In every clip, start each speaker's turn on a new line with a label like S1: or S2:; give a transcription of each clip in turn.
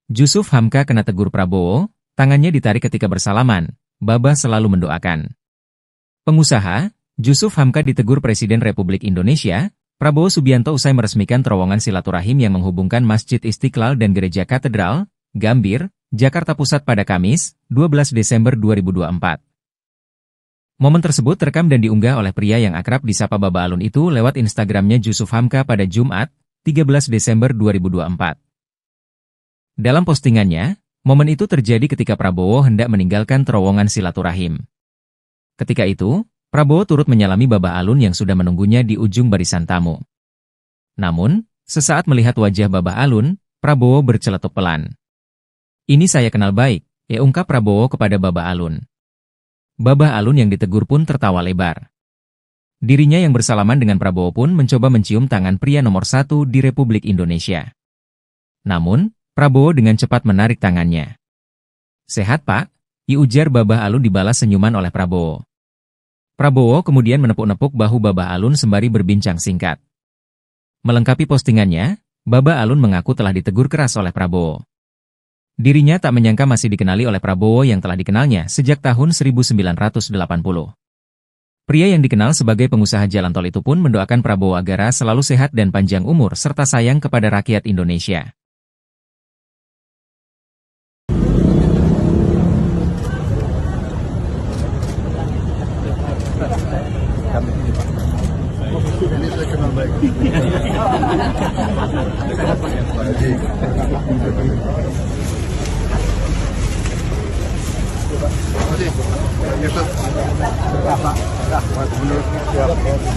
S1: Jusuf Hamka kena tegur Prabowo, tangannya ditarik ketika bersalaman, Babah selalu mendoakan. Pengusaha, Jusuf Hamka ditegur Presiden Republik Indonesia, Prabowo Subianto usai meresmikan terowongan silaturahim yang menghubungkan Masjid Istiqlal dan Gereja Katedral, Gambir, Jakarta Pusat pada Kamis, 12 Desember 2024. Momen tersebut terekam dan diunggah oleh pria yang akrab disapa Baba Alun itu lewat Instagramnya Jusuf Hamka pada Jumat, 13 Desember 2024. Dalam postingannya, momen itu terjadi ketika Prabowo hendak meninggalkan terowongan silaturahim. Ketika itu, Prabowo turut menyalami Baba Alun yang sudah menunggunya di ujung barisan tamu. Namun, sesaat melihat wajah Baba Alun, Prabowo berceletuk pelan. "Ini saya kenal baik," ungkap Prabowo kepada Baba Alun. Baba Alun yang ditegur pun tertawa lebar. Dirinya yang bersalaman dengan Prabowo pun mencoba mencium tangan pria nomor 1 di Republik Indonesia. Namun, Prabowo dengan cepat menarik tangannya. "Sehat, Pak?" ujar Baba Alun dibalas senyuman oleh Prabowo. Prabowo kemudian menepuk-nepuk bahu Baba Alun sembari berbincang singkat. Melengkapi postingannya, Baba Alun mengaku telah ditegur keras oleh Prabowo. Dirinya tak menyangka masih dikenali oleh Prabowo yang telah dikenalnya sejak tahun 1980. Pria yang dikenal sebagai pengusaha jalan tol itu pun mendoakan Prabowo agar selalu sehat dan panjang umur serta sayang kepada rakyat Indonesia.
S2: Ini saya kenal baik.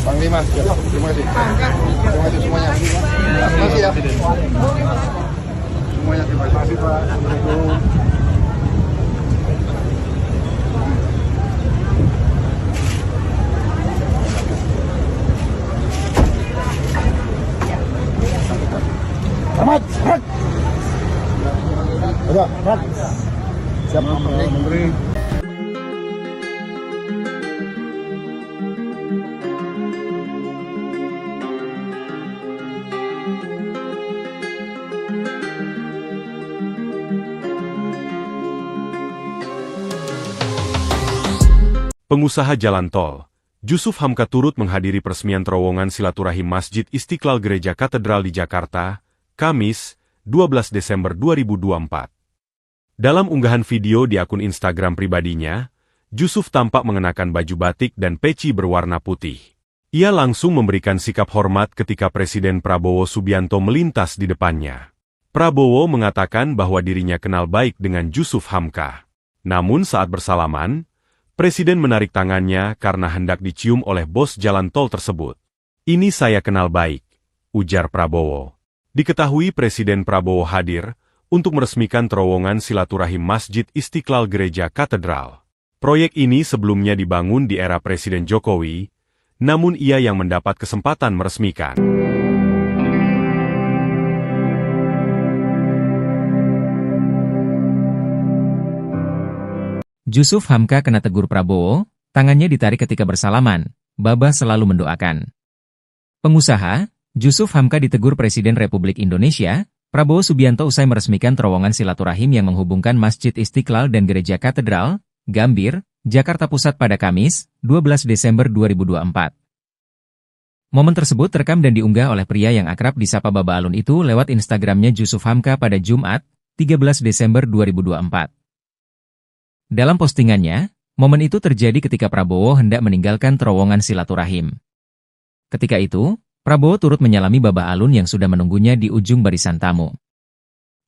S2: Panglima, terima kasih. Terima kasih semuanya. Terima kasih ya. Semuanya terima kasih Pak. Assalamualaikum. Selamat. Udah, siap Menteri.
S3: Pengusaha jalan tol, Jusuf Hamka turut menghadiri peresmian terowongan silaturahim Masjid Istiqlal Gereja Katedral di Jakarta, Kamis, 12 Desember 2024. Dalam unggahan video di akun Instagram pribadinya, Jusuf tampak mengenakan baju batik dan peci berwarna putih. Ia langsung memberikan sikap hormat ketika Presiden Prabowo Subianto melintas di depannya. Prabowo mengatakan bahwa dirinya kenal baik dengan Jusuf Hamka. Namun saat bersalaman, Presiden menarik tangannya karena hendak dicium oleh bos jalan tol tersebut. "Ini saya kenal baik," ujar Prabowo. Diketahui Presiden Prabowo hadir untuk meresmikan terowongan silaturahim Masjid Istiqlal Gereja Katedral. Proyek ini sebelumnya dibangun di era Presiden Jokowi, namun ia yang mendapat kesempatan meresmikan.
S1: Jusuf Hamka kena tegur Prabowo, tangannya ditarik ketika bersalaman, Babah selalu mendoakan. Pengusaha, Jusuf Hamka ditegur Presiden Republik Indonesia, Prabowo Subianto usai meresmikan terowongan silaturahim yang menghubungkan Masjid Istiqlal dan Gereja Katedral, Gambir, Jakarta Pusat pada Kamis, 12 Desember 2024. Momen tersebut terekam dan diunggah oleh pria yang akrab disapa Baba Alun itu lewat Instagramnya Jusuf Hamka pada Jumat, 13 Desember 2024. Dalam postingannya, momen itu terjadi ketika Prabowo hendak meninggalkan terowongan silaturahim. Ketika itu, Prabowo turut menyalami Baba Alun yang sudah menunggunya di ujung barisan tamu.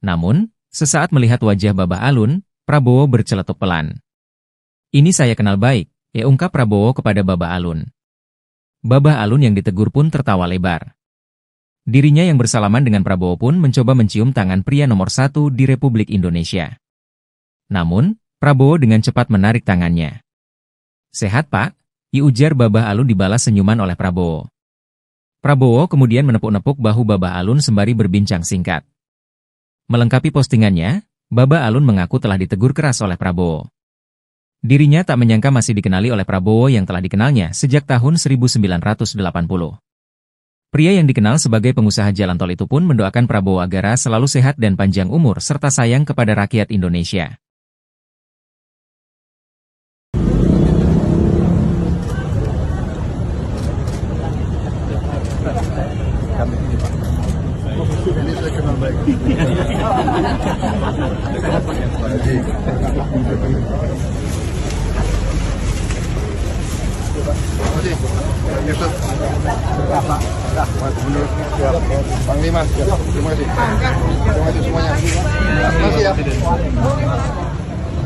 S1: Namun, sesaat melihat wajah Baba Alun, Prabowo berceletuk pelan. "Ini saya kenal baik," ungkap Prabowo kepada Baba Alun. Baba Alun yang ditegur pun tertawa lebar. Dirinya yang bersalaman dengan Prabowo pun mencoba mencium tangan pria nomor 1 di Republik Indonesia. Namun, Prabowo dengan cepat menarik tangannya. "Sehat, Pak?" ujar Baba Alun dibalas senyuman oleh Prabowo. Prabowo kemudian menepuk-nepuk bahu Baba Alun sembari berbincang singkat. Melengkapi postingannya, Baba Alun mengaku telah ditegur keras oleh Prabowo. Dirinya tak menyangka masih dikenali oleh Prabowo yang telah dikenalnya sejak tahun 1980. Pria yang dikenal sebagai pengusaha jalan tol itu pun mendoakan Prabowo agar selalu sehat dan panjang umur serta sayang kepada rakyat Indonesia.
S2: Ini saya kenal baik. Menurut Panglima, terima kasih. Terima kasih semuanya. Terima kasih ya.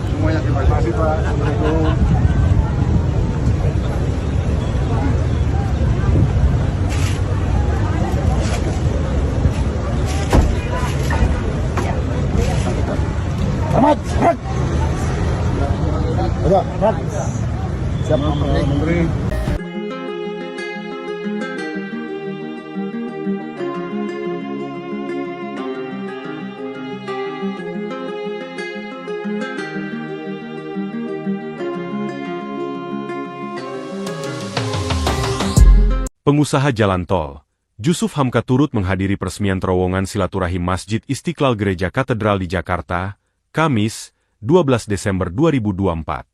S2: Semuanya terima kasih Pak. Assalamualaikum. Selamat. Udah, siap Menteri.
S3: Pengusaha jalan tol, Jusuf Hamka turut menghadiri peresmian terowongan silaturahim Masjid Istiqlal Gereja Katedral di Jakarta, Kamis, 12 Desember 2024.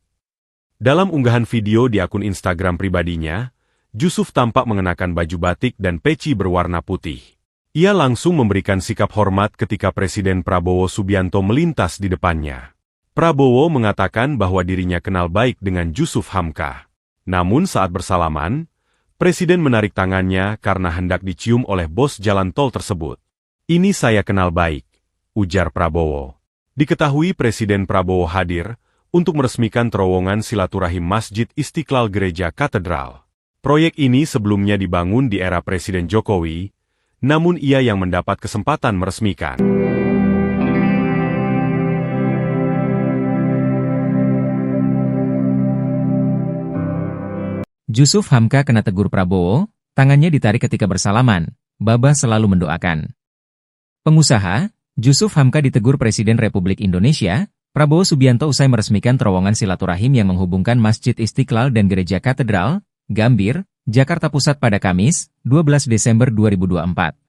S3: Dalam unggahan video di akun Instagram pribadinya, Jusuf tampak mengenakan baju batik dan peci berwarna putih. Ia langsung memberikan sikap hormat ketika Presiden Prabowo Subianto melintas di depannya. Prabowo mengatakan bahwa dirinya kenal baik dengan Jusuf Hamka. Namun saat bersalaman, Presiden menarik tangannya karena hendak dicium oleh bos jalan tol tersebut. "Ini saya kenal baik," ujar Prabowo. Diketahui Presiden Prabowo hadir untuk meresmikan terowongan silaturahim Masjid Istiqlal Gereja Katedral. Proyek ini sebelumnya dibangun di era Presiden Jokowi, namun ia yang mendapat kesempatan meresmikan.
S1: Jusuf Hamka kena tegur Prabowo, tangannya ditarik ketika bersalaman, Baba selalu mendoakan. Pengusaha, Jusuf Hamka ditegur Presiden Republik Indonesia, Prabowo Subianto usai meresmikan terowongan silaturahim yang menghubungkan Masjid Istiqlal dan Gereja Katedral, Gambir, Jakarta Pusat pada Kamis, 12 Desember 2024.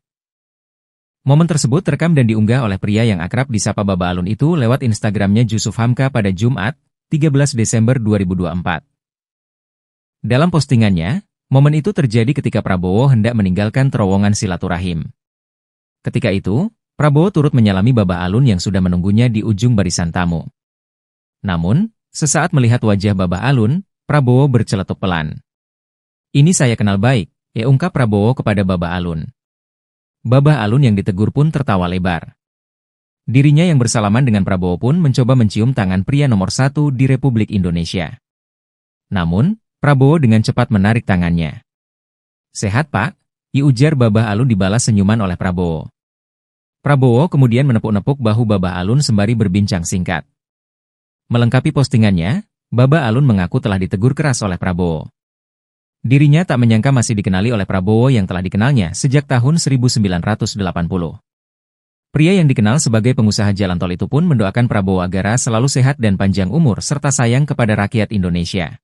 S1: Momen tersebut terekam dan diunggah oleh pria yang akrab disapa Baba Alun itu lewat Instagramnya Jusuf Hamka pada Jumat, 13 Desember 2024. Dalam postingannya, momen itu terjadi ketika Prabowo hendak meninggalkan terowongan silaturahim. Ketika itu, Prabowo turut menyalami Baba Alun yang sudah menunggunya di ujung barisan tamu. Namun, sesaat melihat wajah Baba Alun, Prabowo berceletuk pelan. "Ini saya kenal baik," ungkap Prabowo kepada Baba Alun. Baba Alun yang ditegur pun tertawa lebar. Dirinya yang bersalaman dengan Prabowo pun mencoba mencium tangan pria nomor 1 di Republik Indonesia. Namun, Prabowo dengan cepat menarik tangannya. "Sehat, Pak?" ujar Baba Alun dibalas senyuman oleh Prabowo. Prabowo kemudian menepuk-nepuk bahu Baba Alun sembari berbincang singkat. Melengkapi postingannya, Baba Alun mengaku telah ditegur keras oleh Prabowo. Dirinya tak menyangka masih dikenali oleh Prabowo yang telah dikenalnya sejak tahun 1980. Pria yang dikenal sebagai pengusaha jalan tol itu pun mendoakan Prabowo agar selalu sehat dan panjang umur serta sayang kepada rakyat Indonesia.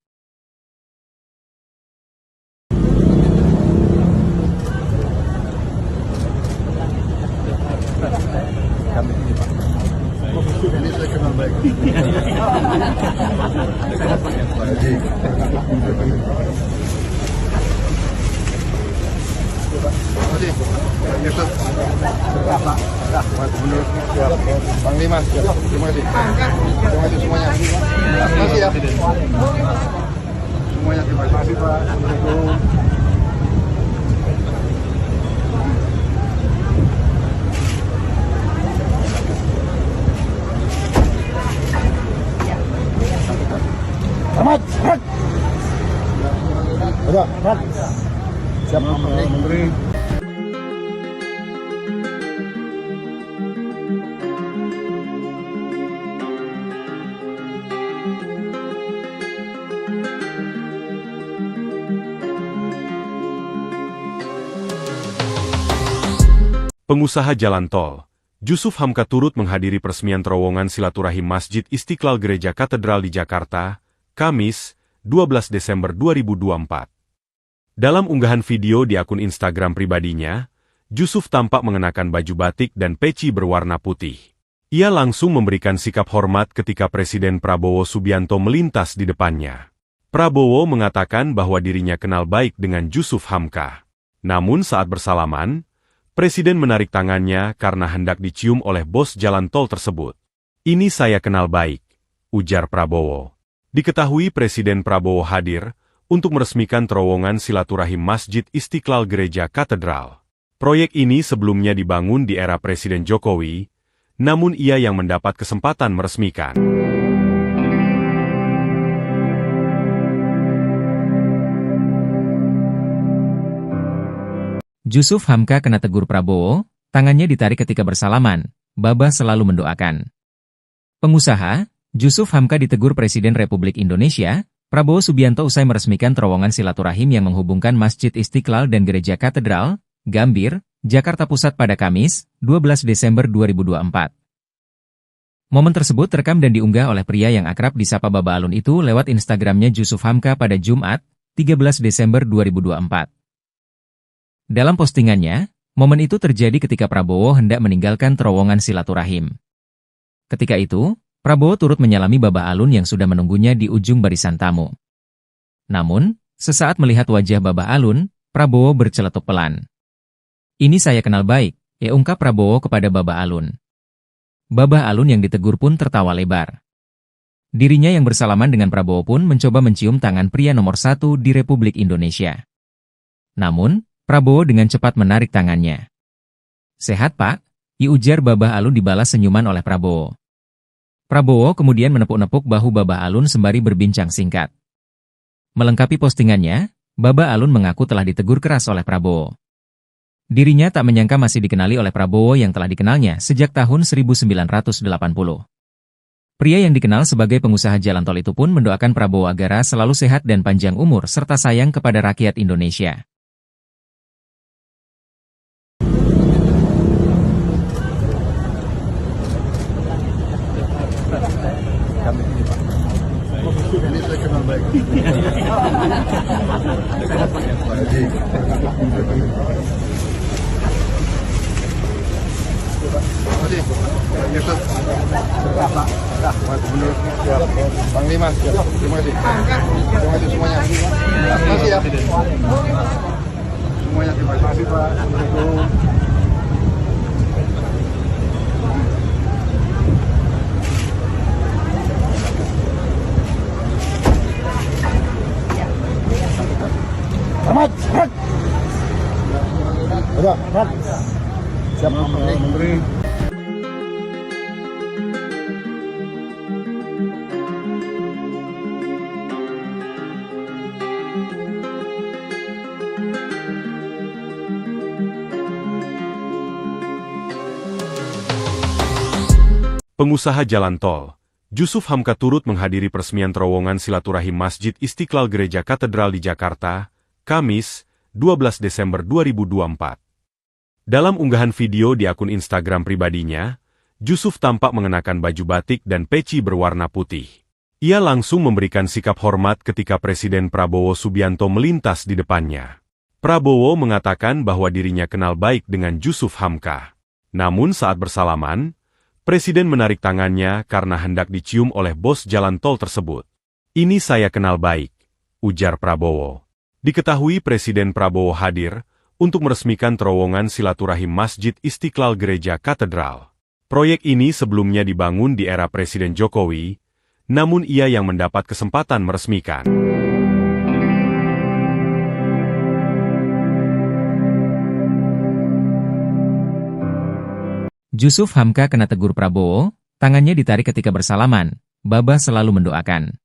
S2: Ini saya kenal baik. Menurut Panglima, terima kasih. Terima kasih semuanya. Terima kasih ya. Semuanya terima kasih Pak. Assalamualaikum. Selamat. Udah, siap Menteri.
S3: Pengusaha jalan tol, Jusuf Hamka turut menghadiri peresmian terowongan silaturahim Masjid Istiqlal Gereja Katedral di Jakarta, Kamis, 12 Desember 2024. Dalam unggahan video di akun Instagram pribadinya, Jusuf tampak mengenakan baju batik dan peci berwarna putih. Ia langsung memberikan sikap hormat ketika Presiden Prabowo Subianto melintas di depannya. Prabowo mengatakan bahwa dirinya kenal baik dengan Jusuf Hamka. Namun saat bersalaman, Presiden menarik tangannya karena hendak dicium oleh bos jalan tol tersebut. "Ini saya kenal baik," ujar Prabowo. Diketahui Presiden Prabowo hadir untuk meresmikan terowongan silaturahim Masjid Istiqlal Gereja Katedral. Proyek ini sebelumnya dibangun di era Presiden Jokowi, namun ia yang mendapat kesempatan meresmikan.
S1: Jusuf Hamka kena tegur Prabowo, tangannya ditarik ketika bersalaman, Baba selalu mendoakan. Pengusaha, Jusuf Hamka ditegur Presiden Republik Indonesia, Prabowo Subianto usai meresmikan terowongan silaturahim yang menghubungkan Masjid Istiqlal dan Gereja Katedral, Gambir, Jakarta Pusat pada Kamis, 12 Desember 2024. Momen tersebut terekam dan diunggah oleh pria yang akrab disapa Baba Alun itu lewat Instagramnya Jusuf Hamka pada Jumat, 13 Desember 2024. Dalam postingannya, momen itu terjadi ketika Prabowo hendak meninggalkan terowongan silaturahim. Ketika itu, Prabowo turut menyalami Baba Alun yang sudah menunggunya di ujung barisan tamu. Namun, sesaat melihat wajah Baba Alun, Prabowo berceletuk pelan. "Ini saya kenal baik," ungkap Prabowo kepada Baba Alun. Baba Alun yang ditegur pun tertawa lebar. Dirinya yang bersalaman dengan Prabowo pun mencoba mencium tangan pria nomor 1 di Republik Indonesia. Namun, Prabowo dengan cepat menarik tangannya. "Sehat, Pak?" ujar Baba Alun dibalas senyuman oleh Prabowo. Prabowo kemudian menepuk-nepuk bahu Baba Alun sembari berbincang singkat. Melengkapi postingannya, Baba Alun mengaku telah ditegur keras oleh Prabowo. Dirinya tak menyangka masih dikenali oleh Prabowo yang telah dikenalnya sejak tahun 1980. Pria yang dikenal sebagai pengusaha jalan tol itu pun mendoakan Prabowo agar selalu sehat dan panjang umur serta sayang kepada rakyat Indonesia.
S2: Ini saya kenal baik. Panglima, terima kasih. Terima kasih semuanya. Terima kasih ya. Semuanya terima kasih Pak. Assalamualaikum. Selamat. Udah, siap Menteri.
S3: Pengusaha jalan tol, Jusuf Hamka turut menghadiri peresmian terowongan silaturahim Masjid Istiqlal Gereja Katedral di Jakarta, Kamis, 12 Desember 2024. Dalam unggahan video di akun Instagram pribadinya, Jusuf tampak mengenakan baju batik dan peci berwarna putih. Ia langsung memberikan sikap hormat ketika Presiden Prabowo Subianto melintas di depannya. Prabowo mengatakan bahwa dirinya kenal baik dengan Jusuf Hamka. Namun saat bersalaman, Presiden menarik tangannya karena hendak dicium oleh bos jalan tol tersebut. "Ini saya kenal baik," ujar Prabowo. Diketahui Presiden Prabowo hadir untuk meresmikan terowongan silaturahim Masjid Istiqlal Gereja Katedral. Proyek ini sebelumnya dibangun di era Presiden Jokowi, namun ia yang mendapat kesempatan meresmikan.
S1: Jusuf Hamka kena tegur Prabowo, tangannya ditarik ketika bersalaman, Baba selalu mendoakan.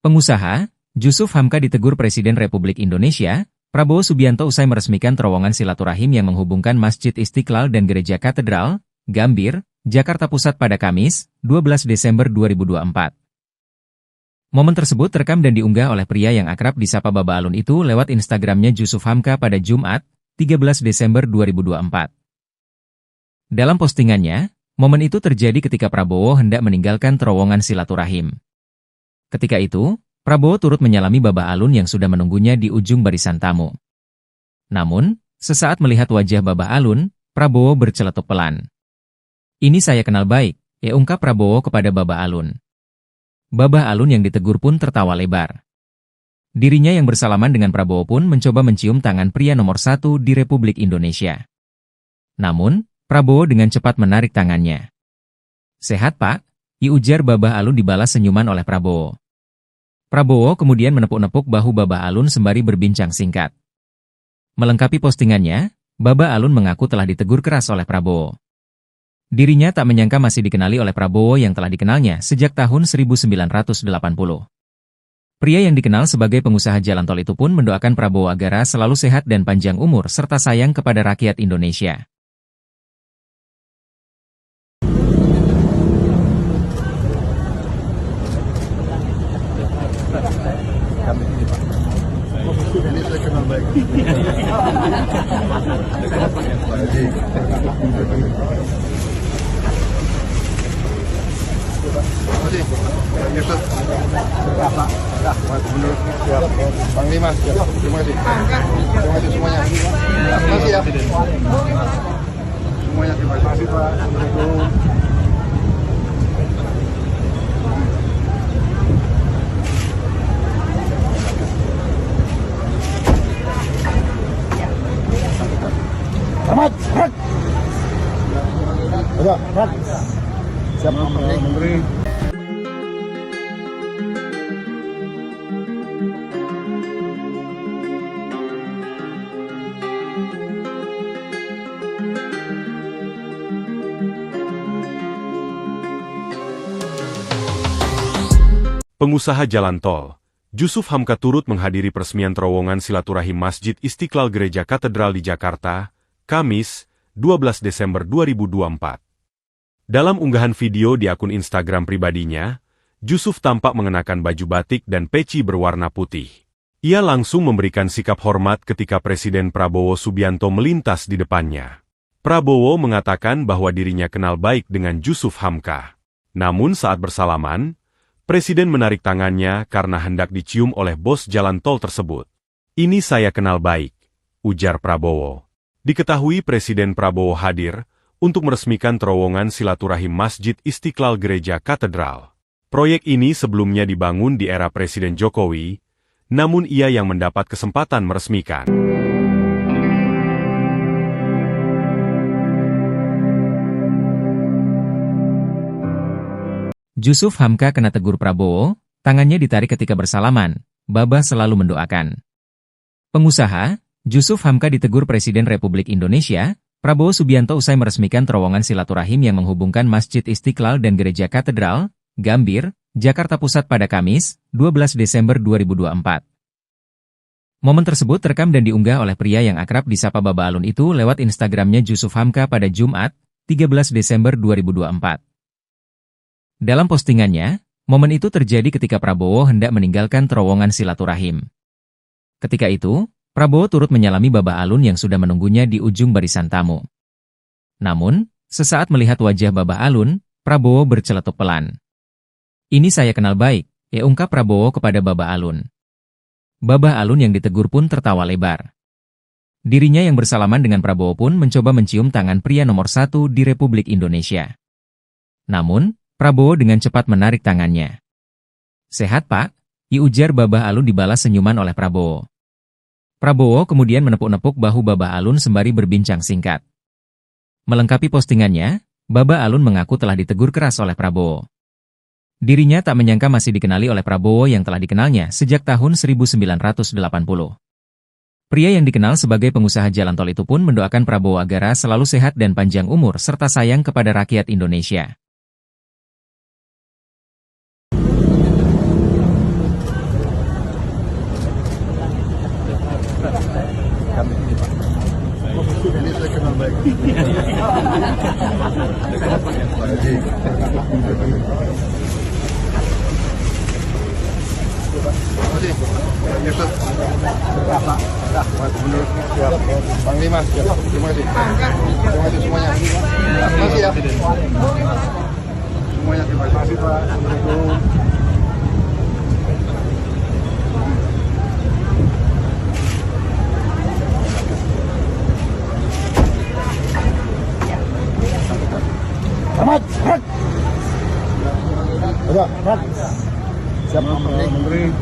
S1: Pengusaha, Jusuf Hamka ditegur Presiden Republik Indonesia, Prabowo Subianto usai meresmikan terowongan silaturahim yang menghubungkan Masjid Istiqlal dan Gereja Katedral, Gambir, Jakarta Pusat pada Kamis, 12 Desember 2024. Momen tersebut terekam dan diunggah oleh pria yang akrab disapa Baba Alun itu lewat Instagramnya Jusuf Hamka pada Jumat, 13 Desember 2024. Dalam postingannya, momen itu terjadi ketika Prabowo hendak meninggalkan terowongan silaturahim. Ketika itu, Prabowo turut menyalami Babah Alun yang sudah menunggunya di ujung barisan tamu. Namun, sesaat melihat wajah Babah Alun, Prabowo berceletuk pelan. "Ini saya kenal baik," ungkap Prabowo kepada Babah Alun. Babah Alun yang ditegur pun tertawa lebar. Dirinya yang bersalaman dengan Prabowo pun mencoba mencium tangan pria nomor 1 di Republik Indonesia. Namun, Prabowo dengan cepat menarik tangannya. "Sehat, Pak?" ujar Babah Alun dibalas senyuman oleh Prabowo. Prabowo kemudian menepuk-nepuk bahu Babah Alun sembari berbincang singkat. Melengkapi postingannya, Babah Alun mengaku telah ditegur keras oleh Prabowo. Dirinya tak menyangka masih dikenali oleh Prabowo yang telah dikenalnya sejak tahun 1980. Pria yang dikenal sebagai pengusaha jalan tol itu pun mendoakan Prabowo agar selalu sehat dan panjang umur serta sayang kepada rakyat Indonesia.
S2: Ini saya kenal baik. Yusuf, menurut Panglima, terima kasih semuanya. Terima kasih ya. Semuanya terima kasih Pak. Assalamualaikum. Selamat. Siap, Menteri.
S3: Pengusaha jalan tol, Jusuf Hamka turut menghadiri peresmian terowongan silaturahim Masjid Istiqlal Gereja Katedral di Jakarta, Kamis, 12 Desember 2024. Dalam unggahan video di akun Instagram pribadinya, Jusuf tampak mengenakan baju batik dan peci berwarna putih. Ia langsung memberikan sikap hormat ketika Presiden Prabowo Subianto melintas di depannya. Prabowo mengatakan bahwa dirinya kenal baik dengan Jusuf Hamka. Namun saat bersalaman, Presiden menarik tangannya karena hendak dicium oleh bos jalan tol tersebut. "Ini saya kenal baik," ujar Prabowo. Diketahui Presiden Prabowo hadir untuk meresmikan terowongan silaturahim Masjid Istiqlal Gereja Katedral. Proyek ini sebelumnya dibangun di era Presiden Jokowi, namun ia yang mendapat kesempatan meresmikan.
S1: Jusuf Hamka kena tegur Prabowo, tangannya ditarik ketika bersalaman, Babah selalu mendoakan. Pengusaha, Jusuf Hamka ditegur Presiden Republik Indonesia, Prabowo Subianto usai meresmikan terowongan silaturahim yang menghubungkan Masjid Istiqlal dan Gereja Katedral, Gambir, Jakarta Pusat pada Kamis, 12 Desember 2024. Momen tersebut terekam dan diunggah oleh pria yang akrab disapa Babah Alun itu lewat Instagramnya Jusuf Hamka pada Jumat, 13 Desember 2024. Dalam postingannya, momen itu terjadi ketika Prabowo hendak meninggalkan terowongan silaturahim. Ketika itu, Prabowo turut menyalami Babah Alun yang sudah menunggunya di ujung barisan tamu. Namun, sesaat melihat wajah Babah Alun, Prabowo berceletuk pelan. "Ini saya kenal baik," ungkap Prabowo kepada Babah Alun. Babah Alun yang ditegur pun tertawa lebar. Dirinya yang bersalaman dengan Prabowo pun mencoba mencium tangan pria nomor 1 di Republik Indonesia. Namun, Prabowo dengan cepat menarik tangannya. "Sehat, Pak?" ujar Babah Alun dibalas senyuman oleh Prabowo. Prabowo kemudian menepuk-nepuk bahu Babah Alun sembari berbincang singkat. Melengkapi postingannya, Babah Alun mengaku telah ditegur keras oleh Prabowo. Dirinya tak menyangka masih dikenali oleh Prabowo yang telah dikenalnya sejak tahun 1980. Pria yang dikenal sebagai pengusaha jalan tol itu pun mendoakan Prabowo agar selalu sehat dan panjang umur serta sayang kepada rakyat Indonesia.
S2: Ini saya kenal baik. Yusuf, menurut Panglima, terima kasih semuanya. Terima kasih ya. Semuanya terima kasih Pak. Assalamualaikum. Selamat. Siap, Menteri.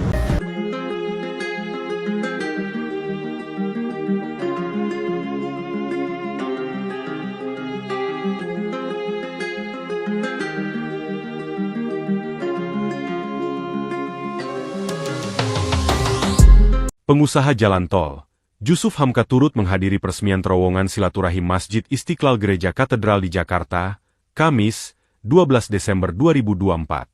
S3: Pengusaha jalan tol, Jusuf Hamka turut menghadiri peresmian terowongan silaturahim Masjid Istiqlal Gereja Katedral di Jakarta, Kamis, 12 Desember 2024.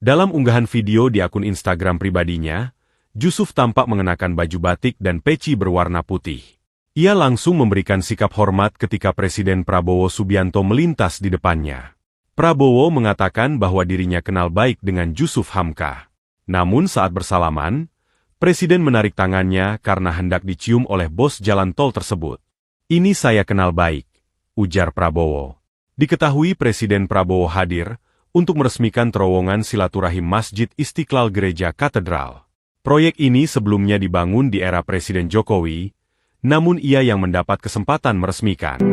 S3: Dalam unggahan video di akun Instagram pribadinya, Jusuf tampak mengenakan baju batik dan peci berwarna putih. Ia langsung memberikan sikap hormat ketika Presiden Prabowo Subianto melintas di depannya. Prabowo mengatakan bahwa dirinya kenal baik dengan Jusuf Hamka. Namun saat bersalaman, Presiden menarik tangannya karena hendak dicium oleh bos jalan tol tersebut. "Ini saya kenal baik," ujar Prabowo. Diketahui Presiden Prabowo hadir untuk meresmikan terowongan silaturahim Masjid Istiqlal Gereja Katedral. Proyek ini sebelumnya dibangun di era Presiden Jokowi, namun ia yang mendapat kesempatan meresmikan.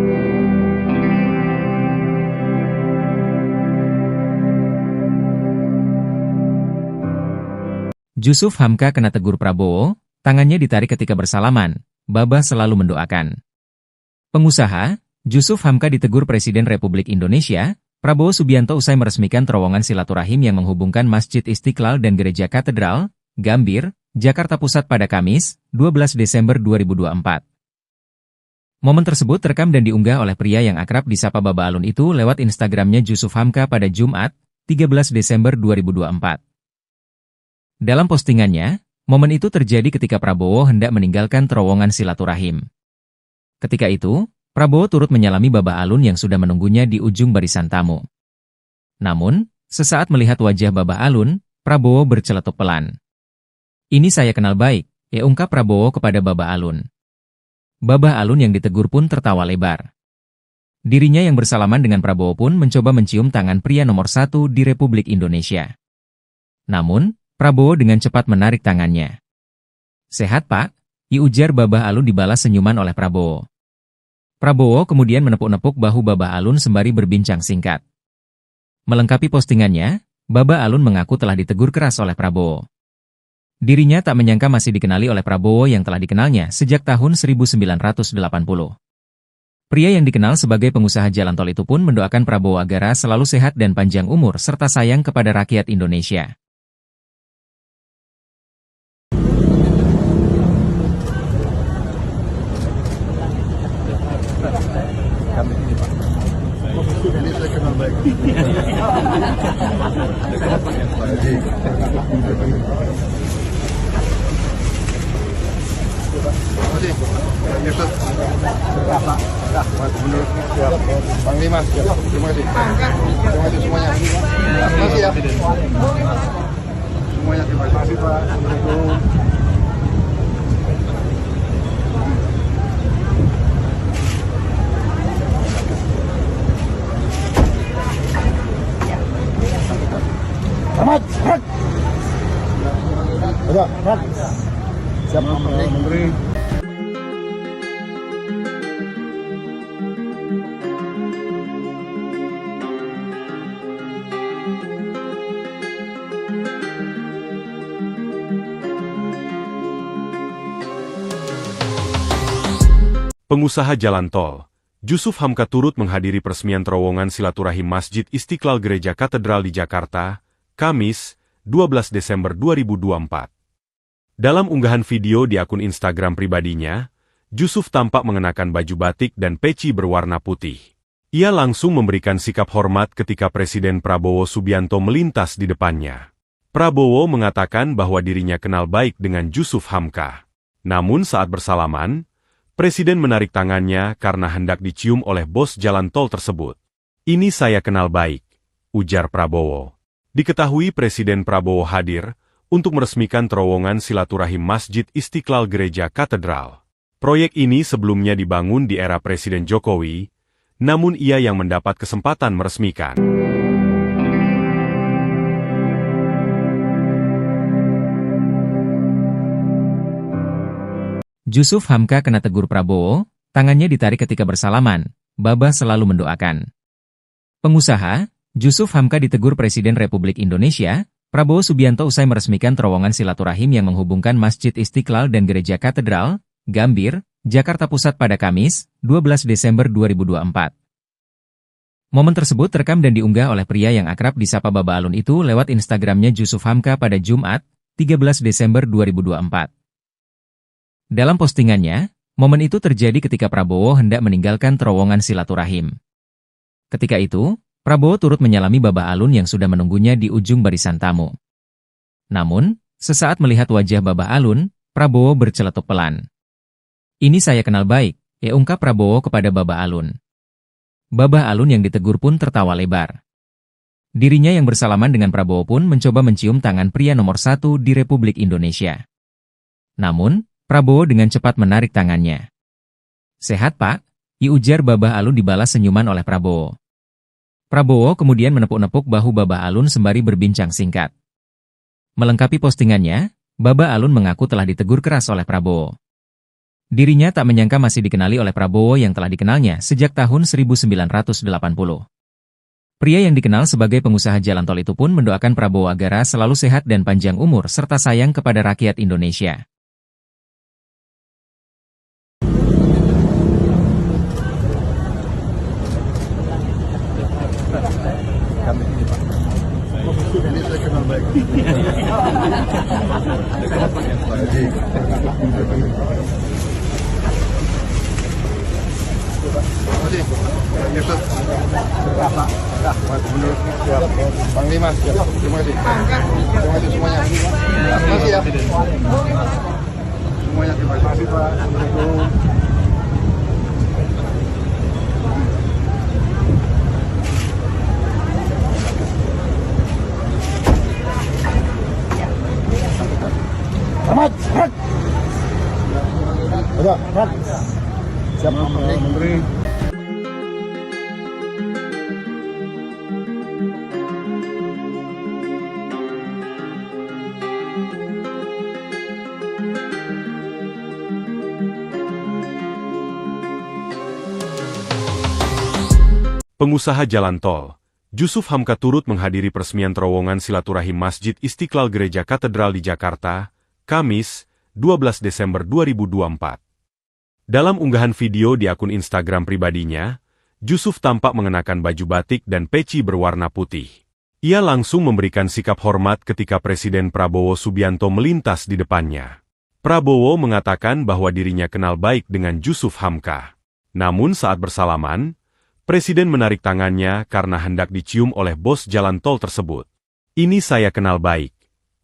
S1: Jusuf Hamka kena tegur Prabowo, tangannya ditarik ketika bersalaman, Baba selalu mendoakan. Pengusaha, Jusuf Hamka ditegur Presiden Republik Indonesia, Prabowo Subianto usai meresmikan terowongan silaturahim yang menghubungkan Masjid Istiqlal dan Gereja Katedral, Gambir, Jakarta Pusat pada Kamis, 12 Desember 2024. Momen tersebut terekam dan diunggah oleh pria yang akrab disapa Baba Alun itu lewat Instagramnya Jusuf Hamka pada Jumat, 13 Desember 2024. Dalam postingannya, momen itu terjadi ketika Prabowo hendak meninggalkan terowongan silaturahim. Ketika itu, Prabowo turut menyalami Baba Alun yang sudah menunggunya di ujung barisan tamu. Namun, sesaat melihat wajah Baba Alun, Prabowo berceletuk pelan. "Ini saya kenal baik," ungkap Prabowo kepada Baba Alun. Baba Alun yang ditegur pun tertawa lebar. Dirinya yang bersalaman dengan Prabowo pun mencoba mencium tangan pria nomor 1 di Republik Indonesia. Namun, Prabowo dengan cepat menarik tangannya. "Sehat, Pak?" ujar Baba Alun dibalas senyuman oleh Prabowo. Prabowo kemudian menepuk-nepuk bahu Baba Alun sembari berbincang singkat. Melengkapi postingannya, Baba Alun mengaku telah ditegur keras oleh Prabowo. Dirinya tak menyangka masih dikenali oleh Prabowo yang telah dikenalnya sejak tahun 1980. Pria yang dikenal sebagai pengusaha jalan tol itu pun mendoakan Prabowo agar selalu sehat dan panjang umur serta sayang kepada rakyat Indonesia.
S2: Ini saya kenal baik. Menurut Panglima, terima kasih. Terima kasih semuanya. Terima kasih ya. Semuanya terima kasih Pak. Assalamualaikum. Selamat. Siap, Menteri.
S3: Pengusaha jalan tol, Jusuf Hamka turut menghadiri peresmian terowongan silaturahim Masjid Istiqlal Gereja Katedral di Jakarta, Kamis, 12 Desember 2024. Dalam unggahan video di akun Instagram pribadinya, Jusuf tampak mengenakan baju batik dan peci berwarna putih. Ia langsung memberikan sikap hormat ketika Presiden Prabowo Subianto melintas di depannya. Prabowo mengatakan bahwa dirinya kenal baik dengan Jusuf Hamka. Namun saat bersalaman, Presiden menarik tangannya karena hendak dicium oleh bos jalan tol tersebut. "Ini saya kenal baik," ujar Prabowo. Diketahui Presiden Prabowo hadir untuk meresmikan terowongan silaturahim Masjid Istiqlal Gereja Katedral. Proyek ini sebelumnya dibangun di era Presiden Jokowi, namun ia yang mendapat kesempatan meresmikan.
S1: Jusuf Hamka kena tegur Prabowo, tangannya ditarik ketika bersalaman, Baba selalu mendoakan. Pengusaha, Jusuf Hamka ditegur Presiden Republik Indonesia, Prabowo Subianto usai meresmikan terowongan silaturahim yang menghubungkan Masjid Istiqlal dan Gereja Katedral, Gambir, Jakarta Pusat pada Kamis, 12 Desember 2024. Momen tersebut terekam dan diunggah oleh pria yang akrab disapa Baba Alun itu lewat Instagramnya Jusuf Hamka pada Jumat, 13 Desember 2024. Dalam postingannya, momen itu terjadi ketika Prabowo hendak meninggalkan terowongan silaturahim. Ketika itu, Prabowo turut menyalami Baba Alun yang sudah menunggunya di ujung barisan tamu. Namun, sesaat melihat wajah Baba Alun, Prabowo berceletuk pelan. "Ini saya kenal baik," ungkap Prabowo kepada Baba Alun. Baba Alun yang ditegur pun tertawa lebar. Dirinya yang bersalaman dengan Prabowo pun mencoba mencium tangan pria nomor 1 di Republik Indonesia. Namun, Prabowo dengan cepat menarik tangannya. "Sehat, Pak?" ujar Baba Alun dibalas senyuman oleh Prabowo. Prabowo kemudian menepuk-nepuk bahu Baba Alun sembari berbincang singkat. Melengkapi postingannya, Baba Alun mengaku telah ditegur keras oleh Prabowo. Dirinya tak menyangka masih dikenali oleh Prabowo yang telah dikenalnya sejak tahun 1980. Pria yang dikenal sebagai pengusaha jalan tol itu pun mendoakan Prabowo agar selalu sehat dan panjang umur serta sayang kepada rakyat Indonesia.
S2: Ini saya kenal baik. Menurut Panglima, terima kasih. Terima kasih semuanya. Terima kasih ya. Semuanya terima kasih Pak. Assalamualaikum. Selamat. Udah, siap Menteri.
S3: Pengusaha jalan tol, Jusuf Hamka turut menghadiri peresmian terowongan silaturahim Masjid Istiqlal Gereja Katedral di Jakarta, Kamis, 12 Desember 2024. Dalam unggahan video di akun Instagram pribadinya, Jusuf tampak mengenakan baju batik dan peci berwarna putih. Ia langsung memberikan sikap hormat ketika Presiden Prabowo Subianto melintas di depannya. Prabowo mengatakan bahwa dirinya kenal baik dengan Jusuf Hamka. Namun saat bersalaman, Presiden menarik tangannya karena hendak dicium oleh bos jalan tol tersebut. "Ini saya kenal baik,"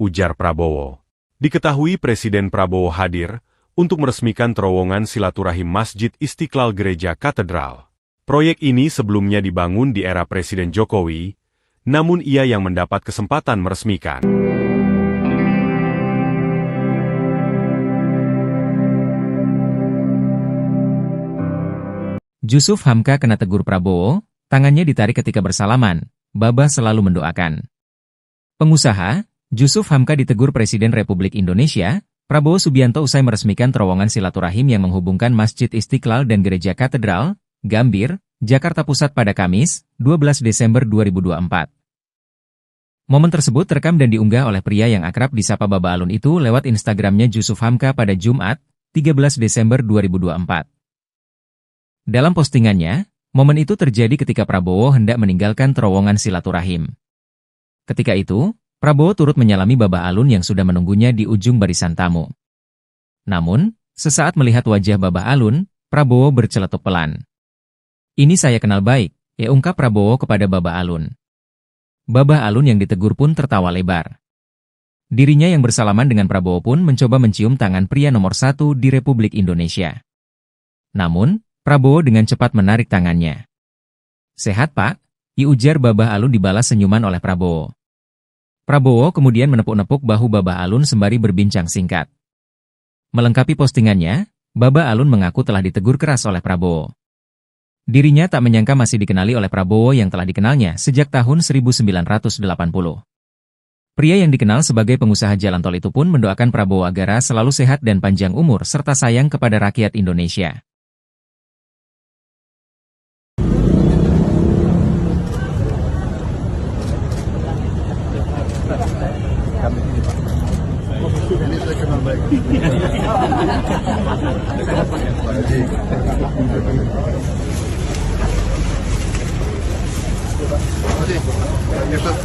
S3: ujar Prabowo. Diketahui Presiden Prabowo hadir untuk meresmikan terowongan silaturahim Masjid Istiqlal Gereja Katedral. Proyek ini sebelumnya dibangun di era Presiden Jokowi, namun ia yang mendapat kesempatan meresmikan.
S1: Jusuf Hamka kena tegur Prabowo, tangannya ditarik ketika bersalaman, Baba selalu mendoakan. Pengusaha, Jusuf Hamka ditegur Presiden Republik Indonesia, Prabowo Subianto usai meresmikan terowongan silaturahim yang menghubungkan Masjid Istiqlal dan Gereja Katedral, Gambir, Jakarta Pusat pada Kamis, 12 Desember 2024. Momen tersebut terekam dan diunggah oleh pria yang akrab disapa Baba Alun itu lewat Instagramnya Jusuf Hamka pada Jumat, 13 Desember 2024. Dalam postingannya, momen itu terjadi ketika Prabowo hendak meninggalkan terowongan silaturahim. Ketika itu, Prabowo turut menyalami Baba Alun yang sudah menunggunya di ujung barisan tamu. Namun, sesaat melihat wajah Baba Alun, Prabowo berceletuk pelan. "Ini saya kenal baik," ungkap Prabowo kepada Baba Alun. Baba Alun yang ditegur pun tertawa lebar. Dirinya yang bersalaman dengan Prabowo pun mencoba mencium tangan pria nomor 1 di Republik Indonesia. Namun, Prabowo dengan cepat menarik tangannya. "Sehat, Pak?" ujar Baba Alun dibalas senyuman oleh Prabowo. Prabowo kemudian menepuk-nepuk bahu Baba Alun sembari berbincang singkat. Melengkapi postingannya, Baba Alun mengaku telah ditegur keras oleh Prabowo. Dirinya tak menyangka masih dikenali oleh Prabowo yang telah dikenalnya sejak tahun 1980. Pria yang dikenal sebagai pengusaha jalan tol itu pun mendoakan Prabowo agar selalu sehat dan panjang umur serta sayang kepada rakyat Indonesia.
S2: kasih. Yusuf.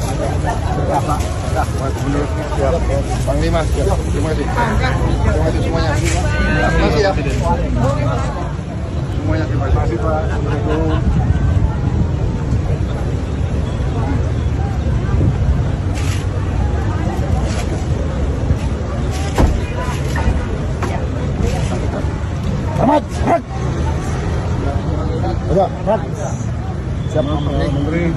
S2: Gubernur. Panglima. Terima kasih. Terima kasih semuanya. Terima kasih ya. Semuanya terima kasih Pak. Assalamualaikum. Selamat. Coba. Siap Menteri.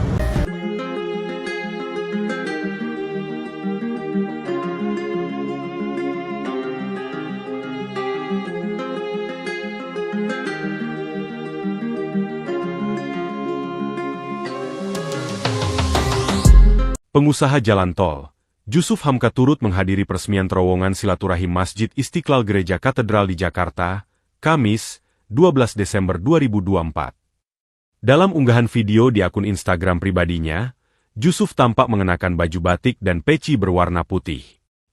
S3: Pengusaha jalan tol, Jusuf Hamka turut menghadiri peresmian terowongan silaturahim Masjid Istiqlal Gereja Katedral di Jakarta, Kamis, 12 Desember 2024. Dalam unggahan video di akun Instagram pribadinya, Jusuf tampak mengenakan baju batik dan peci berwarna putih.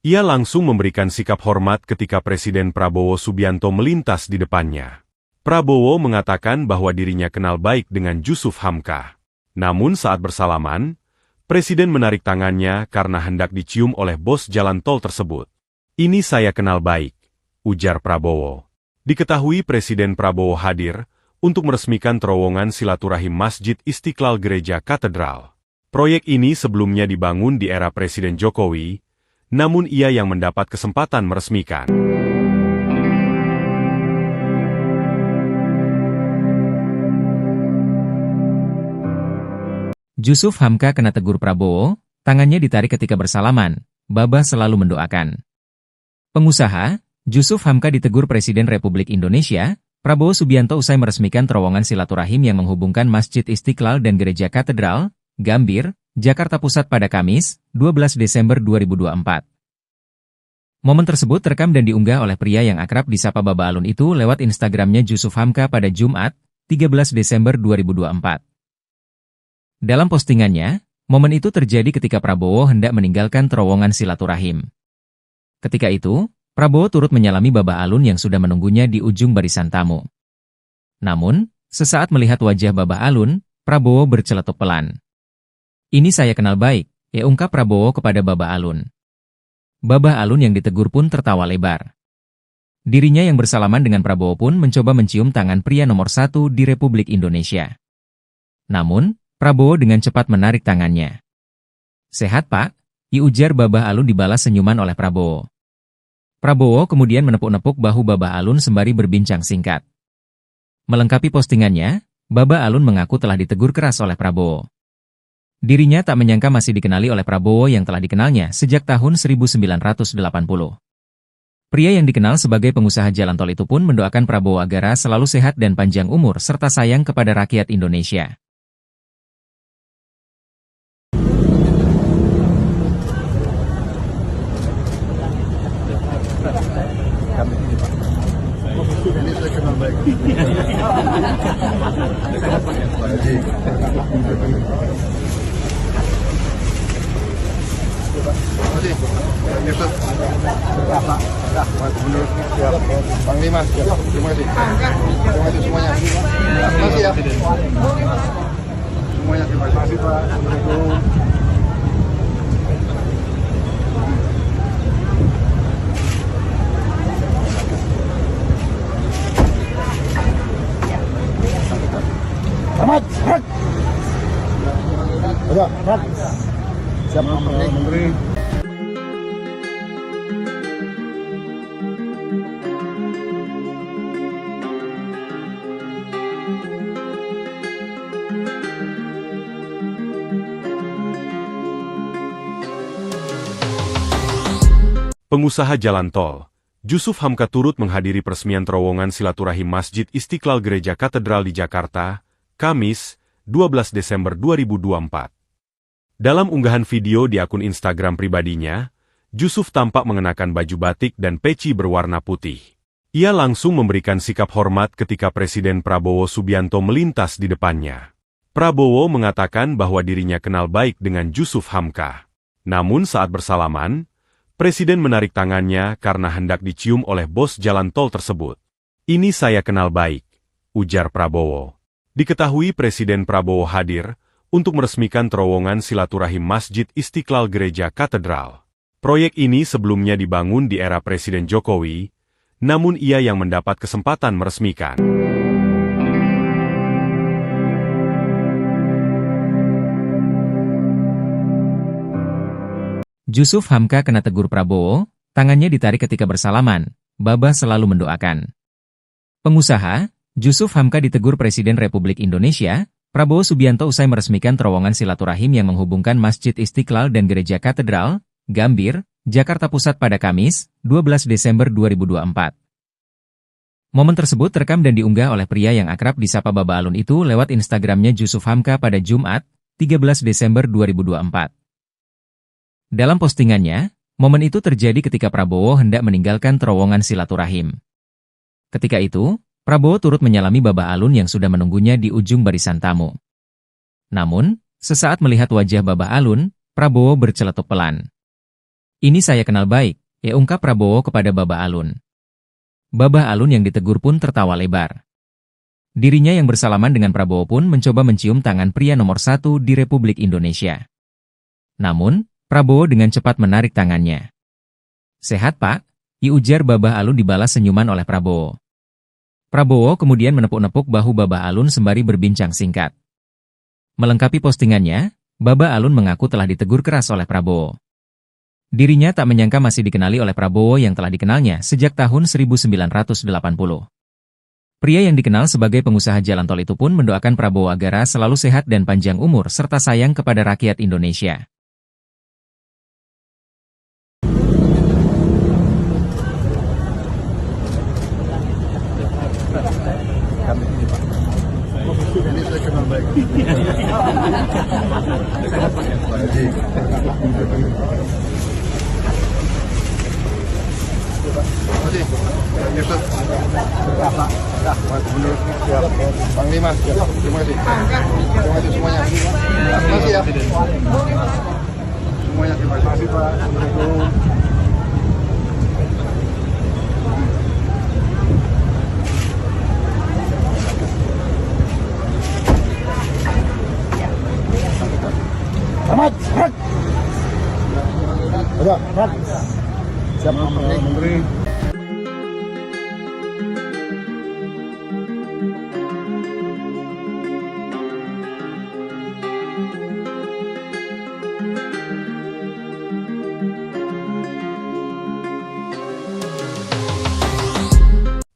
S3: Ia langsung memberikan sikap hormat ketika Presiden Prabowo Subianto melintas di depannya. Prabowo mengatakan bahwa dirinya kenal baik dengan Jusuf Hamka. Namun saat bersalaman, Presiden menarik tangannya karena hendak dicium oleh bos jalan tol tersebut. "Ini saya kenal baik," ujar Prabowo. Diketahui Presiden Prabowo hadir untuk meresmikan terowongan silaturahim Masjid Istiqlal Gereja Katedral. Proyek ini sebelumnya dibangun di era Presiden Jokowi, namun ia yang mendapat kesempatan meresmikan.
S1: Jusuf Hamka kena tegur Prabowo, tangannya ditarik ketika bersalaman, Baba selalu mendoakan. Pengusaha, Jusuf Hamka ditegur Presiden Republik Indonesia, Prabowo Subianto usai meresmikan terowongan silaturahim yang menghubungkan Masjid Istiqlal dan Gereja Katedral, Gambir, Jakarta Pusat pada Kamis, 12 Desember 2024. Momen tersebut terekam dan diunggah oleh pria yang akrab disapa Baba Alun itu lewat Instagramnya Jusuf Hamka pada Jumat, 13 Desember 2024. Dalam postingannya, momen itu terjadi ketika Prabowo hendak meninggalkan terowongan silaturahim. Ketika itu, Prabowo turut menyalami Baba Alun yang sudah menunggunya di ujung barisan tamu. Namun, sesaat melihat wajah Baba Alun, Prabowo berceletuk pelan. "Ini saya kenal baik," ungkap Prabowo kepada Baba Alun. Baba Alun yang ditegur pun tertawa lebar. Dirinya yang bersalaman dengan Prabowo pun mencoba mencium tangan pria nomor 1 di Republik Indonesia. Namun, Prabowo dengan cepat menarik tangannya. "Sehat, Pak?" ujar Baba Alun dibalas senyuman oleh Prabowo. Prabowo kemudian menepuk-nepuk bahu Baba Alun sembari berbincang singkat. Melengkapi postingannya, Baba Alun mengaku telah ditegur keras oleh Prabowo. Dirinya tak menyangka masih dikenali oleh Prabowo yang telah dikenalnya sejak tahun 1980. Pria yang dikenal sebagai pengusaha jalan tol itu pun mendoakan Prabowo agar selalu sehat dan panjang umur serta sayang kepada rakyat Indonesia.
S2: Ini saya kenal baik. Terima kasih. Yusuf. Gubernur. Panglima. Terima kasih. Terima kasih semuanya. Terima kasih ya. Semuanya terima kasih Pak. Assalamualaikum. Selamat. Coba. Siap Menteri.
S3: Pengusaha jalan tol, Jusuf Hamka turut menghadiri peresmian terowongan silaturahim Masjid Istiqlal Gereja Katedral di Jakarta, Kamis, 12 Desember 2024. Dalam unggahan video di akun Instagram pribadinya, Jusuf tampak mengenakan baju batik dan peci berwarna putih. Ia langsung memberikan sikap hormat ketika Presiden Prabowo Subianto melintas di depannya. Prabowo mengatakan bahwa dirinya kenal baik dengan Jusuf Hamka. Namun saat bersalaman, Presiden menarik tangannya karena hendak dicium oleh bos jalan tol tersebut. "Ini saya kenal baik," ujar Prabowo. Diketahui Presiden Prabowo hadir untuk meresmikan terowongan silaturahim Masjid Istiqlal Gereja Katedral. Proyek ini sebelumnya dibangun di era Presiden Jokowi, namun ia yang mendapat kesempatan meresmikan.
S1: Jusuf Hamka kena tegur Prabowo, tangannya ditarik ketika bersalaman, Baba selalu mendoakan. Pengusaha, Jusuf Hamka ditegur Presiden Republik Indonesia, Prabowo Subianto usai meresmikan terowongan silaturahim yang menghubungkan Masjid Istiqlal dan Gereja Katedral, Gambir, Jakarta Pusat pada Kamis, 12 Desember 2024. Momen tersebut terekam dan diunggah oleh pria yang akrab disapa Baba Alun itu lewat Instagramnya Jusuf Hamka pada Jumat, 13 Desember 2024. Dalam postingannya, momen itu terjadi ketika Prabowo hendak meninggalkan terowongan silaturahim. Ketika itu, Prabowo turut menyalami Baba Alun yang sudah menunggunya di ujung barisan tamu. Namun, sesaat melihat wajah Baba Alun, Prabowo berceletuk pelan. "Ini saya kenal baik," ungkap Prabowo kepada Baba Alun. Baba Alun yang ditegur pun tertawa lebar. Dirinya yang bersalaman dengan Prabowo pun mencoba mencium tangan pria nomor 1 di Republik Indonesia. Namun, Prabowo dengan cepat menarik tangannya. "Sehat, Pak?" ujar Baba Alun dibalas senyuman oleh Prabowo. Prabowo kemudian menepuk-nepuk bahu Baba Alun sembari berbincang singkat. Melengkapi postingannya, Baba Alun mengaku telah ditegur keras oleh Prabowo. Dirinya tak menyangka masih dikenali oleh Prabowo yang telah dikenalnya sejak tahun 1980. Pria yang dikenal sebagai pengusaha jalan tol itu pun mendoakan Prabowo agar selalu sehat dan panjang umur serta sayang kepada rakyat Indonesia.
S2: Ini saya kenal baik. Panglima, terima kasih. Terima kasih semuanya. Terima kasih ya. Semuanya terima kasih Pak. Selamat. Ada. Siap, Menteri.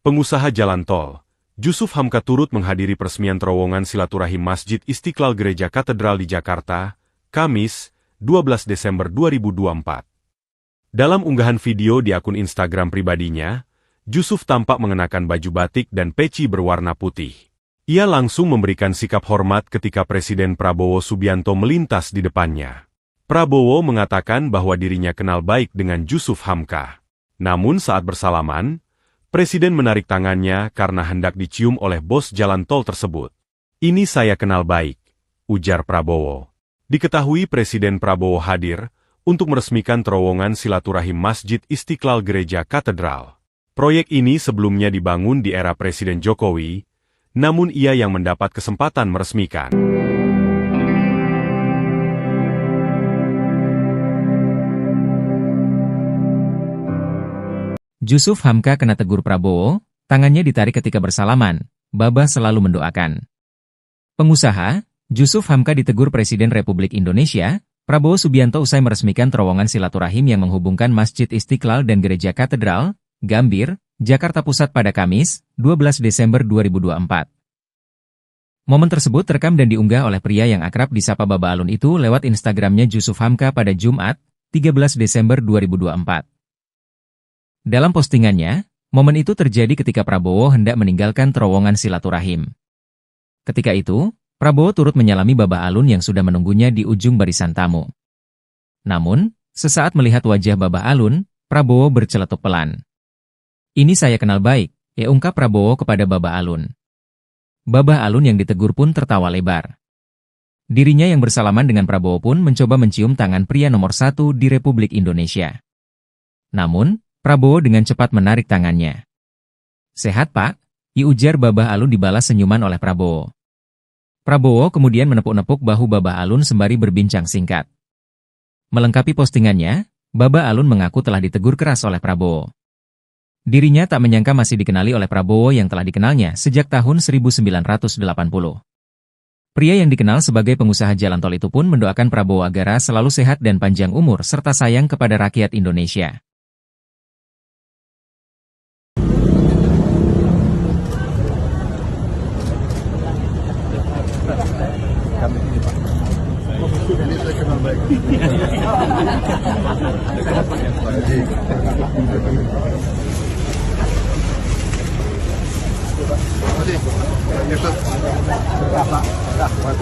S3: Pengusaha jalan tol, Jusuf Hamka turut menghadiri peresmian terowongan silaturahim Masjid Istiqlal Gereja Katedral di Jakarta, Kamis, 12 Desember 2024. Dalam unggahan video di akun Instagram pribadinya, Jusuf tampak mengenakan baju batik dan peci berwarna putih. Ia langsung memberikan sikap hormat ketika Presiden Prabowo Subianto melintas di depannya. Prabowo mengatakan bahwa dirinya kenal baik dengan Jusuf Hamka. Namun saat bersalaman, Presiden menarik tangannya karena hendak dicium oleh bos jalan tol tersebut. "Ini saya kenal baik," ujar Prabowo. Diketahui Presiden Prabowo hadir untuk meresmikan terowongan silaturahim Masjid Istiqlal Gereja Katedral. Proyek ini sebelumnya dibangun di era Presiden Jokowi, namun ia yang mendapat kesempatan meresmikan.
S1: Jusuf Hamka kena tegur Prabowo, tangannya ditarik ketika bersalaman, Baba selalu mendoakan. Pengusaha, Jusuf Hamka ditegur Presiden Republik Indonesia, Prabowo Subianto usai meresmikan terowongan silaturahim yang menghubungkan Masjid Istiqlal dan Gereja Katedral, Gambir, Jakarta Pusat pada Kamis, 12 Desember 2024. Momen tersebut terekam dan diunggah oleh pria yang akrab disapa Baba Alun itu lewat Instagramnya Jusuf Hamka pada Jumat, 13 Desember 2024. Dalam postingannya, momen itu terjadi ketika Prabowo hendak meninggalkan terowongan silaturahim. Ketika itu, Prabowo turut menyalami Baba Alun yang sudah menunggunya di ujung barisan tamu. Namun, sesaat melihat wajah Baba Alun, Prabowo berceletuk pelan. "Ini saya kenal baik," ungkap Prabowo kepada Baba Alun. Baba Alun yang ditegur pun tertawa lebar. Dirinya yang bersalaman dengan Prabowo pun mencoba mencium tangan pria nomor 1 di Republik Indonesia. Namun, Prabowo dengan cepat menarik tangannya. "Sehat, Pak?" Ujar Babah Alun dibalas senyuman oleh Prabowo. Prabowo kemudian menepuk-nepuk bahu Babah Alun sembari berbincang singkat. Melengkapi postingannya, Babah Alun mengaku telah ditegur keras oleh Prabowo. Dirinya tak menyangka masih dikenali oleh Prabowo yang telah dikenalnya sejak tahun 1980. Pria yang dikenal sebagai pengusaha jalan tol itu pun mendoakan Prabowo agar selalu sehat dan panjang umur serta sayang kepada rakyat Indonesia.
S2: Ini saya kenal baik. Yusuf,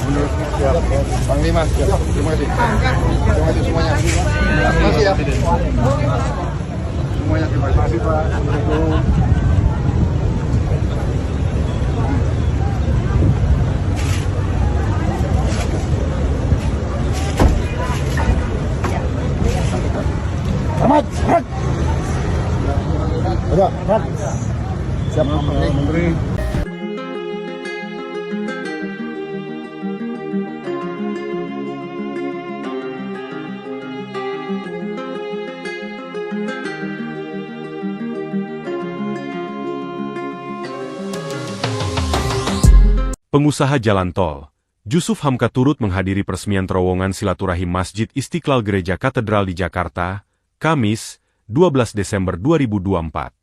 S2: menurut Panglima, terima kasih semuanya. Terima kasih ya. Semuanya terima kasih Pak. Selamat. Udah, siap Menteri.
S3: Pengusaha jalan tol, Jusuf Hamka turut menghadiri peresmian terowongan silaturahim Masjid Istiqlal Gereja Katedral di Jakarta, Kamis, 12 Desember 2024.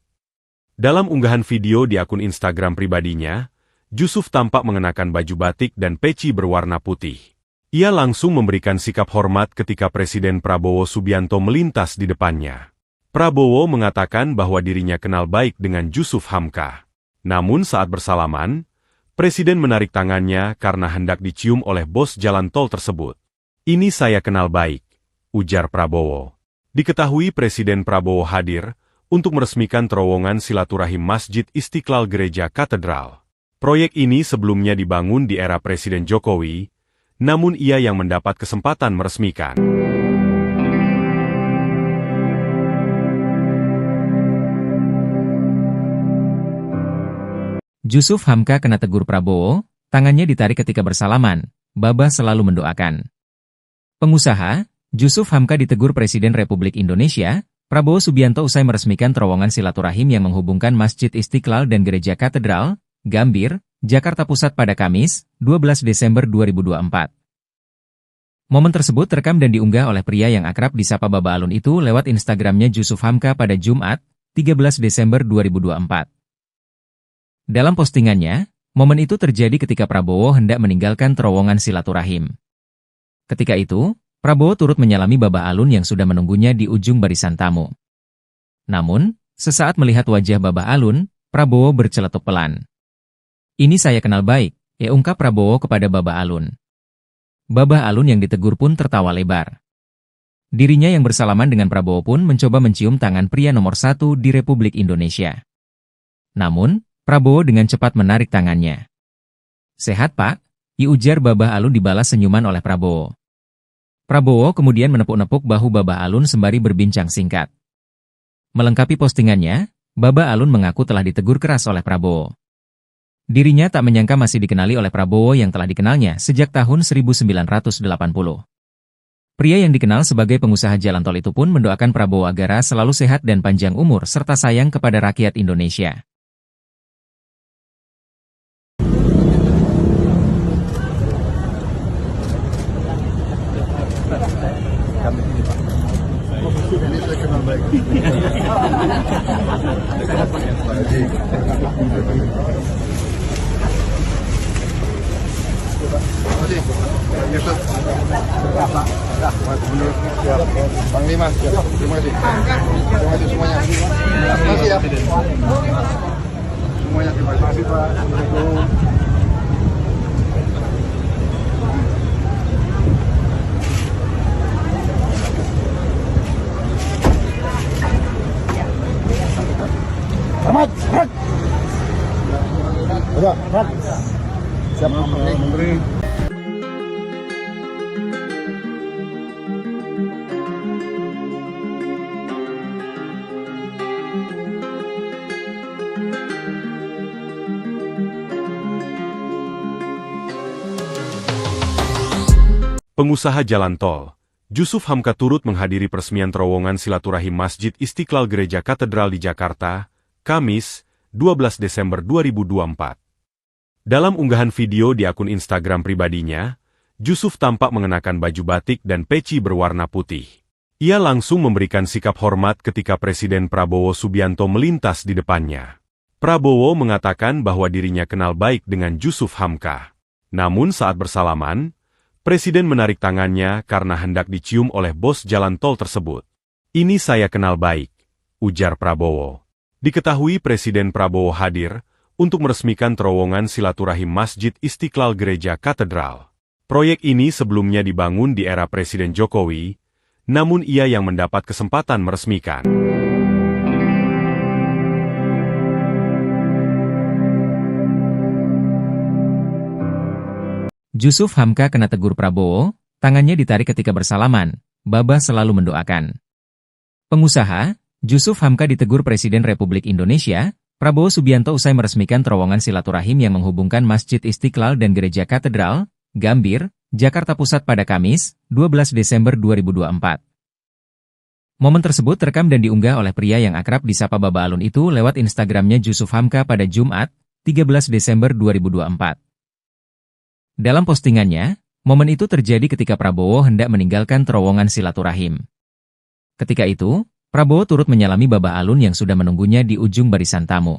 S3: Dalam unggahan video di akun Instagram pribadinya, Jusuf tampak mengenakan baju batik dan peci berwarna putih. Ia langsung memberikan sikap hormat ketika Presiden Prabowo Subianto melintas di depannya. Prabowo mengatakan bahwa dirinya kenal baik dengan Jusuf Hamka. Namun saat bersalaman, Presiden menarik tangannya karena hendak dicium oleh bos jalan tol tersebut. "Ini saya kenal baik," ujar Prabowo. Diketahui Presiden Prabowo hadir untuk meresmikan terowongan silaturahim Masjid Istiqlal Gereja Katedral. Proyek ini sebelumnya dibangun di era Presiden Jokowi, namun ia yang mendapat kesempatan meresmikan.
S1: Jusuf Hamka kena tegur Prabowo, tangannya ditarik ketika bersalaman, Babah selalu mendoakan. Pengusaha, Jusuf Hamka ditegur Presiden Republik Indonesia, Prabowo Subianto usai meresmikan terowongan silaturahim yang menghubungkan Masjid Istiqlal dan Gereja Katedral, Gambir, Jakarta Pusat pada Kamis, 12 Desember 2024. Momen tersebut terekam dan diunggah oleh pria yang akrab disapa Babah Alun itu lewat Instagramnya Jusuf Hamka pada Jumat, 13 Desember 2024. Dalam postingannya, momen itu terjadi ketika Prabowo hendak meninggalkan terowongan silaturahim. Ketika itu, Prabowo turut menyalami Babah Alun yang sudah menunggunya di ujung barisan tamu. Namun, sesaat melihat wajah Babah Alun, Prabowo berceletuk pelan. "Ini saya kenal baik," ungkap Prabowo kepada Babah Alun. Babah Alun yang ditegur pun tertawa lebar. Dirinya yang bersalaman dengan Prabowo pun mencoba mencium tangan pria nomor 1 di Republik Indonesia. Namun, Prabowo dengan cepat menarik tangannya. "Sehat, Pak?" ujar Babah Alun dibalas senyuman oleh Prabowo. Prabowo kemudian menepuk-nepuk bahu Babah Alun sembari berbincang singkat. Melengkapi postingannya, Babah Alun mengaku telah ditegur keras oleh Prabowo. Dirinya tak menyangka masih dikenali oleh Prabowo yang telah dikenalnya sejak tahun 1980. Pria yang dikenal sebagai pengusaha jalan tol itu pun mendoakan Prabowo agar selalu sehat dan panjang umur serta sayang kepada rakyat Indonesia.
S2: Ini saya kenal baik. Terima kasih. Yusuf. Menurut Panglima, terima kasih. Terima kasih semuanya. Terima kasih ya. Semuanya terima kasih Pak. Selamat. Udah, siap Menteri.
S3: Pengusaha jalan tol, Jusuf Hamka turut menghadiri peresmian terowongan silaturahim Masjid Istiqlal Gereja Katedral di Jakarta, Kamis, 12 Desember 2024. Dalam unggahan video di akun Instagram pribadinya, Jusuf tampak mengenakan baju batik dan peci berwarna putih. Ia langsung memberikan sikap hormat ketika Presiden Prabowo Subianto melintas di depannya. Prabowo mengatakan bahwa dirinya kenal baik dengan Jusuf Hamka. Namun saat bersalaman, Presiden menarik tangannya karena hendak dicium oleh bos jalan tol tersebut. "Ini saya kenal baik," ujar Prabowo. Diketahui Presiden Prabowo hadir untuk meresmikan terowongan silaturahim Masjid Istiqlal Gereja Katedral. Proyek ini sebelumnya dibangun di era Presiden Jokowi, namun ia yang mendapat kesempatan meresmikan.
S1: Jusuf Hamka kena tegur Prabowo, tangannya ditarik ketika bersalaman, Babah selalu mendoakan. Pengusaha, Jusuf Hamka ditegur Presiden Republik Indonesia, Prabowo Subianto usai meresmikan terowongan silaturahim yang menghubungkan Masjid Istiqlal dan Gereja Katedral, Gambir, Jakarta Pusat pada Kamis, 12 Desember 2024. Momen tersebut terekam dan diunggah oleh pria yang akrab disapa Baba Alun itu lewat Instagramnya Jusuf Hamka pada Jumat, 13 Desember 2024. Dalam postingannya, momen itu terjadi ketika Prabowo hendak meninggalkan terowongan silaturahim. Ketika itu, Prabowo turut menyalami Baba Alun yang sudah menunggunya di ujung barisan tamu.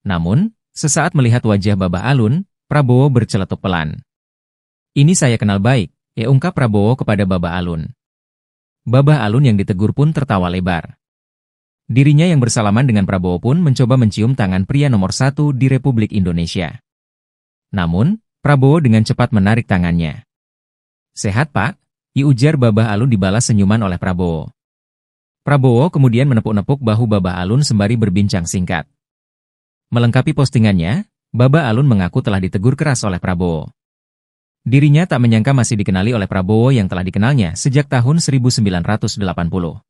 S1: Namun, sesaat melihat wajah Baba Alun, Prabowo berceletuk pelan. "Ini saya kenal baik," ungkap Prabowo kepada Baba Alun. Baba Alun yang ditegur pun tertawa lebar. Dirinya yang bersalaman dengan Prabowo pun mencoba mencium tangan pria nomor 1 di Republik Indonesia. Namun, Prabowo dengan cepat menarik tangannya. "Sehat, Pak?" ujar Baba Alun dibalas senyuman oleh Prabowo. Prabowo kemudian menepuk-nepuk bahu Baba Alun sembari berbincang singkat. Melengkapi postingannya, Baba Alun mengaku telah ditegur keras oleh Prabowo. Dirinya tak menyangka masih dikenali oleh Prabowo yang telah dikenalnya sejak tahun 1980.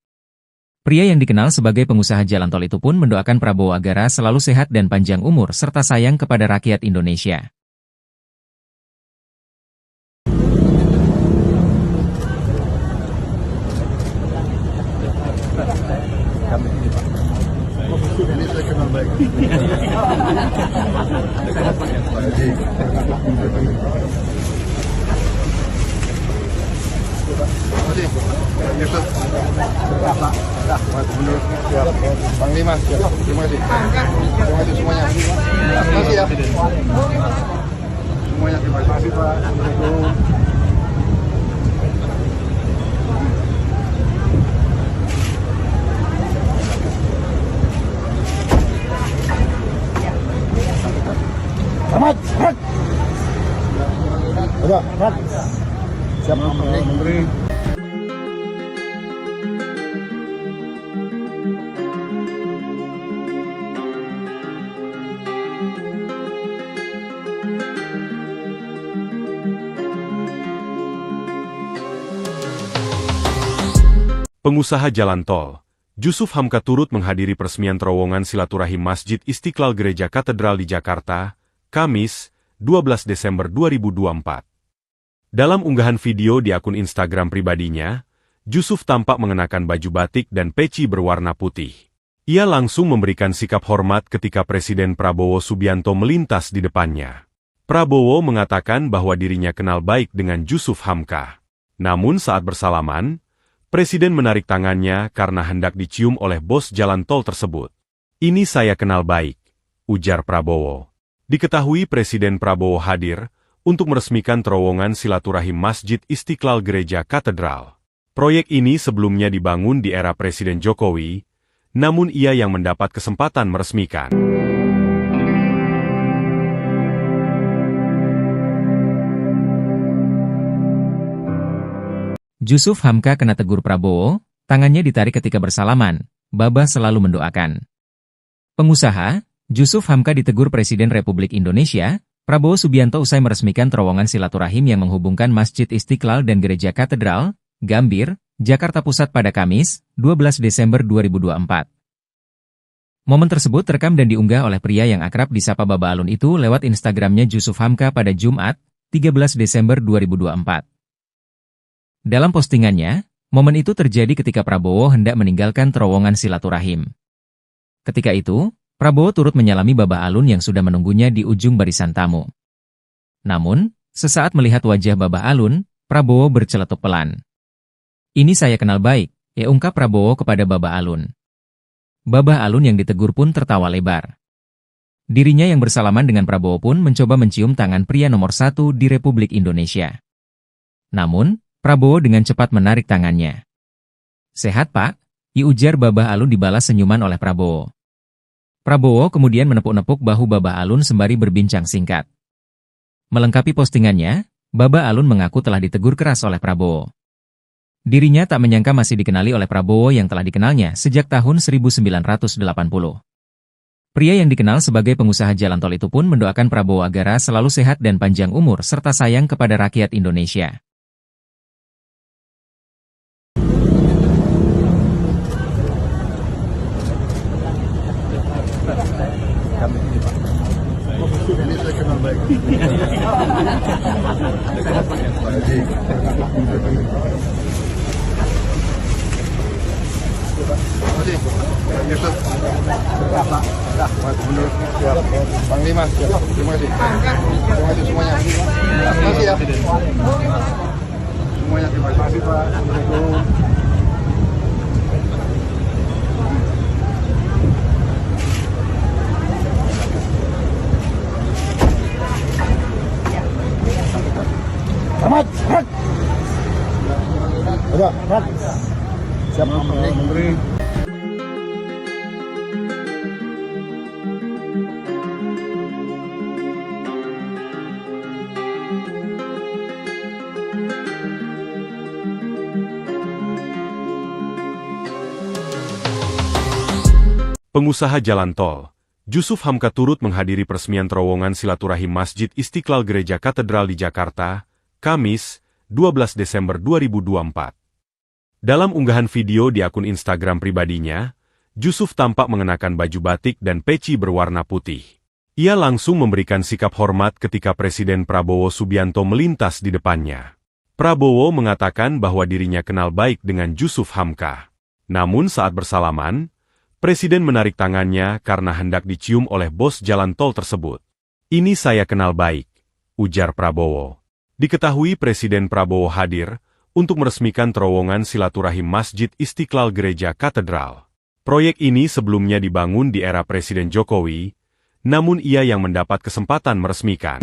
S1: Pria yang dikenal sebagai pengusaha jalan tol itu pun mendoakan Prabowo agar selalu sehat dan panjang umur serta sayang kepada rakyat Indonesia.
S2: Ini saya kenal baik. Panglima, terima kasih. Terima kasih semuanya. Terima kasih ya. Semuanya terima kasih Pak. Selamat. Udah, siap memberi.
S3: Pengusaha jalan tol, Jusuf Hamka turut menghadiri peresmian terowongan silaturahim Masjid Istiqlal Gereja Katedral di Jakarta, Kamis, 12 Desember 2024. Dalam unggahan video di akun Instagram pribadinya, Jusuf tampak mengenakan baju batik dan peci berwarna putih. Ia langsung memberikan sikap hormat ketika Presiden Prabowo Subianto melintas di depannya. Prabowo mengatakan bahwa dirinya kenal baik dengan Jusuf Hamka. Namun saat bersalaman, Presiden menarik tangannya karena hendak dicium oleh bos jalan tol tersebut. "Ini saya kenal baik," ujar Prabowo. Diketahui Presiden Prabowo hadir untuk meresmikan terowongan silaturahim Masjid Istiqlal Gereja Katedral. Proyek ini sebelumnya dibangun di era Presiden Jokowi, namun ia yang mendapat kesempatan meresmikan.
S1: Jusuf Hamka kena tegur Prabowo, tangannya ditarik ketika bersalaman, Babah selalu mendoakan. Pengusaha, Jusuf Hamka ditegur Presiden Republik Indonesia, Prabowo Subianto usai meresmikan terowongan silaturahim yang menghubungkan Masjid Istiqlal dan Gereja Katedral, Gambir, Jakarta Pusat pada Kamis, 12 Desember 2024. Momen tersebut terekam dan diunggah oleh pria yang akrab disapa Baba Alun itu lewat Instagramnya Jusuf Hamka pada Jumat, 13 Desember 2024. Dalam postingannya, momen itu terjadi ketika Prabowo hendak meninggalkan terowongan silaturahim. Ketika itu, Prabowo turut menyalami Babah Alun yang sudah menunggunya di ujung barisan tamu. Namun, sesaat melihat wajah Babah Alun, Prabowo berceletuk pelan. "Ini saya kenal baik," ungkap Prabowo kepada Babah Alun. Babah Alun yang ditegur pun tertawa lebar. Dirinya yang bersalaman dengan Prabowo pun mencoba mencium tangan pria nomor 1 di Republik Indonesia. Namun, Prabowo dengan cepat menarik tangannya. "Sehat, Pak?" ujar Babah Alun dibalas senyuman oleh Prabowo. Prabowo kemudian menepuk-nepuk bahu Babah Alun sembari berbincang singkat. Melengkapi postingannya, Babah Alun mengaku telah ditegur keras oleh Prabowo. Dirinya tak menyangka masih dikenali oleh Prabowo yang telah dikenalnya sejak tahun 1980. Pria yang dikenal sebagai pengusaha jalan tol itu pun mendoakan Prabowo agar selalu sehat dan panjang umur serta sayang kepada rakyat Indonesia.
S2: Ini saya kenal baik. Panglima, terima kasih. Terima kasih semuanya. Terima kasih ya. Semuanya terima kasih Pak. Selamat. Udah, siap Menteri.
S3: Pengusaha jalan tol, Jusuf Hamka turut menghadiri peresmian terowongan silaturahim Masjid Istiqlal Gereja Katedral di Jakarta, Kamis, 12 Desember 2024. Dalam unggahan video di akun Instagram pribadinya, Jusuf tampak mengenakan baju batik dan peci berwarna putih. Ia langsung memberikan sikap hormat ketika Presiden Prabowo Subianto melintas di depannya. Prabowo mengatakan bahwa dirinya kenal baik dengan Jusuf Hamka. Namun saat bersalaman, Presiden menarik tangannya karena hendak dicium oleh bos jalan tol tersebut. "Ini saya kenal baik," ujar Prabowo. Diketahui Presiden Prabowo hadir untuk meresmikan terowongan silaturahim Masjid Istiqlal Gereja Katedral. Proyek ini sebelumnya dibangun di era Presiden Jokowi, namun ia yang mendapat kesempatan meresmikan.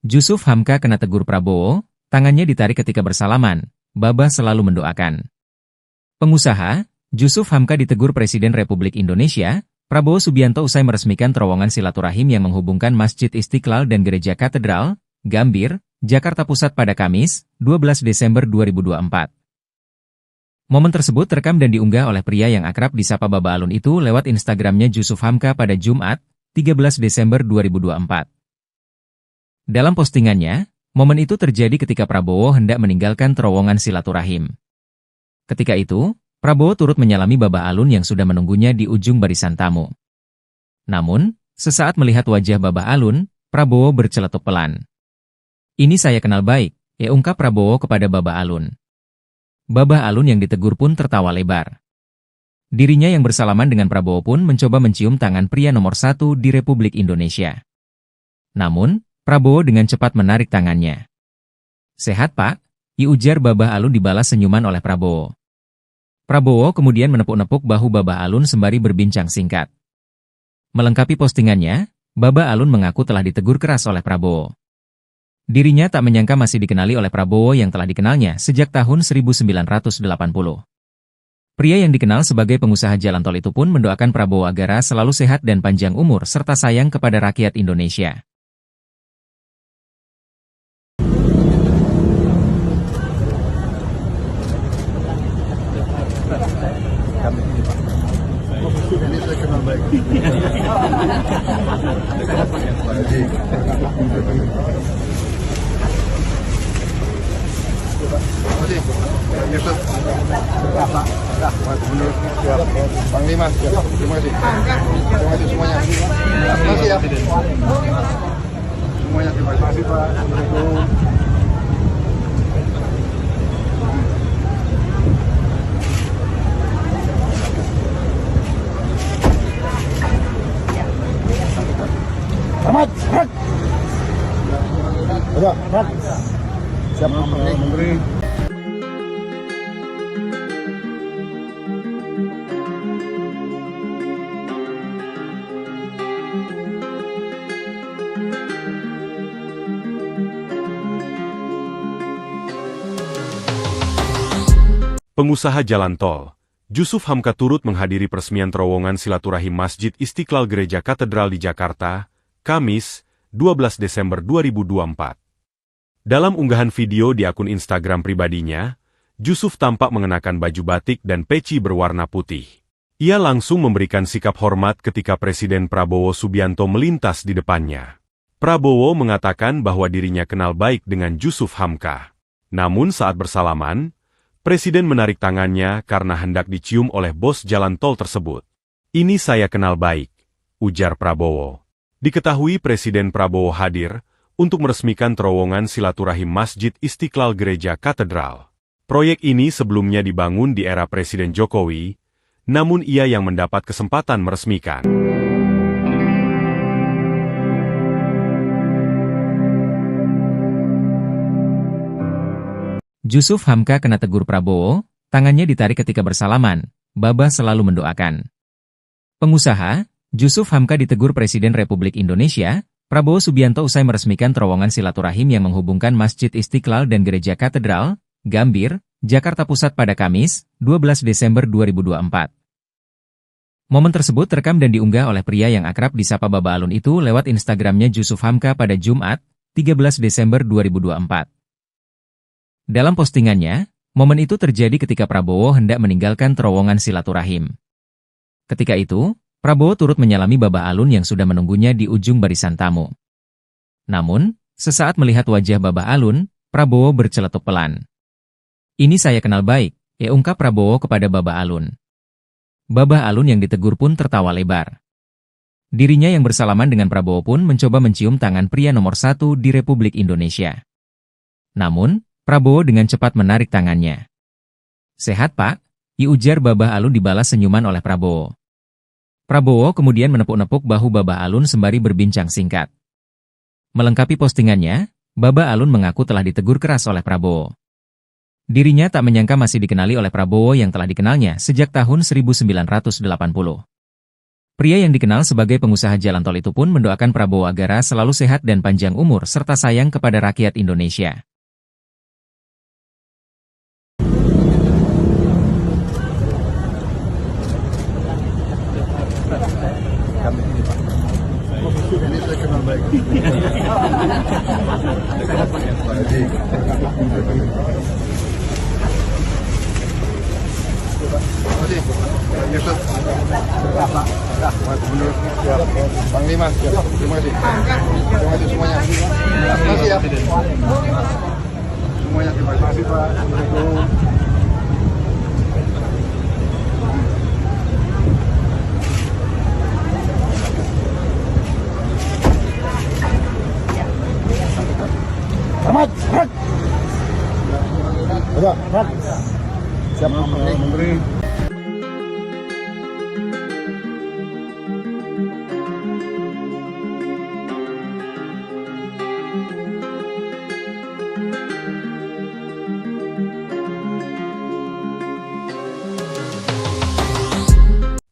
S1: Jusuf Hamka kena tegur Prabowo, tangannya ditarik ketika bersalaman, Babah selalu mendoakan. Pengusaha, Jusuf Hamka ditegur Presiden Republik Indonesia, Prabowo Subianto usai meresmikan terowongan silaturahim yang menghubungkan Masjid Istiqlal dan Gereja Katedral, Gambir, Jakarta Pusat pada Kamis, 12 Desember 2024. Momen tersebut terekam dan diunggah oleh pria yang akrab disapa Babah Alun itu lewat Instagramnya Jusuf Hamka pada Jumat, 13 Desember 2024. Dalam postingannya, momen itu terjadi ketika Prabowo hendak meninggalkan terowongan silaturahim. Ketika itu, Prabowo turut menyalami Babah Alun yang sudah menunggunya di ujung barisan tamu. Namun, sesaat melihat wajah Babah Alun, Prabowo berceletuk pelan. "Ini saya kenal baik," ungkap Prabowo kepada Babah Alun. Babah Alun yang ditegur pun tertawa lebar. Dirinya yang bersalaman dengan Prabowo pun mencoba mencium tangan pria nomor 1 di Republik Indonesia. Namun, Prabowo dengan cepat menarik tangannya. "Sehat, Pak?" ujar Babah Alun dibalas senyuman oleh Prabowo. Prabowo kemudian menepuk-nepuk bahu Babah Alun sembari berbincang singkat. Melengkapi postingannya, Babah Alun mengaku telah ditegur keras oleh Prabowo. Dirinya tak menyangka masih dikenali oleh Prabowo yang telah dikenalnya sejak tahun 1980. Pria yang dikenal sebagai pengusaha jalan tol itu pun mendoakan Prabowo agar selalu sehat dan panjang umur serta sayang kepada rakyat Indonesia.
S2: Ini saya kenal baik. Terima kasih. kasih. Yusuf. Menurut Panglima. Terima kasih. Terima kasih semuanya. Terima kasih ya. Semuanya terima kasih Pak. Assalamualaikum. Selamat. Udah, siap Menteri.
S3: Pengusaha jalan tol, Jusuf Hamka turut menghadiri peresmian terowongan silaturahim Masjid Istiqlal Gereja Katedral di Jakarta, Kamis, 12 Desember 2024. Dalam unggahan video di akun Instagram pribadinya, Jusuf tampak mengenakan baju batik dan peci berwarna putih. Ia langsung memberikan sikap hormat ketika Presiden Prabowo Subianto melintas di depannya. Prabowo mengatakan bahwa dirinya kenal baik dengan Jusuf Hamka. Namun saat bersalaman, Presiden menarik tangannya karena hendak dicium oleh bos jalan tol tersebut. "Ini saya kenal baik," ujar Prabowo. Diketahui Presiden Prabowo hadir untuk meresmikan terowongan silaturahim Masjid Istiqlal Gereja Katedral. Proyek ini sebelumnya dibangun di era Presiden Jokowi, namun ia yang mendapat kesempatan meresmikan.
S1: Jusuf Hamka kena tegur Prabowo, tangannya ditarik ketika bersalaman, Babah selalu mendoakan. Pengusaha, Jusuf Hamka ditegur Presiden Republik Indonesia, Prabowo Subianto usai meresmikan terowongan silaturahim yang menghubungkan Masjid Istiqlal dan Gereja Katedral, Gambir, Jakarta Pusat pada Kamis, 12 Desember 2024. Momen tersebut terekam dan diunggah oleh pria yang akrab disapa Baba Alun itu lewat Instagramnya Jusuf Hamka pada Jumat, 13 Desember 2024. Dalam postingannya, momen itu terjadi ketika Prabowo hendak meninggalkan terowongan silaturahim. Ketika itu, Prabowo turut menyalami Baba Alun yang sudah menunggunya di ujung barisan tamu. Namun, sesaat melihat wajah Baba Alun, Prabowo berceletuk pelan. "Ini saya kenal baik," ungkap Prabowo kepada Baba Alun. Baba Alun yang ditegur pun tertawa lebar. Dirinya yang bersalaman dengan Prabowo pun mencoba mencium tangan pria nomor 1 di Republik Indonesia. Namun, Prabowo dengan cepat menarik tangannya. "Sehat, Pak?" ujar Baba Alun dibalas senyuman oleh Prabowo. Prabowo kemudian menepuk-nepuk bahu Baba Alun sembari berbincang singkat. Melengkapi postingannya, Baba Alun mengaku telah ditegur keras oleh Prabowo. Dirinya tak menyangka masih dikenali oleh Prabowo yang telah dikenalnya sejak tahun 1980. Pria yang dikenal sebagai pengusaha jalan tol itu pun mendoakan Prabowo agar selalu sehat dan panjang umur serta sayang kepada rakyat Indonesia.
S2: Ini saya kenal baik. Terima kasih. Yusuf. Menurut Panglima. Terima kasih. Terima kasih semuanya. Terima kasih ya. Semuanya terima kasih Pak. Assalamualaikum. Selamat. Udah, siap Menteri.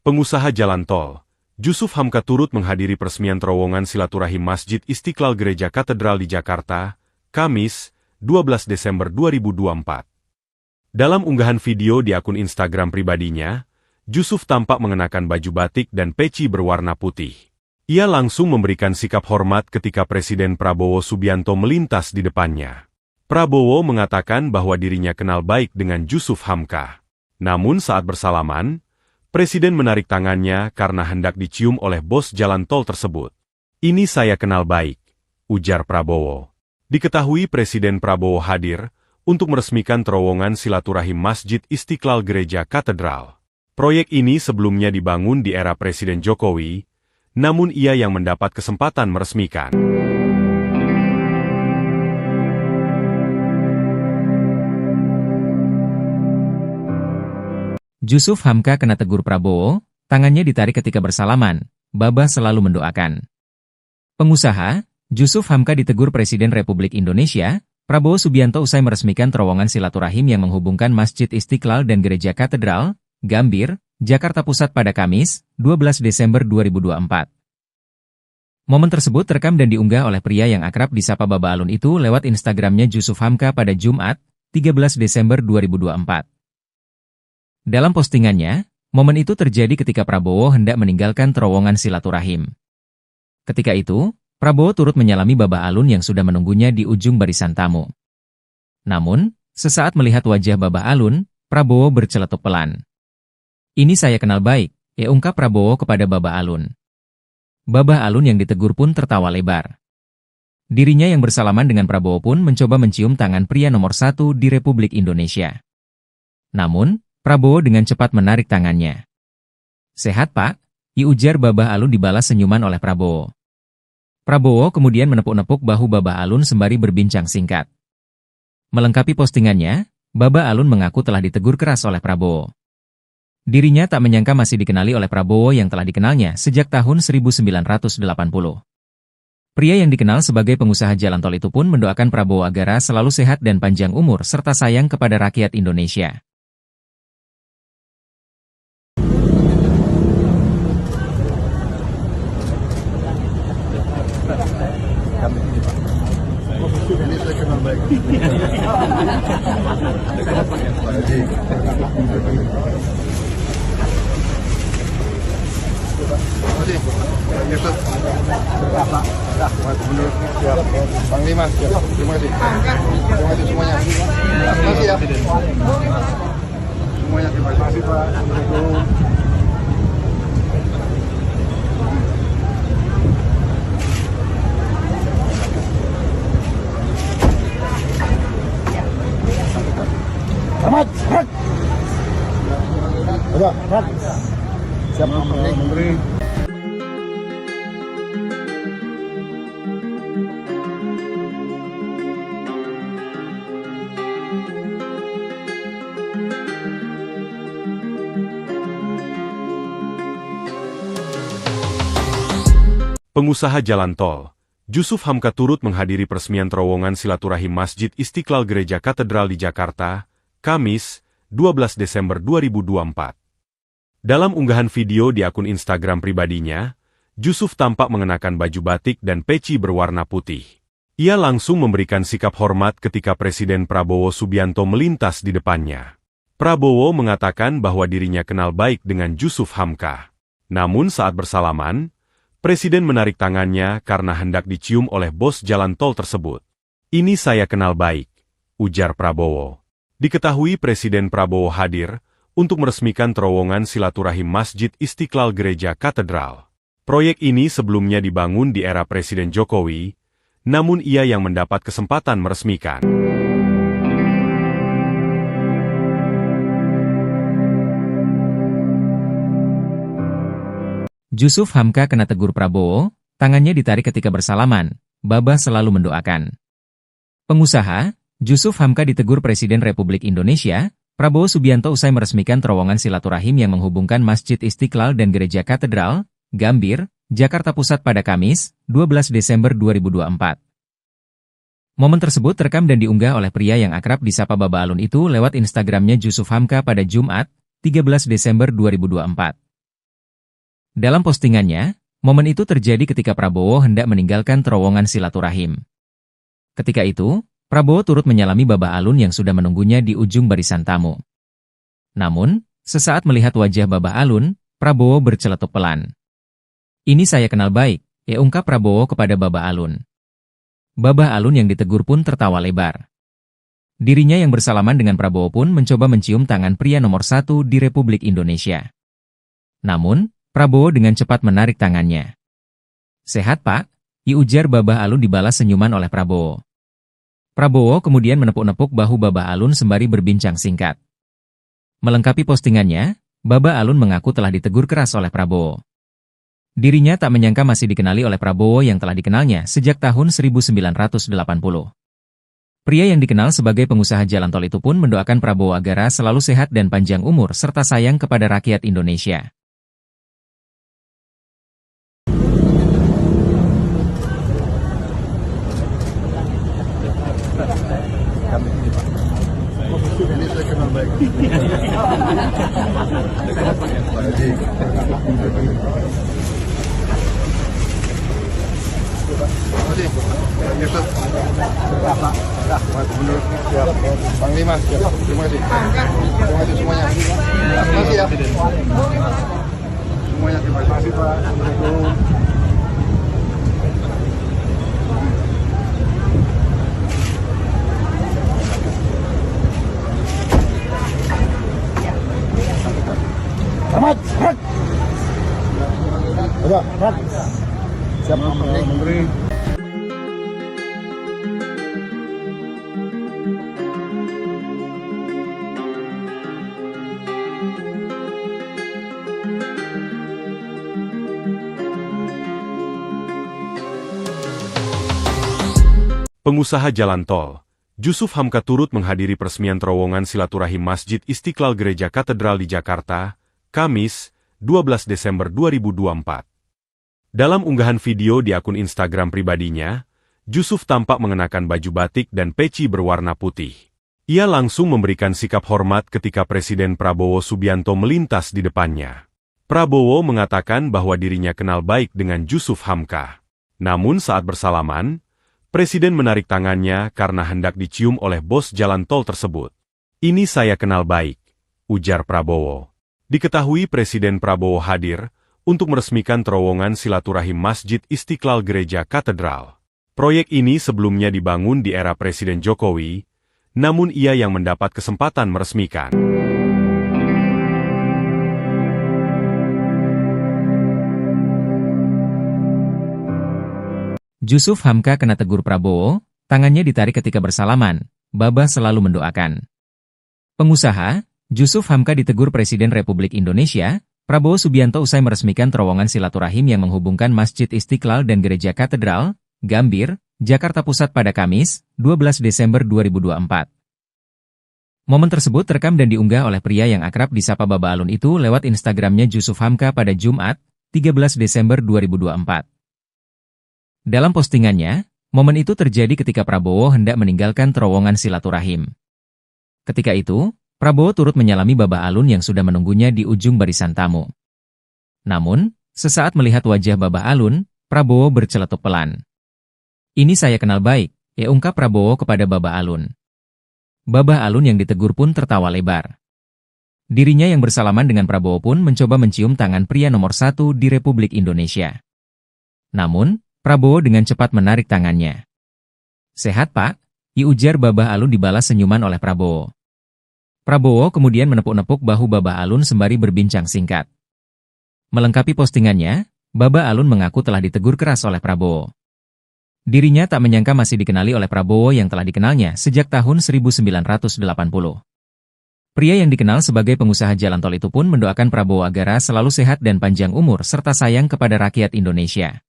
S3: Pengusaha jalan tol, Jusuf Hamka turut menghadiri peresmian terowongan silaturahim Masjid Istiqlal Gereja Katedral di Jakarta, Kamis, 12 Desember 2024. Dalam unggahan video di akun Instagram pribadinya, Jusuf tampak mengenakan baju batik dan peci berwarna putih. Ia langsung memberikan sikap hormat ketika Presiden Prabowo Subianto melintas di depannya. Prabowo mengatakan bahwa dirinya kenal baik dengan Jusuf Hamka. Namun saat bersalaman, Presiden menarik tangannya karena hendak dicium oleh bos jalan tol tersebut. "Ini saya kenal baik," ujar Prabowo. Diketahui Presiden Prabowo hadir untuk meresmikan terowongan silaturahim Masjid Istiqlal Gereja Katedral. Proyek ini sebelumnya dibangun di era Presiden Jokowi, namun ia yang mendapat kesempatan meresmikan.
S1: Jusuf Hamka kena tegur Prabowo, tangannya ditarik ketika bersalaman, Babah selalu mendoakan. Pengusaha, Jusuf Hamka ditegur Presiden Republik Indonesia, Prabowo Subianto usai meresmikan terowongan silaturahim yang menghubungkan Masjid Istiqlal dan Gereja Katedral, Gambir, Jakarta Pusat pada Kamis, 12 Desember 2024. Momen tersebut terekam dan diunggah oleh pria yang akrab disapa Baba Alun itu lewat Instagramnya Jusuf Hamka pada Jumat, 13 Desember 2024. Dalam postingannya, momen itu terjadi ketika Prabowo hendak meninggalkan terowongan silaturahim. Ketika itu, Prabowo turut menyalami Baba Alun yang sudah menunggunya di ujung barisan tamu. Namun, sesaat melihat wajah Baba Alun, Prabowo berceletuk pelan. "Ini saya kenal baik," ungkap Prabowo kepada Baba Alun. Baba Alun yang ditegur pun tertawa lebar. Dirinya yang bersalaman dengan Prabowo pun mencoba mencium tangan pria nomor 1 di Republik Indonesia. Namun, Prabowo dengan cepat menarik tangannya. "Sehat, Pak?" ujar Baba Alun dibalas senyuman oleh Prabowo. Prabowo kemudian menepuk-nepuk bahu Baba Alun sembari berbincang singkat. Melengkapi postingannya, Baba Alun mengaku telah ditegur keras oleh Prabowo. Dirinya tak menyangka masih dikenali oleh Prabowo yang telah dikenalnya sejak tahun 1980. Pria yang dikenal sebagai pengusaha jalan tol itu pun mendoakan Prabowo agar selalu sehat dan panjang umur serta sayang kepada rakyat Indonesia.
S2: Ini saya kenal baik. Panglima, terima kasih. Terima kasih semuanya. Terima kasih ya. Semuanya terima kasih Pak. Selamat. Udah, siap Menteri.
S3: Pengusaha jalan tol, Jusuf Hamka turut menghadiri peresmian terowongan silaturahim Masjid Istiqlal Gereja Katedral di Jakarta, Kamis, 12 Desember 2024. Dalam unggahan video di akun Instagram pribadinya, Jusuf tampak mengenakan baju batik dan peci berwarna putih. Ia langsung memberikan sikap hormat ketika Presiden Prabowo Subianto melintas di depannya. Prabowo mengatakan bahwa dirinya kenal baik dengan Jusuf Hamka. Namun saat bersalaman, Presiden menarik tangannya karena hendak dicium oleh bos jalan tol tersebut. "Ini saya kenal baik," ujar Prabowo. Diketahui Presiden Prabowo hadir untuk meresmikan terowongan silaturahim Masjid Istiqlal Gereja Katedral. Proyek ini sebelumnya dibangun di era Presiden Jokowi, namun ia yang mendapat kesempatan meresmikan.
S1: Jusuf Hamka kena tegur Prabowo, tangannya ditarik ketika bersalaman, Babah selalu mendoakan. Pengusaha, Jusuf Hamka ditegur Presiden Republik Indonesia, Prabowo Subianto usai meresmikan terowongan silaturahim yang menghubungkan Masjid Istiqlal dan Gereja Katedral, Gambir, Jakarta Pusat pada Kamis, 12 Desember 2024. Momen tersebut terekam dan diunggah oleh pria yang akrab disapa Baba Alun itu lewat Instagramnya Jusuf Hamka pada Jumat, 13 Desember 2024. Dalam postingannya, momen itu terjadi ketika Prabowo hendak meninggalkan terowongan silaturahim. Ketika itu, Prabowo turut menyalami Baba Alun yang sudah menunggunya di ujung barisan tamu. Namun, sesaat melihat wajah Baba Alun, Prabowo berceletuk pelan. "Ini saya kenal baik," ungkap Prabowo kepada Baba Alun. Baba Alun yang ditegur pun tertawa lebar. Dirinya yang bersalaman dengan Prabowo pun mencoba mencium tangan pria nomor 1 di Republik Indonesia. Namun, Prabowo dengan cepat menarik tangannya. "Sehat, Pak?" ujar Baba Alun dibalas senyuman oleh Prabowo. Prabowo kemudian menepuk-nepuk bahu Babah Alun sembari berbincang singkat. Melengkapi postingannya, Babah Alun mengaku telah ditegur keras oleh Prabowo. Dirinya tak menyangka masih dikenali oleh Prabowo yang telah dikenalnya sejak tahun 1980. Pria yang dikenal sebagai pengusaha jalan tol itu pun mendoakan Prabowo agar selalu sehat dan panjang umur serta sayang kepada rakyat Indonesia.
S2: Ini saya kenal baik. Panglima, terima kasih. Terima kasih semuanya. Terima kasih ya. Semuanya terima kasih Pak. Selamat. Udah, siap Menteri.
S3: Pengusaha jalan tol, Jusuf Hamka turut menghadiri peresmian terowongan silaturahim Masjid Istiqlal Gereja Katedral di Jakarta, Kamis, 12 Desember 2024. Dalam unggahan video di akun Instagram pribadinya, Jusuf tampak mengenakan baju batik dan peci berwarna putih. Ia langsung memberikan sikap hormat ketika Presiden Prabowo Subianto melintas di depannya. Prabowo mengatakan bahwa dirinya kenal baik dengan Jusuf Hamka. Namun saat bersalaman, Presiden menarik tangannya karena hendak dicium oleh bos jalan tol tersebut. "Ini saya kenal baik," ujar Prabowo. Diketahui Presiden Prabowo hadir untuk meresmikan terowongan silaturahim Masjid Istiqlal Gereja Katedral. Proyek ini sebelumnya dibangun di era Presiden Jokowi, namun ia yang mendapat kesempatan meresmikan.
S1: Jusuf Hamka kena tegur Prabowo, tangannya ditarik ketika bersalaman, Babah selalu mendoakan. Pengusaha, Jusuf Hamka ditegur Presiden Republik Indonesia, Prabowo Subianto usai meresmikan terowongan silaturahim yang menghubungkan Masjid Istiqlal dan Gereja Katedral, Gambir, Jakarta Pusat pada Kamis, 12 Desember 2024. Momen tersebut terekam dan diunggah oleh pria yang akrab disapa Babah Alun itu lewat Instagramnya Jusuf Hamka pada Jumat, 13 Desember 2024. Dalam postingannya, momen itu terjadi ketika Prabowo hendak meninggalkan terowongan silaturahim. Ketika itu, Prabowo turut menyalami Babah Alun yang sudah menunggunya di ujung barisan tamu. Namun, sesaat melihat wajah Babah Alun, Prabowo berceletuk pelan. "Ini saya kenal baik," ungkap Prabowo kepada Babah Alun. Babah Alun yang ditegur pun tertawa lebar. Dirinya yang bersalaman dengan Prabowo pun mencoba mencium tangan pria nomor 1 di Republik Indonesia. Namun, Prabowo dengan cepat menarik tangannya. "Sehat, Pak?" ujar Babah Alun dibalas senyuman oleh Prabowo. Prabowo kemudian menepuk-nepuk bahu Babah Alun sembari berbincang singkat. Melengkapi postingannya, Babah Alun mengaku telah ditegur keras oleh Prabowo. Dirinya tak menyangka masih dikenali oleh Prabowo yang telah dikenalnya sejak tahun 1980. Pria yang dikenal sebagai pengusaha jalan tol itu pun mendoakan Prabowo agar selalu sehat dan panjang umur serta sayang kepada rakyat Indonesia.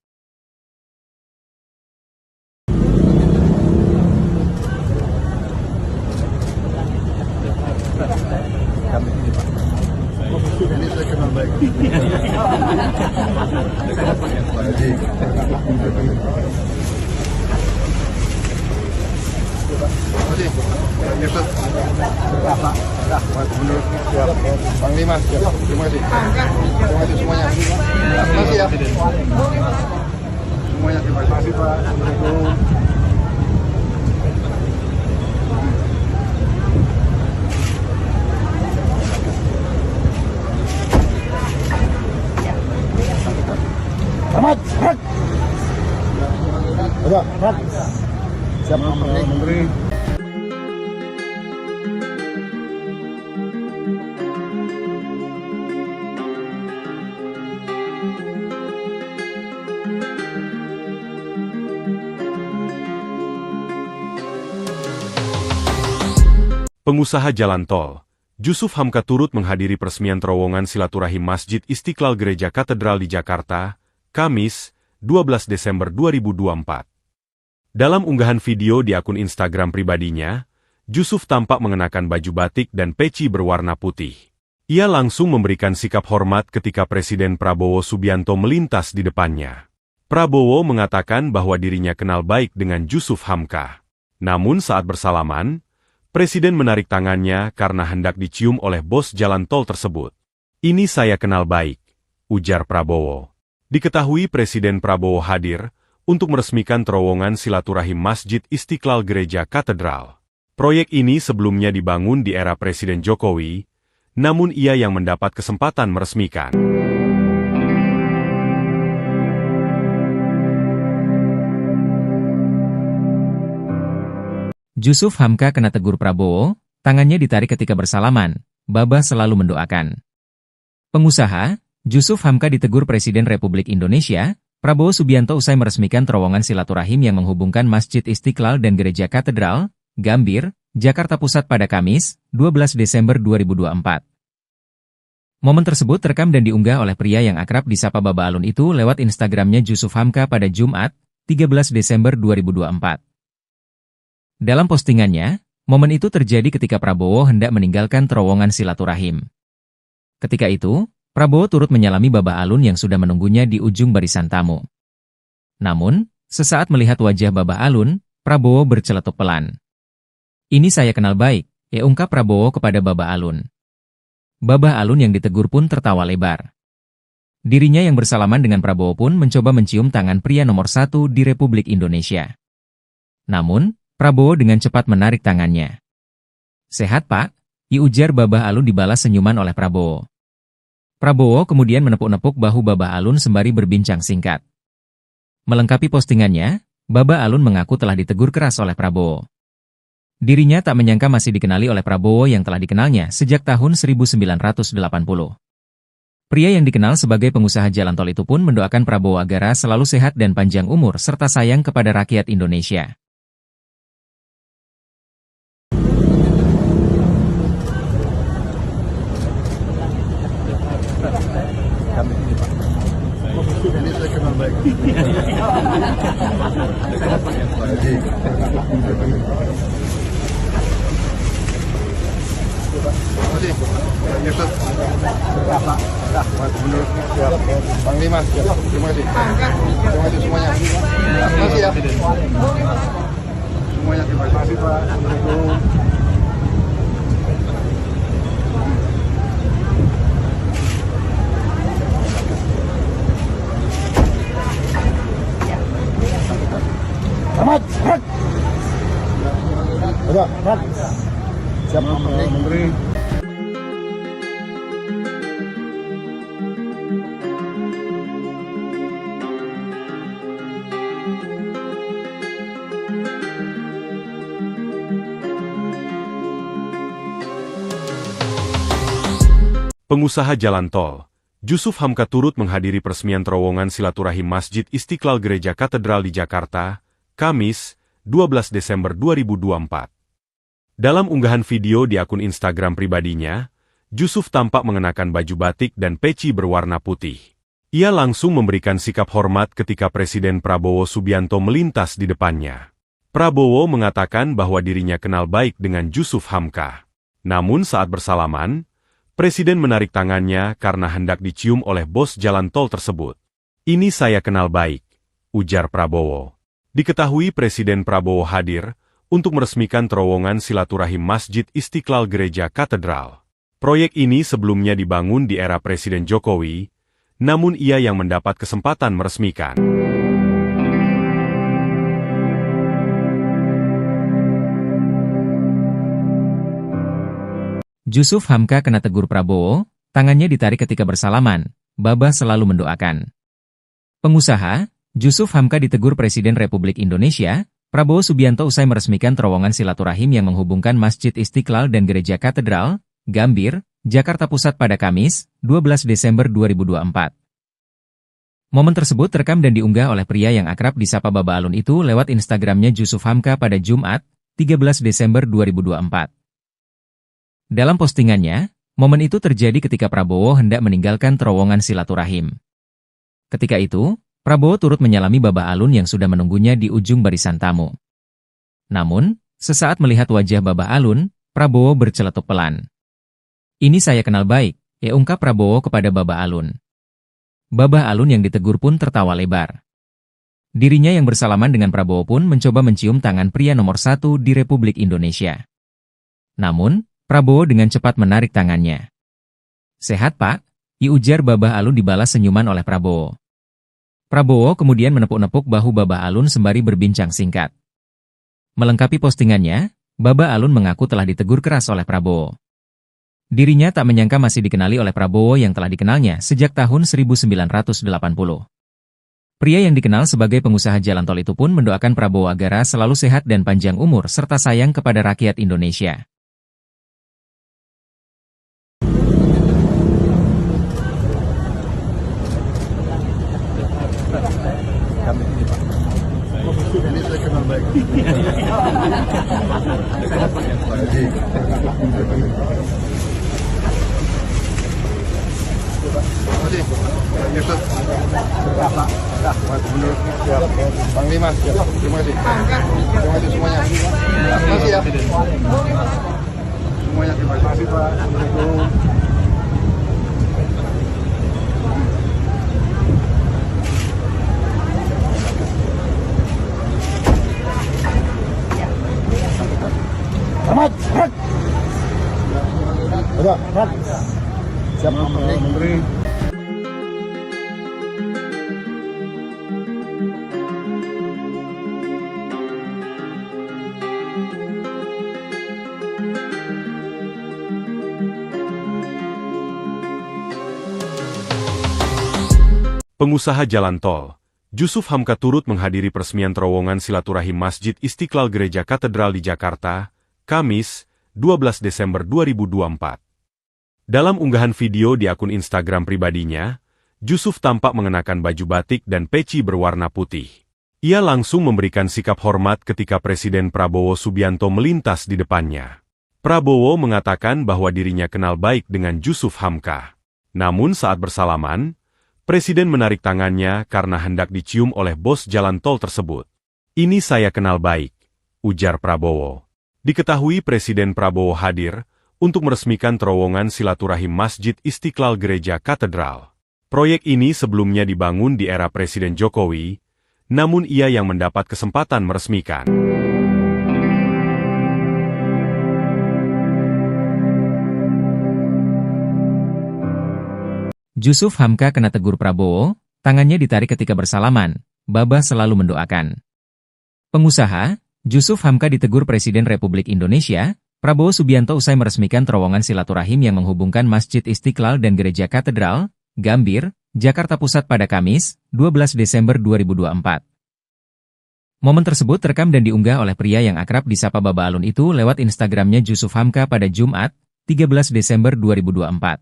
S2: Ini saya kenal baik. Panglima, terima kasih. Terima kasih semuanya. Terima kasih ya. Semuanya terima kasih Pak. Selamat. Udah, siap Menteri.
S3: Pengusaha jalan tol, Jusuf Hamka turut menghadiri peresmian terowongan silaturahim Masjid Istiqlal Gereja Katedral di Jakarta, Kamis, 12 Desember 2024. Dalam unggahan video di akun Instagram pribadinya, Jusuf tampak mengenakan baju batik dan peci berwarna putih. Ia langsung memberikan sikap hormat ketika Presiden Prabowo Subianto melintas di depannya. Prabowo mengatakan bahwa dirinya kenal baik dengan Jusuf Hamka. Namun saat bersalaman, Presiden menarik tangannya karena hendak dicium oleh bos jalan tol tersebut. "Ini saya kenal baik," ujar Prabowo. Diketahui Presiden Prabowo hadir untuk meresmikan terowongan silaturahim Masjid Istiqlal Gereja Katedral. Proyek ini sebelumnya dibangun di era Presiden Jokowi, namun ia yang mendapat kesempatan meresmikan.
S1: Jusuf Hamka kena tegur Prabowo, tangannya ditarik ketika bersalaman, Baba selalu mendoakan. Pengusaha, Jusuf Hamka ditegur Presiden Republik Indonesia, Prabowo Subianto usai meresmikan terowongan silaturahim yang menghubungkan Masjid Istiqlal dan Gereja Katedral, Gambir, Jakarta Pusat pada Kamis, 12 Desember 2024. Momen tersebut terekam dan diunggah oleh pria yang akrab disapa Baba Alun itu lewat Instagramnya Jusuf Hamka pada Jumat, 13 Desember 2024. Dalam postingannya, momen itu terjadi ketika Prabowo hendak meninggalkan terowongan silaturahim. Ketika itu, Prabowo turut menyalami Baba Alun yang sudah menunggunya di ujung barisan tamu. Namun, sesaat melihat wajah Baba Alun, Prabowo berceletuk pelan. "Ini saya kenal baik," ungkap Prabowo kepada Baba Alun. Baba Alun yang ditegur pun tertawa lebar. Dirinya yang bersalaman dengan Prabowo pun mencoba mencium tangan pria nomor 1 di Republik Indonesia. Namun, Prabowo dengan cepat menarik tangannya. "Sehat, Pak?" ujar Baba Alun dibalas senyuman oleh Prabowo. Prabowo kemudian menepuk-nepuk bahu Baba Alun sembari berbincang singkat. Melengkapi postingannya, Baba Alun mengaku telah ditegur keras oleh Prabowo. Dirinya tak menyangka masih dikenali oleh Prabowo yang telah dikenalnya sejak tahun 1980. Pria yang dikenal sebagai pengusaha jalan tol itu pun mendoakan Prabowo agar selalu sehat dan panjang umur serta sayang kepada rakyat Indonesia.
S2: Ini saya kenal baik. Menurut Panglima, terima kasih. Terima kasih semuanya. Terima kasih ya. Semuanya terima kasih Pak. Assalamualaikum. Selamat. Udah. Siap, Menteri.
S3: Pengusaha jalan tol, Jusuf Hamka turut menghadiri peresmian terowongan silaturahim Masjid Istiqlal Gereja Katedral di Jakarta, Kamis, 12 Desember 2024. Dalam unggahan video di akun Instagram pribadinya, Jusuf tampak mengenakan baju batik dan peci berwarna putih. Ia langsung memberikan sikap hormat ketika Presiden Prabowo Subianto melintas di depannya. Prabowo mengatakan bahwa dirinya kenal baik dengan Jusuf Hamka. Namun saat bersalaman, Presiden menarik tangannya karena hendak dicium oleh bos jalan tol tersebut. "Ini saya kenal baik," ujar Prabowo. Diketahui Presiden Prabowo hadir untuk meresmikan terowongan silaturahim Masjid Istiqlal Gereja Katedral. Proyek ini sebelumnya dibangun di era Presiden Jokowi, namun ia yang mendapat kesempatan meresmikan.
S1: Jusuf Hamka kena tegur Prabowo, tangannya ditarik ketika bersalaman, Baba selalu mendoakan. Pengusaha, Jusuf Hamka ditegur Presiden Republik Indonesia, Prabowo Subianto usai meresmikan terowongan silaturahim yang menghubungkan Masjid Istiqlal dan Gereja Katedral, Gambir, Jakarta Pusat pada Kamis, 12 Desember 2024. Momen tersebut terekam dan diunggah oleh pria yang akrab disapa Baba Alun itu lewat Instagramnya Jusuf Hamka pada Jumat, 13 Desember 2024. Dalam postingannya, momen itu terjadi ketika Prabowo hendak meninggalkan terowongan silaturahim. Ketika itu, Prabowo turut menyalami Babah Alun yang sudah menunggunya di ujung barisan tamu. Namun, sesaat melihat wajah Babah Alun, Prabowo berceletuk pelan. "Ini saya kenal baik," ungkap Prabowo kepada Babah Alun. Babah Alun yang ditegur pun tertawa lebar. Dirinya yang bersalaman dengan Prabowo pun mencoba mencium tangan pria nomor 1 di Republik Indonesia. Namun, Prabowo dengan cepat menarik tangannya. "Sehat, Pak?" ujar Babah Alun dibalas senyuman oleh Prabowo. Prabowo kemudian menepuk-nepuk bahu Babah Alun sembari berbincang singkat. Melengkapi postingannya, Babah Alun mengaku telah ditegur keras oleh Prabowo. Dirinya tak menyangka masih dikenali oleh Prabowo yang telah dikenalnya sejak tahun 1980. Pria yang dikenal sebagai pengusaha jalan tol itu pun mendoakan Prabowo agar selalu sehat dan panjang umur serta sayang kepada rakyat Indonesia.
S2: Ini saya kenal baik. Yusuf, Panglima, terima kasih. Terima kasih semuanya. Terima kasih ya. Semuanya terima kasih Pak. Assalamualaikum. Selamat. Siap, Menteri.
S3: Pengusaha jalan tol, Jusuf Hamka turut menghadiri peresmian terowongan silaturahim Masjid Istiqlal Gereja Katedral di Jakarta, Kamis, 12 Desember 2024. Dalam unggahan video di akun Instagram pribadinya, Jusuf tampak mengenakan baju batik dan peci berwarna putih. Ia langsung memberikan sikap hormat ketika Presiden Prabowo Subianto melintas di depannya. Prabowo mengatakan bahwa dirinya kenal baik dengan Jusuf Hamka. Namun saat bersalaman, Presiden menarik tangannya karena hendak dicium oleh bos jalan tol tersebut. "Ini saya kenal baik," ujar Prabowo. Diketahui Presiden Prabowo hadir untuk meresmikan terowongan silaturahim Masjid Istiqlal Gereja Katedral. Proyek ini sebelumnya dibangun di era Presiden Jokowi, namun ia yang mendapat kesempatan meresmikan.
S1: Jusuf Hamka kena tegur Prabowo, tangannya ditarik ketika bersalaman, Babah selalu mendoakan. Pengusaha, Jusuf Hamka ditegur Presiden Republik Indonesia, Prabowo Subianto usai meresmikan terowongan silaturahim yang menghubungkan Masjid Istiqlal dan Gereja Katedral, Gambir, Jakarta Pusat pada Kamis, 12 Desember 2024. Momen tersebut terekam dan diunggah oleh pria yang akrab disapa Babah Alun itu lewat Instagramnya Jusuf Hamka pada Jumat, 13 Desember 2024.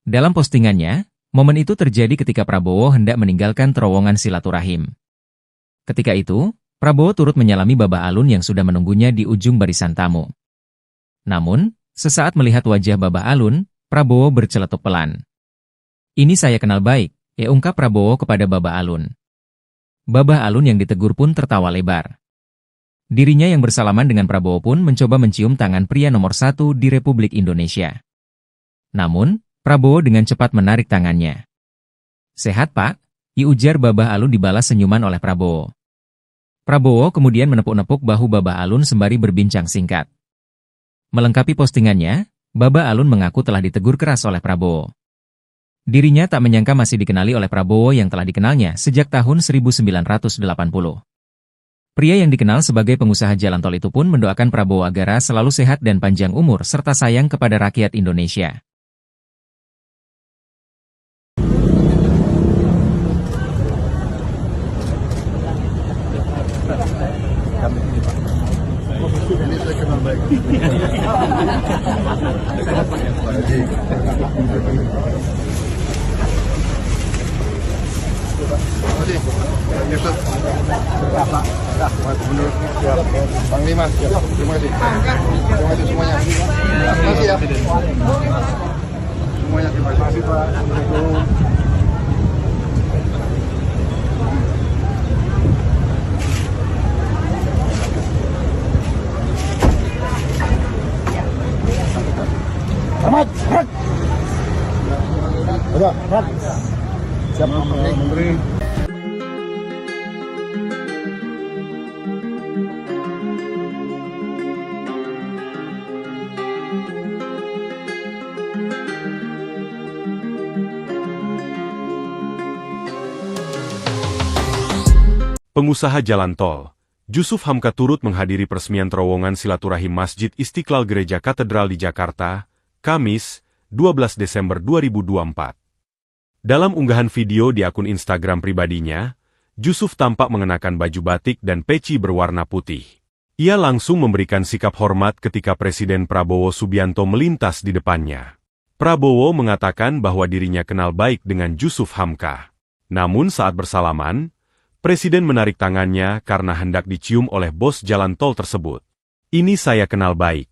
S1: Dalam postingannya, momen itu terjadi ketika Prabowo hendak meninggalkan terowongan silaturahim. Ketika itu, Prabowo turut menyalami Babah Alun yang sudah menunggunya di ujung barisan tamu. Namun, sesaat melihat wajah Babah Alun, Prabowo berceletuk pelan. "Ini saya kenal baik," ungkap Prabowo kepada Babah Alun. Babah Alun yang ditegur pun tertawa lebar. Dirinya yang bersalaman dengan Prabowo pun mencoba mencium tangan pria nomor 1 di Republik Indonesia. Namun, Prabowo dengan cepat menarik tangannya. "Sehat, Pak?" ujar Babah Alun dibalas senyuman oleh Prabowo. Prabowo kemudian menepuk-nepuk bahu Babah Alun sembari berbincang singkat. Melengkapi postingannya, Babah Alun mengaku telah ditegur keras oleh Prabowo. Dirinya tak menyangka masih dikenali oleh Prabowo yang telah dikenalnya sejak tahun 1980. Pria yang dikenal sebagai pengusaha jalan tol itu pun mendoakan Prabowo agar selalu sehat dan panjang umur serta sayang kepada rakyat Indonesia.
S2: Ini saya kenal baik. Terima kasih. Yusuf. Menurut Panglima, terima kasih. Terima kasih semuanya. Terima kasih ya. Semuanya terima kasih Pak. Assalamualaikum. Selamat. Selamat. Siap, Menteri.
S3: Pengusaha jalan tol, Jusuf Hamka turut menghadiri peresmian terowongan silaturahim Masjid Istiqlal Gereja Katedral di Jakarta, Kamis, 12 Desember 2024. Dalam unggahan video di akun Instagram pribadinya, Jusuf tampak mengenakan baju batik dan peci berwarna putih. Ia langsung memberikan sikap hormat ketika Presiden Prabowo Subianto melintas di depannya. Prabowo mengatakan bahwa dirinya kenal baik dengan Jusuf Hamka. Namun saat bersalaman, Presiden menarik tangannya karena hendak dicium oleh bos jalan tol tersebut. "Ini saya kenal baik,"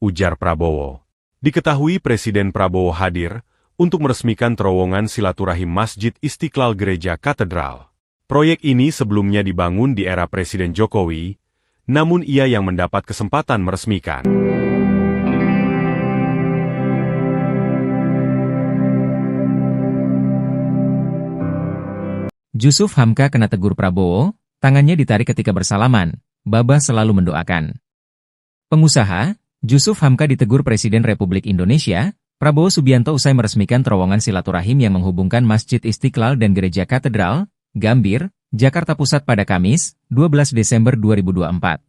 S3: ujar Prabowo. Diketahui Presiden Prabowo hadir untuk meresmikan terowongan silaturahim Masjid Istiqlal Gereja Katedral. Proyek ini sebelumnya dibangun di era Presiden Jokowi, namun ia yang mendapat kesempatan meresmikan.
S1: Jusuf Hamka kena tegur Prabowo, tangannya ditarik ketika bersalaman, Babah selalu mendoakan. Pengusaha, Jusuf Hamka ditegur Presiden Republik Indonesia, Prabowo Subianto usai meresmikan terowongan silaturahim yang menghubungkan Masjid Istiqlal dan Gereja Katedral, Gambir, Jakarta Pusat pada Kamis, 12 Desember 2024.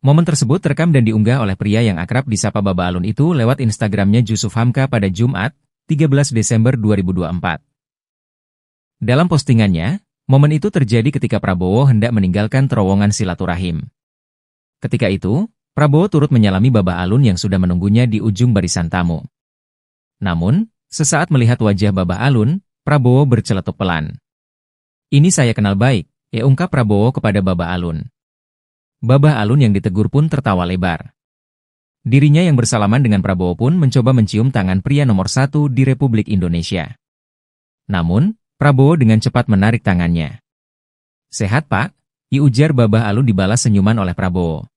S1: Momen tersebut terekam dan diunggah oleh pria yang akrab disapa Baba Alun itu lewat Instagramnya Jusuf Hamka pada Jumat, 13 Desember 2024. Dalam postingannya, momen itu terjadi ketika Prabowo hendak meninggalkan terowongan silaturahim. Ketika itu, Prabowo turut menyalami Baba Alun yang sudah menunggunya di ujung barisan tamu. Namun, sesaat melihat wajah Baba Alun, Prabowo berceletuk pelan. "Ini saya kenal baik," ungkap Prabowo kepada Baba Alun. Baba Alun yang ditegur pun tertawa lebar. Dirinya yang bersalaman dengan Prabowo pun mencoba mencium tangan pria nomor 1 di Republik Indonesia. Namun, Prabowo dengan cepat menarik tangannya. "Sehat, Pak?" ujar Baba Alun dibalas senyuman oleh Prabowo.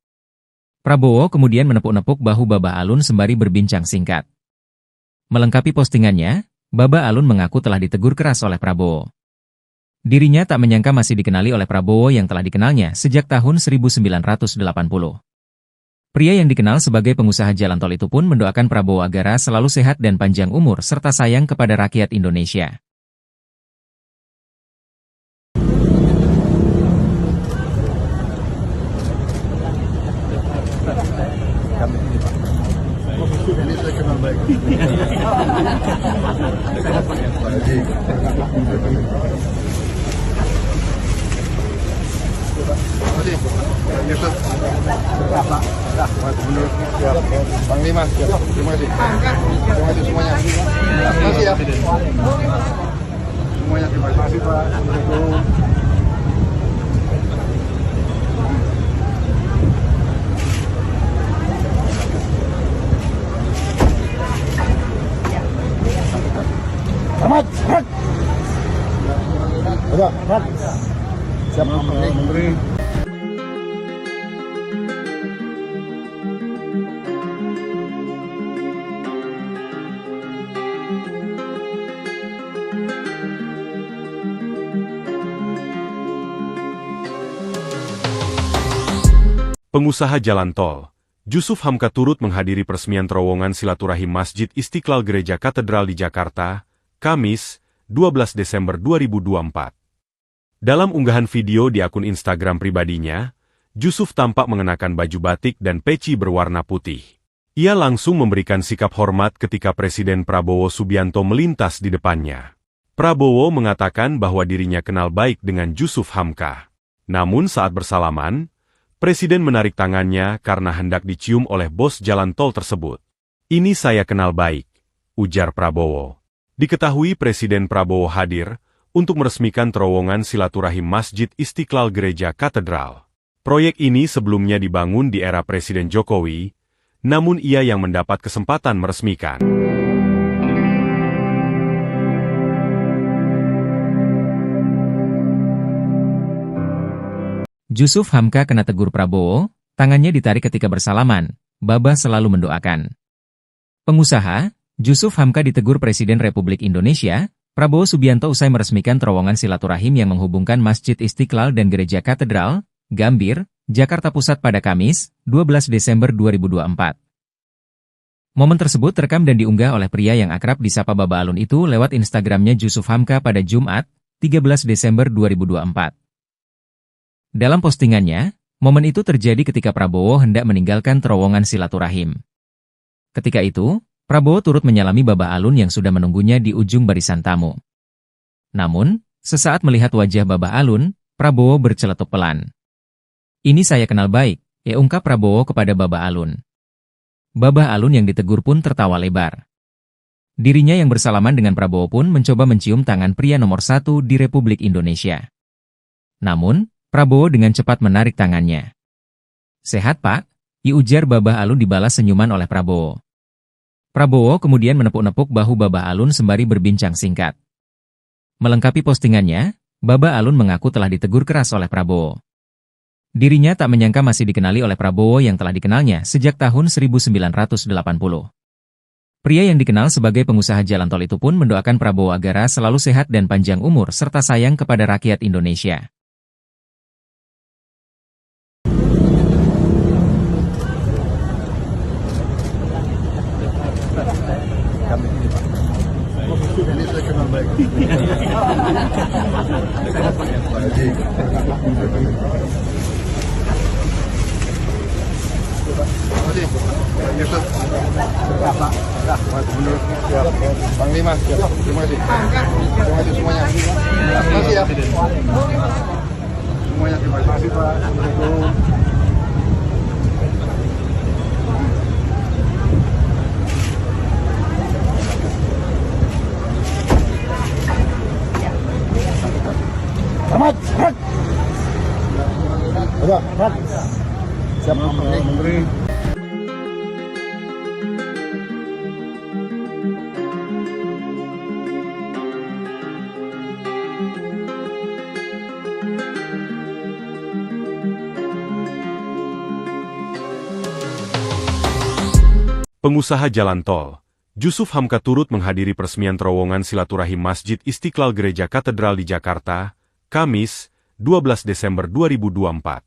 S1: Prabowo kemudian menepuk-nepuk bahu Baba Alun sembari berbincang singkat. Melengkapi postingannya, Baba Alun mengaku telah ditegur keras oleh Prabowo. Dirinya tak menyangka masih dikenali oleh Prabowo yang telah dikenalnya sejak tahun 1980. Pria yang dikenal sebagai pengusaha jalan tol itu pun mendoakan Prabowo agar selalu sehat dan panjang umur serta sayang kepada rakyat Indonesia.
S2: Ini saya kenal baik. Terima kasih. Yusuf. Menurut Panglima, terima kasih. Terima kasih semuanya. Terima kasih ya. Semuanya terima kasih Pak. Assalamualaikum. Selamat. Selamat. Siap, Menteri.
S3: Pengusaha jalan tol, Jusuf Hamka turut menghadiri peresmian terowongan silaturahim Masjid Istiqlal Gereja Katedral di Jakarta, Kamis, 12 Desember 2024. Dalam unggahan video di akun Instagram pribadinya, Jusuf tampak mengenakan baju batik dan peci berwarna putih. Ia langsung memberikan sikap hormat ketika Presiden Prabowo Subianto melintas di depannya. Prabowo mengatakan bahwa dirinya kenal baik dengan Jusuf Hamka. Namun saat bersalaman, Presiden menarik tangannya karena hendak dicium oleh bos jalan tol tersebut. "Ini saya kenal baik," ujar Prabowo. Diketahui Presiden Prabowo hadir untuk meresmikan terowongan silaturahim Masjid Istiqlal Gereja Katedral. Proyek ini sebelumnya dibangun di era Presiden Jokowi, namun ia yang mendapat kesempatan meresmikan.
S1: Jusuf Hamka kena tegur Prabowo, tangannya ditarik ketika bersalaman, Baba selalu mendoakan. Pengusaha, Jusuf Hamka ditegur Presiden Republik Indonesia, Prabowo Subianto usai meresmikan terowongan silaturahim yang menghubungkan Masjid Istiqlal dan Gereja Katedral, Gambir, Jakarta Pusat pada Kamis, 12 Desember 2024. Momen tersebut terekam dan diunggah oleh pria yang akrab disapa Baba Alun itu lewat Instagramnya Jusuf Hamka pada Jumat, 13 Desember 2024. Dalam postingannya, momen itu terjadi ketika Prabowo hendak meninggalkan terowongan silaturahim. Ketika itu, Prabowo turut menyalami Baba Alun yang sudah menunggunya di ujung barisan tamu. Namun, sesaat melihat wajah Baba Alun, Prabowo berceletuk pelan. "Ini saya kenal baik," ungkap Prabowo kepada Baba Alun. Baba Alun yang ditegur pun tertawa lebar. Dirinya yang bersalaman dengan Prabowo pun mencoba mencium tangan pria nomor 1 di Republik Indonesia. Namun, Prabowo dengan cepat menarik tangannya. "Sehat, Pak?" ujar Baba Alun dibalas senyuman oleh Prabowo. Prabowo kemudian menepuk-nepuk bahu Baba Alun sembari berbincang singkat. Melengkapi postingannya, Baba Alun mengaku telah ditegur keras oleh Prabowo. Dirinya tak menyangka masih dikenali oleh Prabowo yang telah dikenalnya sejak tahun 1980. Pria yang dikenal sebagai pengusaha jalan tol itu pun mendoakan Prabowo agar selalu sehat dan panjang umur serta sayang kepada rakyat Indonesia.
S2: Ini saya kenal baik. Yusuf, Panglima, terima kasih. Terima kasih semuanya. Terima kasih ya. Semuanya terima kasih Pak. Selamat. Selamat. Siap, Menteri.
S3: Pengusaha jalan tol, Jusuf Hamka turut menghadiri peresmian terowongan silaturahim Masjid Istiqlal Gereja Katedral di Jakarta, Kamis, 12 Desember 2024.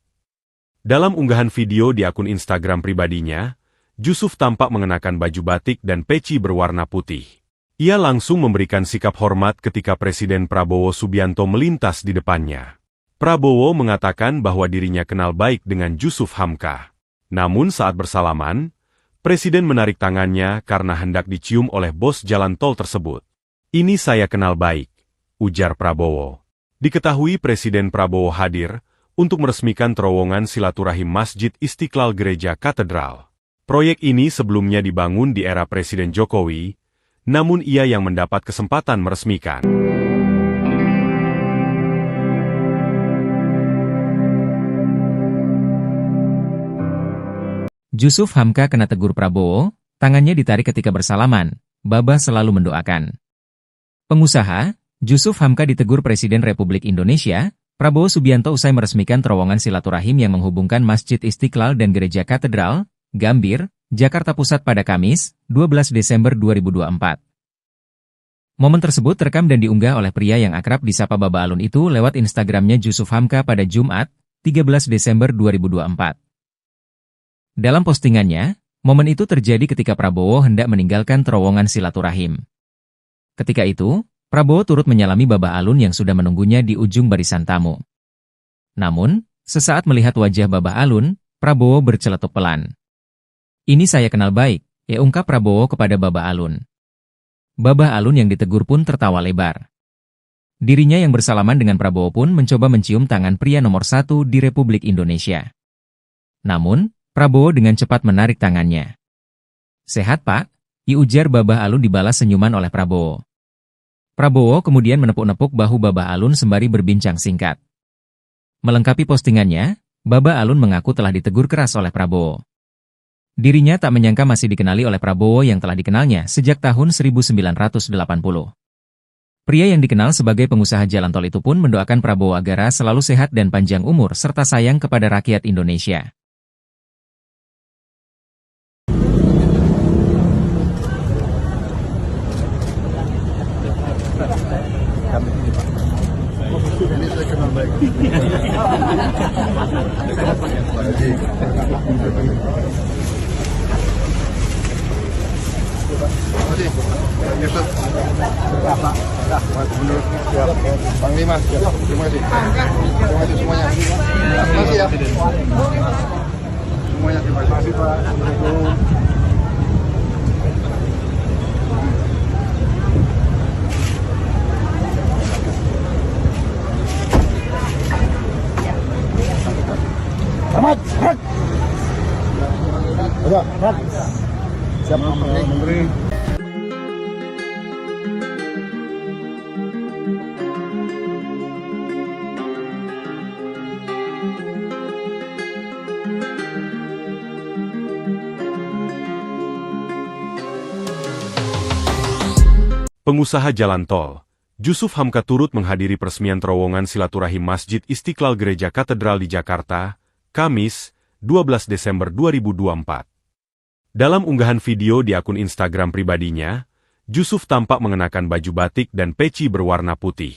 S3: Dalam unggahan video di akun Instagram pribadinya, Jusuf tampak mengenakan baju batik dan peci berwarna putih. Ia langsung memberikan sikap hormat ketika Presiden Prabowo Subianto melintas di depannya. Prabowo mengatakan bahwa dirinya kenal baik dengan Jusuf Hamka. Namun saat bersalaman, Presiden menarik tangannya karena hendak dicium oleh bos jalan tol tersebut. "Ini saya kenal baik," ujar Prabowo. Diketahui Presiden Prabowo hadir untuk meresmikan terowongan silaturahim Masjid Istiqlal Gereja Katedral. Proyek ini sebelumnya dibangun di era Presiden Jokowi, namun ia yang mendapat kesempatan meresmikan.
S1: Jusuf Hamka kena tegur Prabowo, tangannya ditarik ketika bersalaman, Baba selalu mendoakan. Pengusaha, Jusuf Hamka ditegur Presiden Republik Indonesia, Prabowo Subianto usai meresmikan terowongan silaturahim yang menghubungkan Masjid Istiqlal dan Gereja Katedral, Gambir, Jakarta Pusat pada Kamis, 12 Desember 2024. Momen tersebut terekam dan diunggah oleh pria yang akrab disapa Baba Alun itu lewat Instagramnya Jusuf Hamka pada Jumat, 13 Desember 2024. Dalam postingannya, momen itu terjadi ketika Prabowo hendak meninggalkan terowongan silaturahim. Ketika itu, Prabowo turut menyalami Baba Alun yang sudah menunggunya di ujung barisan tamu. Namun, sesaat melihat wajah Baba Alun, Prabowo berceletuk pelan. "Ini saya kenal baik," ungkap Prabowo kepada Baba Alun. Baba Alun yang ditegur pun tertawa lebar. Dirinya yang bersalaman dengan Prabowo pun mencoba mencium tangan pria nomor 1 di Republik Indonesia. Namun, Prabowo dengan cepat menarik tangannya. "Sehat, Pak?" ujar Baba Alun dibalas senyuman oleh Prabowo. Prabowo kemudian menepuk-nepuk bahu Babah Alun sembari berbincang singkat. Melengkapi postingannya, Babah Alun mengaku telah ditegur keras oleh Prabowo. Dirinya tak menyangka masih dikenali oleh Prabowo yang telah dikenalnya sejak tahun 1980. Pria yang dikenal sebagai pengusaha jalan tol itu pun mendoakan Prabowo agar selalu sehat dan panjang umur serta sayang kepada rakyat Indonesia.
S2: Ini saya kenal baik. Terima kasih, Yusuf. Mas Gubernur, Panglima, terima kasih. Terima kasih semuanya. Terima kasih ya. Semuanya terima kasih Pak. Assalamualaikum. Selamat. Selamat. Siap, Menteri.
S3: Pengusaha jalan tol, Jusuf Hamka turut menghadiri peresmian terowongan silaturahim Masjid Istiqlal Gereja Katedral di Jakarta, Kamis, 12 Desember 2024. Dalam unggahan video di akun Instagram pribadinya, Jusuf tampak mengenakan baju batik dan peci berwarna putih.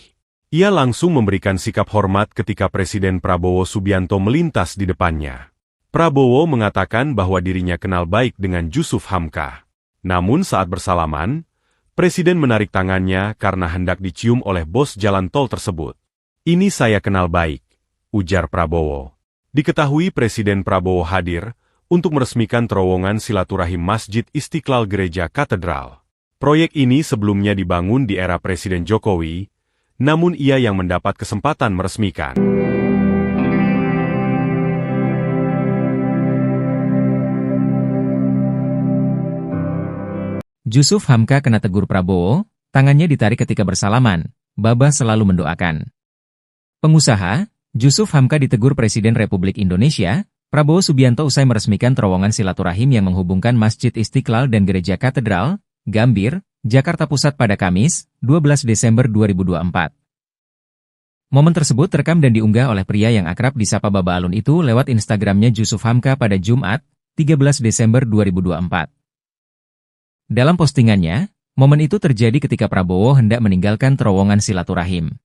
S3: Ia langsung memberikan sikap hormat ketika Presiden Prabowo Subianto melintas di depannya. Prabowo mengatakan bahwa dirinya kenal baik dengan Jusuf Hamka. Namun saat bersalaman, Presiden menarik tangannya karena hendak dicium oleh bos jalan tol tersebut. "Ini saya kenal baik," ujar Prabowo. Diketahui Presiden Prabowo hadir untuk meresmikan terowongan silaturahim Masjid Istiqlal Gereja Katedral. Proyek ini sebelumnya dibangun di era Presiden Jokowi, namun ia yang mendapat kesempatan meresmikan.
S1: Jusuf Hamka kena tegur Prabowo, tangannya ditarik ketika bersalaman, Babah selalu mendoakan. Pengusaha, Jusuf Hamka ditegur Presiden Republik Indonesia, Prabowo Subianto usai meresmikan terowongan silaturahim yang menghubungkan Masjid Istiqlal dan Gereja Katedral, Gambir, Jakarta Pusat pada Kamis, 12 Desember 2024. Momen tersebut terekam dan diunggah oleh pria yang akrab disapa Babah Alun itu lewat Instagramnya Jusuf Hamka pada Jumat, 13 Desember 2024. Dalam postingannya, momen itu terjadi ketika Prabowo hendak meninggalkan terowongan silaturahim.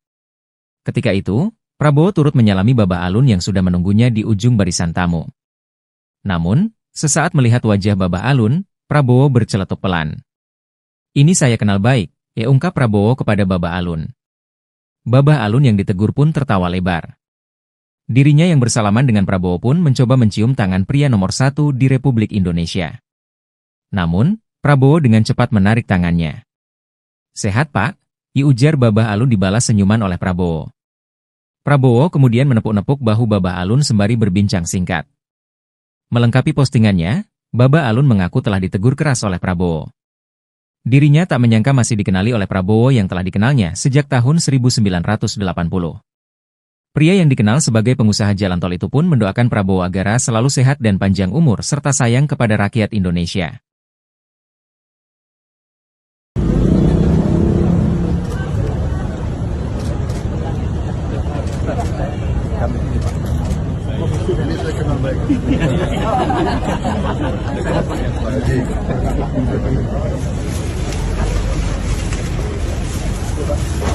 S1: Ketika itu, Prabowo turut menyalami Babah Alun yang sudah menunggunya di ujung barisan tamu. Namun, sesaat melihat wajah Babah Alun, Prabowo berceletuk pelan. "Ini saya kenal baik," ungkap Prabowo kepada Babah Alun. Babah Alun yang ditegur pun tertawa lebar. Dirinya yang bersalaman dengan Prabowo pun mencoba mencium tangan pria nomor 1 di Republik Indonesia. Namun, Prabowo dengan cepat menarik tangannya. "Sehat, Pak?" ujar Babah Alun dibalas senyuman oleh Prabowo. Prabowo kemudian menepuk-nepuk bahu Babah Alun sembari berbincang singkat. Melengkapi postingannya, Babah Alun mengaku telah ditegur keras oleh Prabowo. Dirinya tak menyangka masih dikenali oleh Prabowo yang telah dikenalnya sejak tahun 1980. Pria yang dikenal sebagai pengusaha jalan tol itu pun mendoakan Prabowo agar selalu sehat dan panjang umur serta sayang kepada rakyat Indonesia.
S2: Ini saya kenal baik. Terima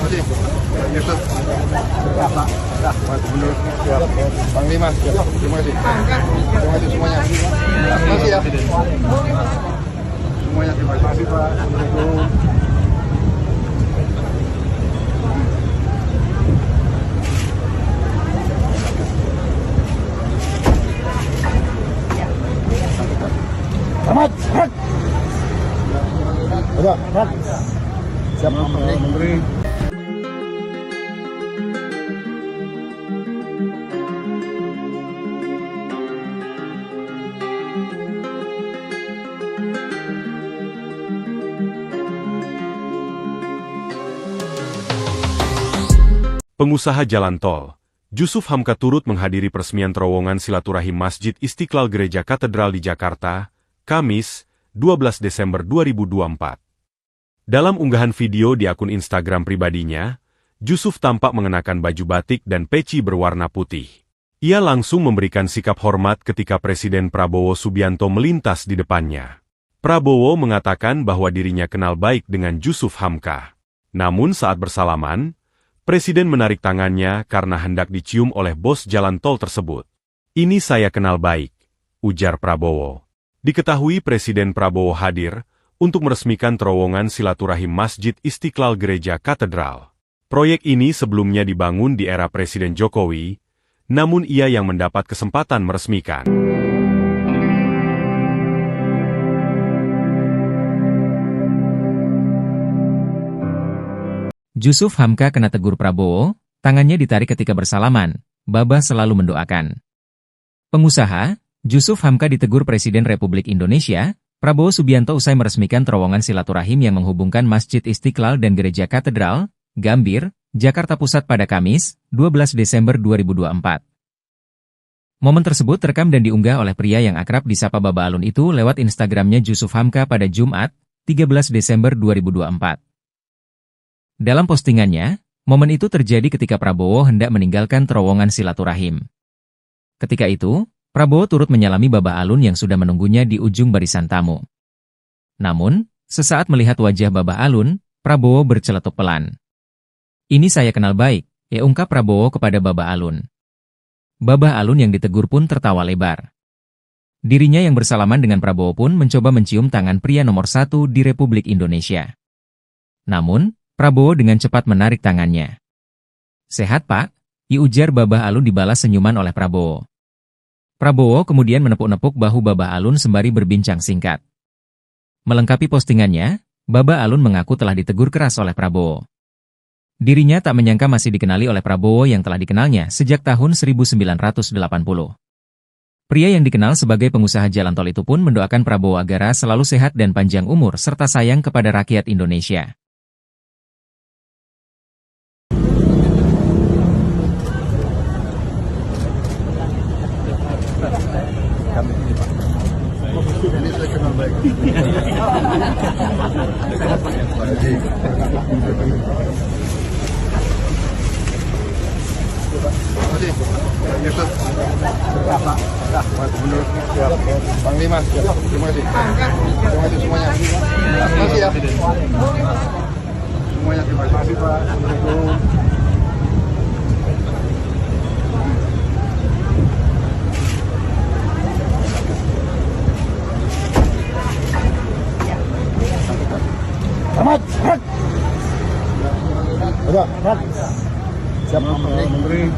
S2: kasih, Yusuf. Mas Gubernur, Panglima, terima kasih. Terima kasih semuanya. Terima kasih ya. Semuanya terima kasih Pak. Assalamualaikum. Selamat. Siap, Menteri.
S3: Pengusaha jalan tol, Jusuf Hamka turut menghadiri peresmian terowongan silaturahim Masjid Istiqlal Gereja Katedral di Jakarta, Kamis, 12 Desember 2024. Dalam unggahan video di akun Instagram pribadinya, Jusuf tampak mengenakan baju batik dan peci berwarna putih. Ia langsung memberikan sikap hormat ketika Presiden Prabowo Subianto melintas di depannya. Prabowo mengatakan bahwa dirinya kenal baik dengan Jusuf Hamka. Namun saat bersalaman, Presiden menarik tangannya karena hendak dicium oleh bos jalan tol tersebut. "Ini saya kenal baik," ujar Prabowo. Diketahui Presiden Prabowo hadir untuk meresmikan terowongan silaturahim Masjid Istiqlal Gereja Katedral. Proyek ini sebelumnya dibangun di era Presiden Jokowi, namun ia yang mendapat kesempatan meresmikan.
S1: Jusuf Hamka kena tegur Prabowo, tangannya ditarik ketika bersalaman, Babah selalu mendoakan. Pengusaha, Jusuf Hamka ditegur Presiden Republik Indonesia, Prabowo Subianto usai meresmikan terowongan silaturahim yang menghubungkan Masjid Istiqlal dan Gereja Katedral, Gambir, Jakarta Pusat pada Kamis, 12 Desember 2024. Momen tersebut terekam dan diunggah oleh pria yang akrab disapa Baba Alun itu lewat Instagramnya Jusuf Hamka pada Jumat, 13 Desember 2024. Dalam postingannya, momen itu terjadi ketika Prabowo hendak meninggalkan terowongan silaturahim. Ketika itu, Prabowo turut menyalami Baba Alun yang sudah menunggunya di ujung barisan tamu. Namun, sesaat melihat wajah Baba Alun, Prabowo berceletuk pelan. "Ini saya kenal baik," ungkap Prabowo kepada Baba Alun. Baba Alun yang ditegur pun tertawa lebar. Dirinya yang bersalaman dengan Prabowo pun mencoba mencium tangan pria nomor 1 di Republik Indonesia. Namun, Prabowo dengan cepat menarik tangannya. "Sehat, Pak?" ujar Baba Alun dibalas senyuman oleh Prabowo. Prabowo kemudian menepuk-nepuk bahu Baba Alun sembari berbincang singkat. Melengkapi postingannya, Baba Alun mengaku telah ditegur keras oleh Prabowo. Dirinya tak menyangka masih dikenali oleh Prabowo yang telah dikenalnya sejak tahun 1980. Pria yang dikenal sebagai pengusaha jalan tol itu pun mendoakan Prabowo agar selalu sehat dan panjang umur serta sayang kepada rakyat Indonesia.
S2: Ini saya kenal baik. Menurut Panglima, terima kasih. Terima kasih semuanya. Terima kasih ya. Semuanya terima kasih Pak. Assalamualaikum. Selamat. Siap, Menteri.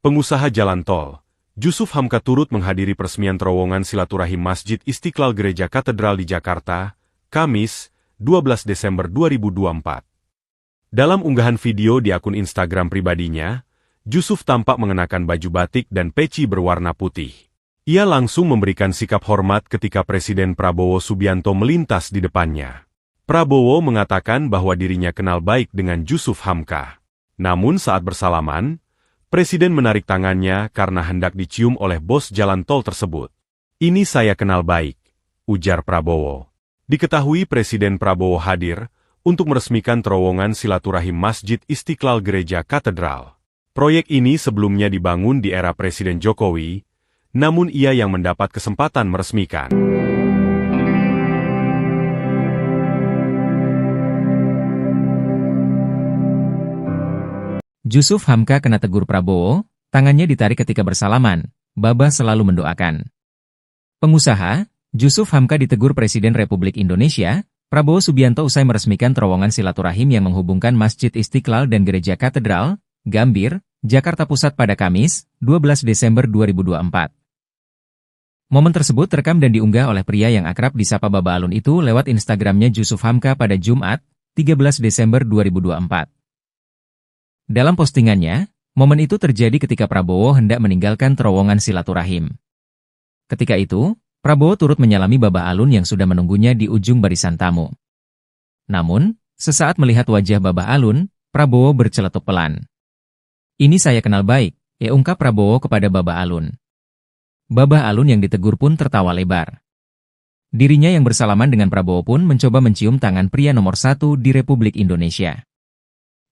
S3: Pengusaha jalan tol, Jusuf Hamka turut menghadiri peresmian terowongan silaturahim Masjid Istiqlal Gereja Katedral di Jakarta, Kamis, 12 Desember 2024. Dalam unggahan video di akun Instagram pribadinya, Jusuf tampak mengenakan baju batik dan peci berwarna putih. Ia langsung memberikan sikap hormat ketika Presiden Prabowo Subianto melintas di depannya. Prabowo mengatakan bahwa dirinya kenal baik dengan Jusuf Hamka. Namun saat bersalaman, Presiden menarik tangannya karena hendak dicium oleh bos jalan tol tersebut. "Ini saya kenal baik," ujar Prabowo. Diketahui Presiden Prabowo hadir untuk meresmikan terowongan silaturahim Masjid Istiqlal Gereja Katedral. Proyek ini sebelumnya dibangun di era Presiden Jokowi, namun ia yang mendapat kesempatan meresmikan.
S1: Jusuf Hamka kena tegur Prabowo, tangannya ditarik ketika bersalaman, Babah selalu mendoakan. Pengusaha, Jusuf Hamka ditegur Presiden Republik Indonesia, Prabowo Subianto usai meresmikan terowongan silaturahim yang menghubungkan Masjid Istiqlal dan Gereja Katedral, Gambir, Jakarta Pusat pada Kamis, 12 Desember 2024. Momen tersebut terekam dan diunggah oleh pria yang akrab disapa Baba Alun itu lewat Instagramnya Jusuf Hamka pada Jumat, 13 Desember 2024. Dalam postingannya, momen itu terjadi ketika Prabowo hendak meninggalkan terowongan silaturahim. Ketika itu, Prabowo turut menyalami Babah Alun yang sudah menunggunya di ujung barisan tamu. Namun, sesaat melihat wajah Babah Alun, Prabowo berceletuk pelan. "Ini saya kenal baik," ungkap Prabowo kepada Babah Alun. Babah Alun yang ditegur pun tertawa lebar. Dirinya yang bersalaman dengan Prabowo pun mencoba mencium tangan pria nomor 1 di Republik Indonesia.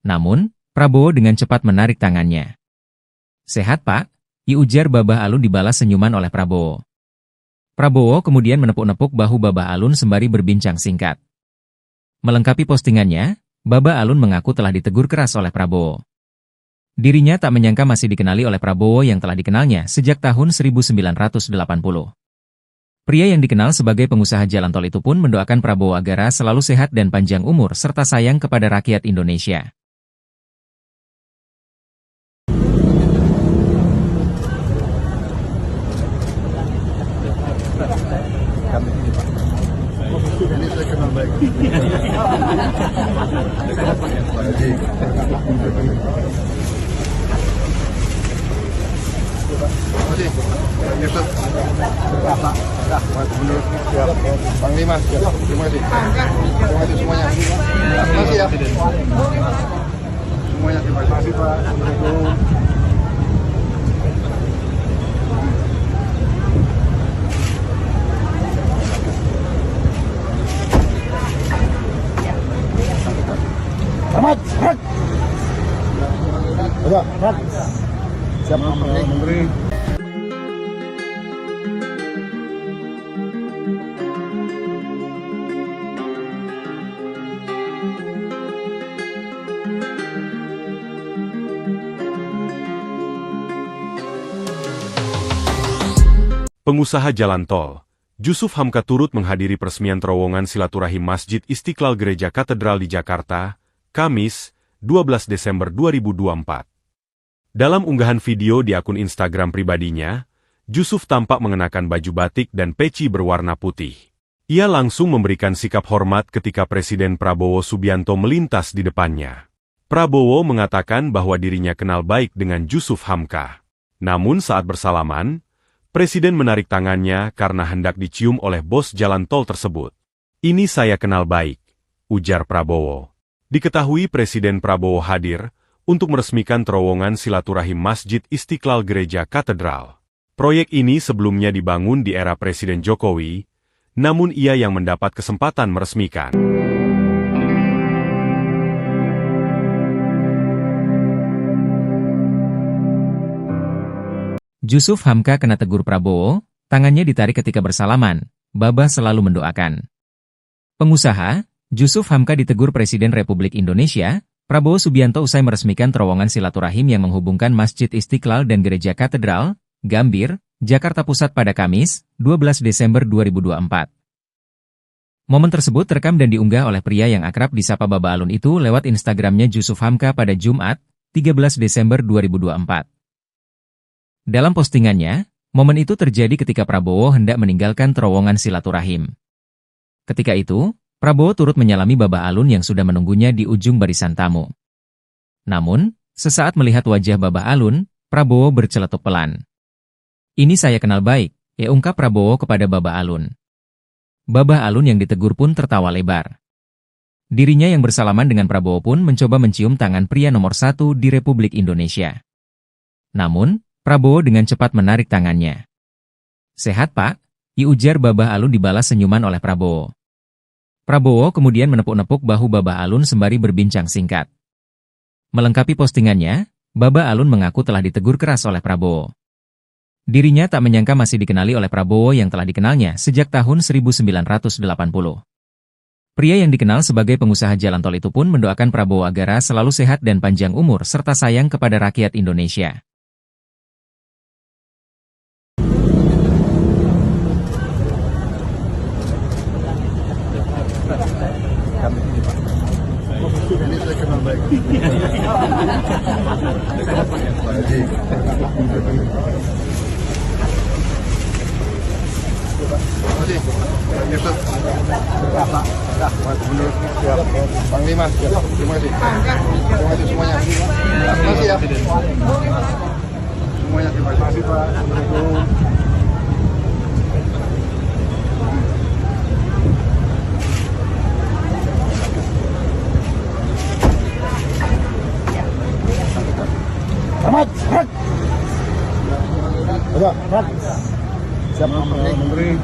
S1: Namun, Prabowo dengan cepat menarik tangannya. "Sehat, Pak?" ujar Babah Alun dibalas senyuman oleh Prabowo. Prabowo kemudian menepuk-nepuk bahu Babah Alun sembari berbincang singkat. Melengkapi postingannya, Babah Alun mengaku telah ditegur keras oleh Prabowo. Dirinya tak menyangka masih dikenali oleh Prabowo yang telah dikenalnya sejak tahun 1980. Pria yang dikenal sebagai pengusaha jalan tol itu pun mendoakan Prabowo agar selalu sehat dan panjang umur serta sayang kepada rakyat Indonesia.
S2: Ini saya kenal baik. Panglima, terima kasih. Terima kasih semuanya. Terima kasih ya. Semuanya terima kasih Pak. Selamat. Selamat. Siap Menteri.
S3: Pengusaha jalan tol, Jusuf Hamka turut menghadiri peresmian terowongan silaturahim Masjid Istiqlal Gereja Katedral di Jakarta, Kamis, 12 Desember 2024. Dalam unggahan video di akun Instagram pribadinya, Jusuf tampak mengenakan baju batik dan peci berwarna putih. Ia langsung memberikan sikap hormat ketika Presiden Prabowo Subianto melintas di depannya. Prabowo mengatakan bahwa dirinya kenal baik dengan Jusuf Hamka. Namun saat bersalaman, Presiden menarik tangannya karena hendak dicium oleh bos jalan tol tersebut. "Ini saya kenal baik," ujar Prabowo. Diketahui Presiden Prabowo hadir untuk meresmikan terowongan silaturahim Masjid Istiqlal Gereja Katedral. Proyek ini sebelumnya dibangun di era Presiden Jokowi, namun ia yang mendapat kesempatan meresmikan.
S1: Jusuf Hamka kena tegur Prabowo, tangannya ditarik ketika bersalaman, Babah selalu mendoakan. Pengusaha, Jusuf Hamka ditegur Presiden Republik Indonesia, Prabowo Subianto usai meresmikan terowongan silaturahim yang menghubungkan Masjid Istiqlal dan Gereja Katedral, Gambir, Jakarta Pusat pada Kamis, 12 Desember 2024. Momen tersebut terekam dan diunggah oleh pria yang akrab disapa Babah Alun itu lewat Instagramnya Jusuf Hamka pada Jumat, 13 Desember 2024. Dalam postingannya, momen itu terjadi ketika Prabowo hendak meninggalkan terowongan silaturahim. Ketika itu, Prabowo turut menyalami Babah Alun yang sudah menunggunya di ujung barisan tamu. Namun, sesaat melihat wajah Babah Alun, Prabowo berceletuk pelan. "Ini saya kenal baik," ungkap Prabowo kepada Babah Alun. Babah Alun yang ditegur pun tertawa lebar. Dirinya yang bersalaman dengan Prabowo pun mencoba mencium tangan pria nomor 1 di Republik Indonesia. Namun, Prabowo dengan cepat menarik tangannya. "Sehat, Pak?" ujar Babah Alun dibalas senyuman oleh Prabowo. Prabowo kemudian menepuk-nepuk bahu Babah Alun sembari berbincang singkat. Melengkapi postingannya, Babah Alun mengaku telah ditegur keras oleh Prabowo. Dirinya tak menyangka masih dikenali oleh Prabowo yang telah dikenalnya sejak tahun 1980. Pria yang dikenal sebagai pengusaha jalan tol itu pun mendoakan Prabowo agar selalu sehat dan panjang umur serta sayang kepada rakyat Indonesia.
S2: Ini saya kenal baik. Panglima, terima kasih. Terima kasih semuanya. Siap, Menteri.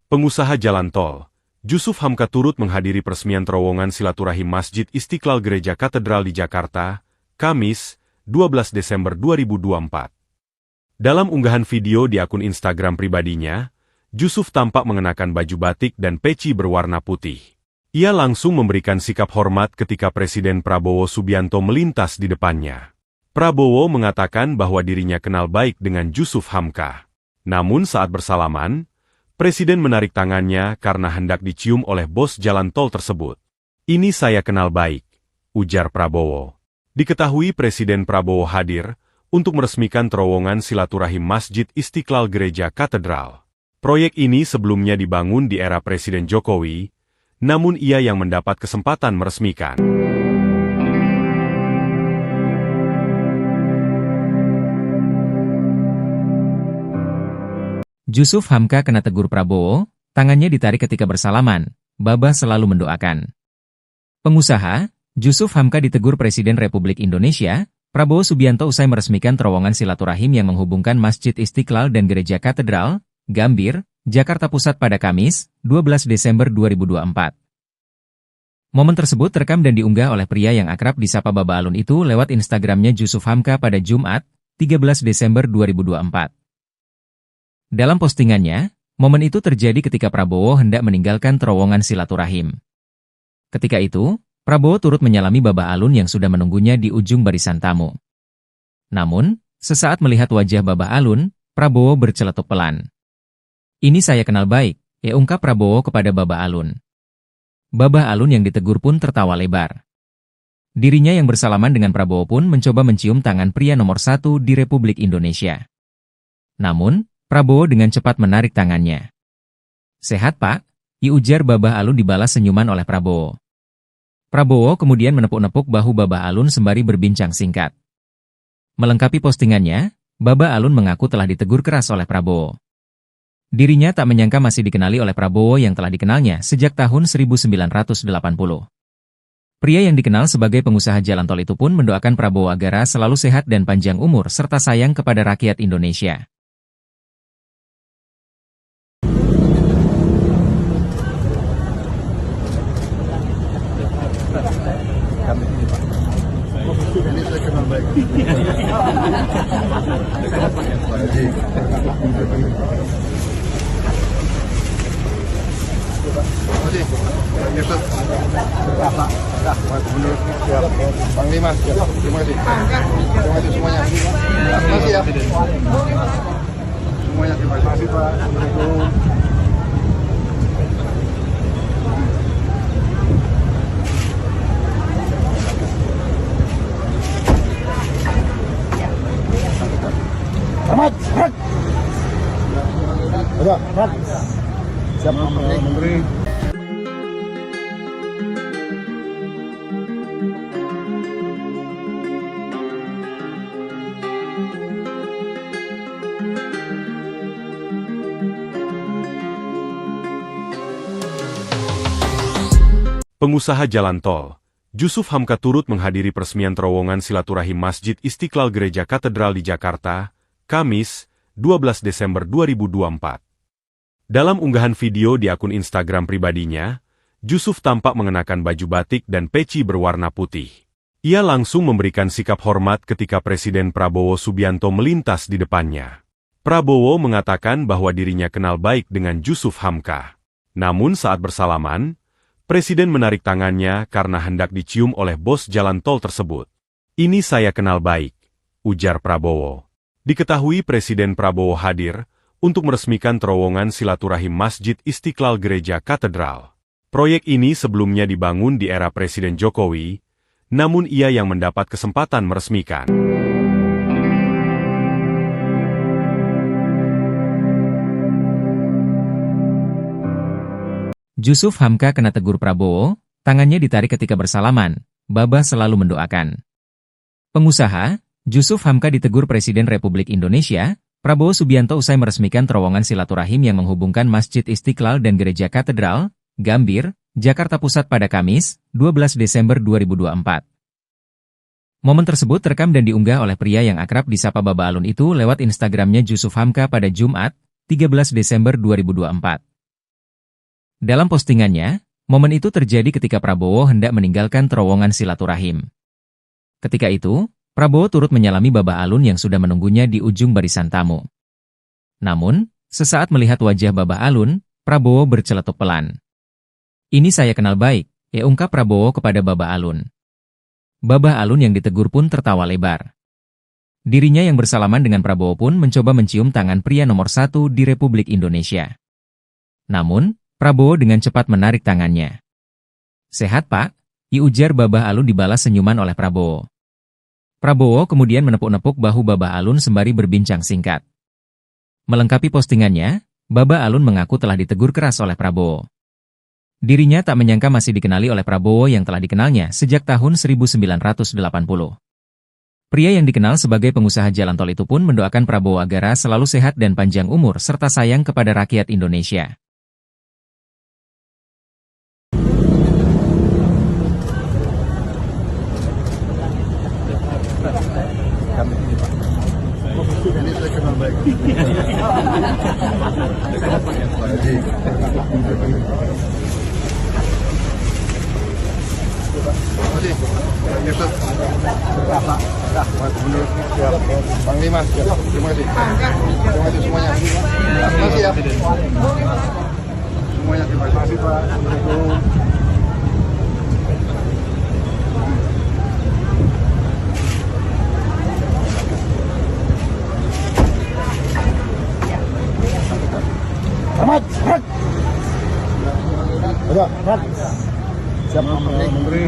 S3: Pengusaha jalan tol, Jusuf Hamka turut menghadiri peresmian terowongan silaturahim Masjid Istiqlal Gereja Katedral di Jakarta, Kamis, 12 Desember 2024. Dalam unggahan video di akun Instagram pribadinya, Jusuf tampak mengenakan baju batik dan peci berwarna putih. Ia langsung memberikan sikap hormat ketika Presiden Prabowo Subianto melintas di depannya. Prabowo mengatakan bahwa dirinya kenal baik dengan Jusuf Hamka. Namun saat bersalaman, Presiden menarik tangannya karena hendak dicium oleh bos jalan tol tersebut. "Ini saya kenal baik," ujar Prabowo. Diketahui Presiden Prabowo hadir untuk meresmikan terowongan silaturahim Masjid Istiqlal Gereja Katedral. Proyek ini sebelumnya dibangun di era Presiden Jokowi, namun ia yang mendapat kesempatan meresmikan.
S1: Jusuf Hamka kena tegur Prabowo, tangannya ditarik ketika bersalaman, Babah selalu mendoakan. Pengusaha, Jusuf Hamka ditegur Presiden Republik Indonesia, Prabowo Subianto usai meresmikan terowongan silaturahim yang menghubungkan Masjid Istiqlal dan Gereja Katedral, Gambir, Jakarta Pusat pada Kamis, 12 Desember 2024. Momen tersebut terekam dan diunggah oleh pria yang akrab disapa Babah Alun itu lewat Instagramnya Jusuf Hamka pada Jumat, 13 Desember 2024. Dalam postingannya, momen itu terjadi ketika Prabowo hendak meninggalkan terowongan silaturahim. Ketika itu, Prabowo turut menyalami Babah Alun yang sudah menunggunya di ujung barisan tamu. Namun, sesaat melihat wajah Babah Alun, Prabowo berceletuk pelan. "Ini saya kenal baik," ungkap Prabowo kepada Babah Alun. Babah Alun yang ditegur pun tertawa lebar. Dirinya yang bersalaman dengan Prabowo pun mencoba mencium tangan pria nomor 1 di Republik Indonesia. Namun, Prabowo dengan cepat menarik tangannya. "Sehat, Pak?" ujar Babah Alun dibalas senyuman oleh Prabowo. Prabowo kemudian menepuk-nepuk bahu Babah Alun sembari berbincang singkat. Melengkapi postingannya, Babah Alun mengaku telah ditegur keras oleh Prabowo. Dirinya tak menyangka masih dikenali oleh Prabowo yang telah dikenalnya sejak tahun 1980. Pria yang dikenal sebagai pengusaha jalan tol itu pun mendoakan Prabowo agar selalu sehat dan panjang umur serta sayang kepada rakyat Indonesia.
S2: Ini saya kenal baik. Panglima, terima kasih. Terima kasih semuanya. Terima kasih ya. Semuanya terima kasih Pak. Assalamualaikum. Selamat. Siap, Menteri.
S3: Pengusaha jalan tol, Jusuf Hamka turut menghadiri peresmian terowongan silaturahim Masjid Istiqlal Gereja Katedral di Jakarta, Kamis, 12 Desember 2024. Dalam unggahan video di akun Instagram pribadinya, Jusuf tampak mengenakan baju batik dan peci berwarna putih. Ia langsung memberikan sikap hormat ketika Presiden Prabowo Subianto melintas di depannya. Prabowo mengatakan bahwa dirinya kenal baik dengan Jusuf Hamka. Namun saat bersalaman, Presiden menarik tangannya karena hendak dicium oleh bos jalan tol tersebut. "Ini saya kenal baik," ujar Prabowo. Diketahui Presiden Prabowo hadir untuk meresmikan terowongan silaturahim Masjid Istiqlal Gereja Katedral. Proyek ini sebelumnya dibangun di era Presiden Jokowi, namun ia yang mendapat kesempatan meresmikan.
S1: Jusuf Hamka kena tegur Prabowo, tangannya ditarik ketika bersalaman, Babah selalu mendoakan. Pengusaha, Jusuf Hamka ditegur Presiden Republik Indonesia, Prabowo Subianto usai meresmikan terowongan silaturahim yang menghubungkan Masjid Istiqlal dan Gereja Katedral, Gambir, Jakarta Pusat pada Kamis, 12 Desember 2024. Momen tersebut terekam dan diunggah oleh pria yang akrab disapa Baba Alun itu lewat Instagramnya Jusuf Hamka pada Jumat, 13 Desember 2024. Dalam postingannya, momen itu terjadi ketika Prabowo hendak meninggalkan terowongan silaturahim. Ketika itu, Prabowo turut menyalami Baba Alun yang sudah menunggunya di ujung barisan tamu. Namun, sesaat melihat wajah Baba Alun, Prabowo berceletuk pelan. "Ini saya kenal baik," ungkap Prabowo kepada Baba Alun. Baba Alun yang ditegur pun tertawa lebar. Dirinya yang bersalaman dengan Prabowo pun mencoba mencium tangan pria nomor 1 di Republik Indonesia. Namun, Prabowo dengan cepat menarik tangannya. "Sehat, Pak?" ujar Baba Alun dibalas senyuman oleh Prabowo. Prabowo kemudian menepuk-nepuk bahu Baba Alun sembari berbincang singkat. Melengkapi postingannya, Baba Alun mengaku telah ditegur keras oleh Prabowo. Dirinya tak menyangka masih dikenali oleh Prabowo yang telah dikenalnya sejak tahun 1980. Pria yang dikenal sebagai pengusaha jalan tol itu pun mendoakan Prabowo agar selalu sehat dan panjang umur serta sayang kepada rakyat Indonesia.
S2: Ini saya kenal baik. Panglima, terima kasih. Terima kasih semuanya. Terima kasih ya. Semuanya terima kasih Pak. Selamat. Selamat. Siap, Menteri.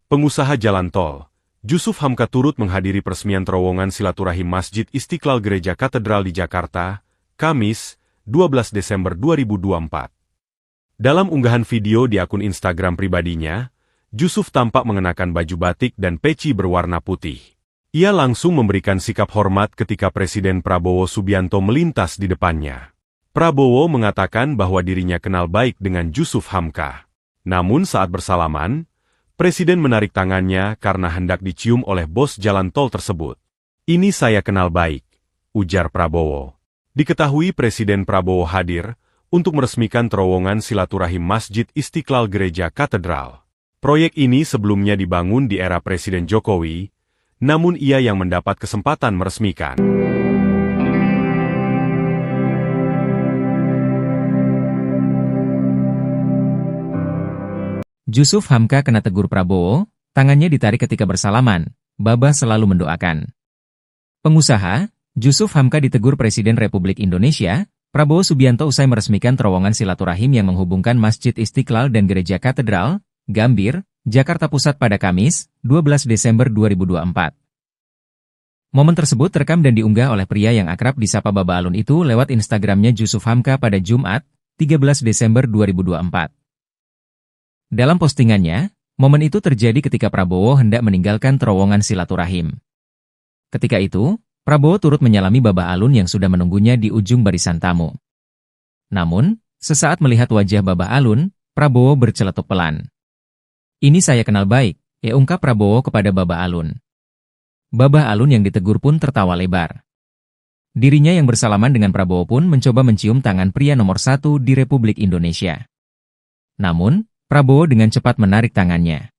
S3: Pengusaha jalan tol, Jusuf Hamka turut menghadiri peresmian terowongan silaturahim Masjid Istiqlal Gereja Katedral di Jakarta, Kamis, 12 Desember 2024. Dalam unggahan video di akun Instagram pribadinya, Jusuf tampak mengenakan baju batik dan peci berwarna putih. Ia langsung memberikan sikap hormat ketika Presiden Prabowo Subianto melintas di depannya. Prabowo mengatakan bahwa dirinya kenal baik dengan Jusuf Hamka. Namun saat bersalaman, Presiden menarik tangannya karena hendak dicium oleh bos jalan tol tersebut. "Ini saya kenal baik," ujar Prabowo. Diketahui Presiden Prabowo hadir untuk meresmikan terowongan silaturahim Masjid Istiqlal Gereja Katedral. Proyek ini sebelumnya dibangun di era Presiden Jokowi, namun ia yang mendapat kesempatan meresmikan.
S1: Jusuf Hamka kena tegur Prabowo, tangannya ditarik ketika bersalaman, Baba selalu mendoakan. Pengusaha, Jusuf Hamka ditegur Presiden Republik Indonesia, Prabowo Subianto usai meresmikan terowongan silaturahim yang menghubungkan Masjid Istiqlal dan Gereja Katedral, Gambir, Jakarta Pusat pada Kamis, 12 Desember 2024. Momen tersebut terekam dan diunggah oleh pria yang akrab disapa Baba Alun itu lewat Instagramnya Jusuf Hamka pada Jumat, 13 Desember 2024. Dalam postingannya, momen itu terjadi ketika Prabowo hendak meninggalkan terowongan silaturahim. Ketika itu, Prabowo turut menyalami Baba Alun yang sudah menunggunya di ujung barisan tamu. Namun, sesaat melihat wajah Baba Alun, Prabowo berceletuk pelan. "Ini saya kenal baik," ungkap Prabowo kepada Baba Alun. Baba Alun yang ditegur pun tertawa lebar. Dirinya yang bersalaman dengan Prabowo pun mencoba mencium tangan pria nomor 1 di Republik Indonesia. Namun, Prabowo dengan cepat menarik tangannya.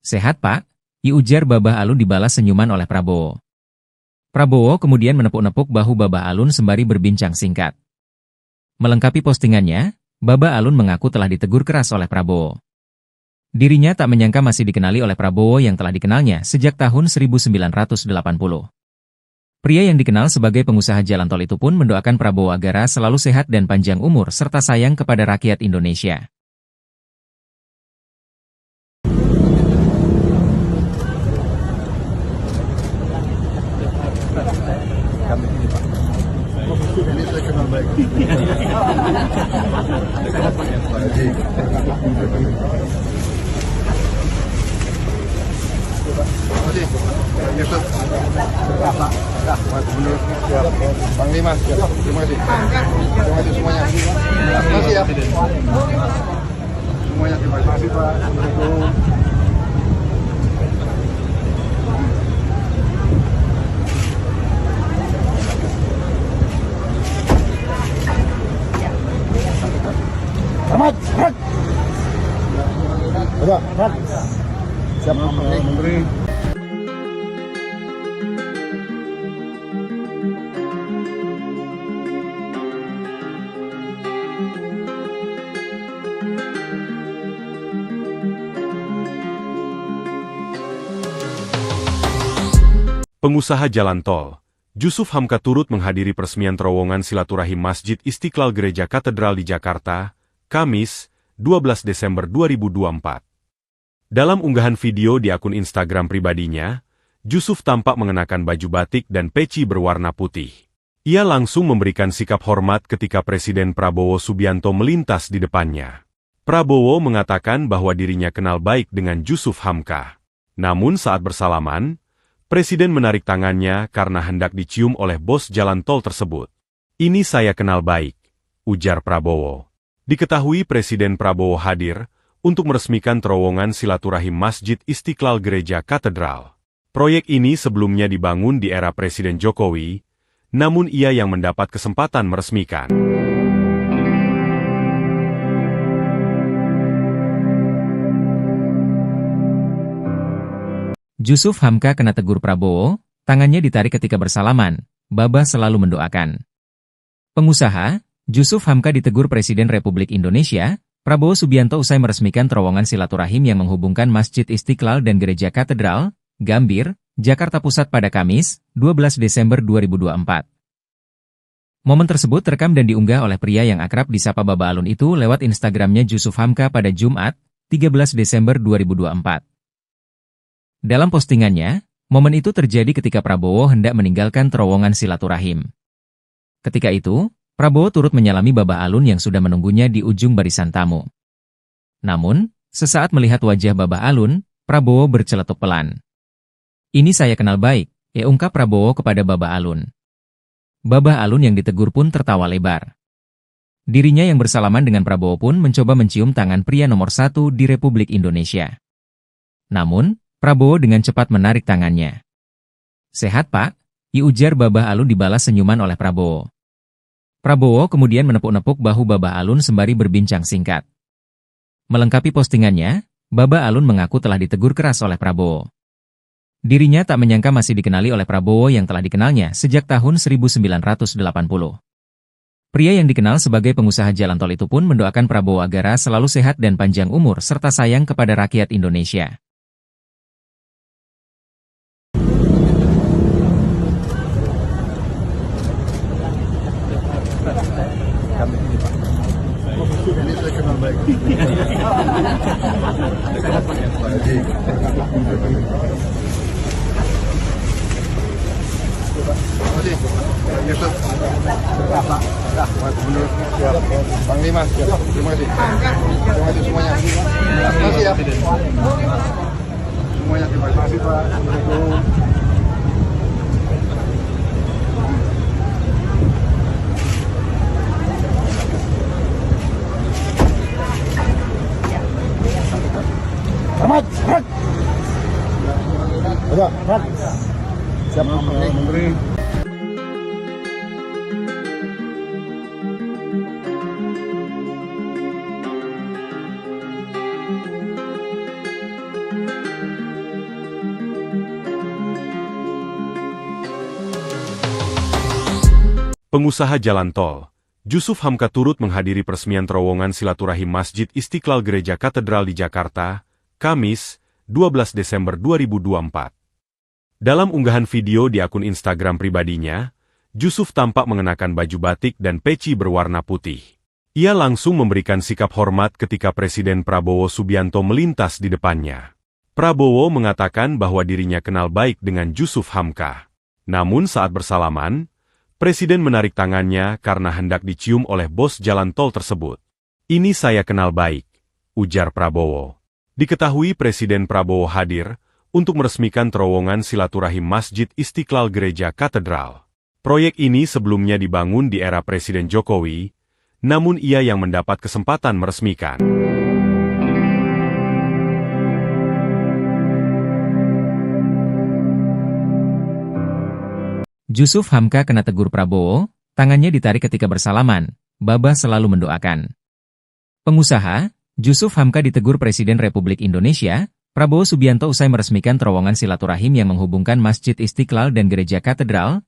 S1: "Sehat, Pak?" ujar Baba Alun dibalas senyuman oleh Prabowo. Prabowo kemudian menepuk-nepuk bahu Baba Alun sembari berbincang singkat. Melengkapi postingannya, Baba Alun mengaku telah ditegur keras oleh Prabowo. Dirinya tak menyangka masih dikenali oleh Prabowo yang telah dikenalnya sejak tahun 1980. Pria yang dikenal sebagai pengusaha jalan tol itu pun mendoakan Prabowo agar selalu sehat dan panjang umur serta sayang kepada rakyat Indonesia.
S2: Yusuf. Menurut siap. Panglima siap. Terima kasih. Terima kasih semuanya. Terima kasih ya. Semuanya terima kasih Pak. Assalamualaikum. Selamat. Selamat. Siap Menteri.
S3: Pengusaha jalan tol, Jusuf Hamka turut menghadiri peresmian terowongan silaturahim Masjid Istiqlal Gereja Katedral di Jakarta, Kamis, 12 Desember 2024. Dalam unggahan video di akun Instagram pribadinya, Jusuf tampak mengenakan baju batik dan peci berwarna putih. Ia langsung memberikan sikap hormat ketika Presiden Prabowo Subianto melintas di depannya. Prabowo mengatakan bahwa dirinya kenal baik dengan Jusuf Hamka. Namun saat bersalaman, Presiden menarik tangannya karena hendak dicium oleh bos jalan tol tersebut. "Ini saya kenal baik," ujar Prabowo. Diketahui Presiden Prabowo hadir untuk meresmikan terowongan silaturahim Masjid Istiqlal Gereja Katedral. Proyek ini sebelumnya dibangun di era Presiden Jokowi, namun ia yang mendapat kesempatan meresmikan.
S1: Jusuf Hamka kena tegur Prabowo, tangannya ditarik ketika bersalaman, Babah selalu mendoakan. Pengusaha, Jusuf Hamka ditegur Presiden Republik Indonesia, Prabowo Subianto usai meresmikan terowongan silaturahim yang menghubungkan Masjid Istiqlal dan Gereja Katedral, Gambir, Jakarta Pusat pada Kamis, 12 Desember 2024. Momen tersebut terekam dan diunggah oleh pria yang akrab disapa Babah Alun itu lewat Instagramnya Jusuf Hamka pada Jumat, 13 Desember 2024. Dalam postingannya, momen itu terjadi ketika Prabowo hendak meninggalkan terowongan silaturahim. Ketika itu, Prabowo turut menyalami Babah Alun yang sudah menunggunya di ujung barisan tamu. Namun, sesaat melihat wajah Babah Alun, Prabowo berceletuk pelan. "Ini saya kenal baik," ungkap Prabowo kepada Babah Alun. Babah Alun yang ditegur pun tertawa lebar. Dirinya yang bersalaman dengan Prabowo pun mencoba mencium tangan pria nomor 1 di Republik Indonesia. Namun, Prabowo dengan cepat menarik tangannya. "Sehat, Pak?" ujar Babah Alun dibalas senyuman oleh Prabowo. Prabowo kemudian menepuk-nepuk bahu Babah Alun sembari berbincang singkat. Melengkapi postingannya, Babah Alun mengaku telah ditegur keras oleh Prabowo. Dirinya tak menyangka masih dikenali oleh Prabowo yang telah dikenalnya sejak tahun 1980. Pria yang dikenal sebagai pengusaha jalan tol itu pun mendoakan Prabowo agar selalu sehat dan panjang umur serta sayang kepada rakyat Indonesia.
S2: Ini saya kenal baik. Yusuf. Menurut siap. Panglima siap. Terima kasih. Terima kasih semuanya. Terima kasih ya. Semuanya terima kasih Pak. Assalamualaikum. Selamat. Selamat. Siap Menteri.
S3: Pengusaha jalan tol, Jusuf Hamka turut menghadiri peresmian terowongan silaturahim Masjid Istiqlal Gereja Katedral di Jakarta, Kamis, 12 Desember 2024. Dalam unggahan video di akun Instagram pribadinya, Jusuf tampak mengenakan baju batik dan peci berwarna putih. Ia langsung memberikan sikap hormat ketika Presiden Prabowo Subianto melintas di depannya. Prabowo mengatakan bahwa dirinya kenal baik dengan Jusuf Hamka. Namun saat bersalaman, Presiden menarik tangannya karena hendak dicium oleh bos jalan tol tersebut. "Ini saya kenal baik," ujar Prabowo. Diketahui Presiden Prabowo hadir untuk meresmikan terowongan silaturahim Masjid Istiqlal Gereja Katedral. Proyek ini sebelumnya dibangun di era Presiden Jokowi, namun ia yang mendapat kesempatan meresmikan.
S1: Jusuf Hamka kena tegur Prabowo, tangannya ditarik ketika bersalaman, Baba selalu mendoakan. Pengusaha, Jusuf Hamka ditegur Presiden Republik Indonesia, Prabowo Subianto usai meresmikan terowongan silaturahim yang menghubungkan Masjid Istiqlal dan Gereja Katedral,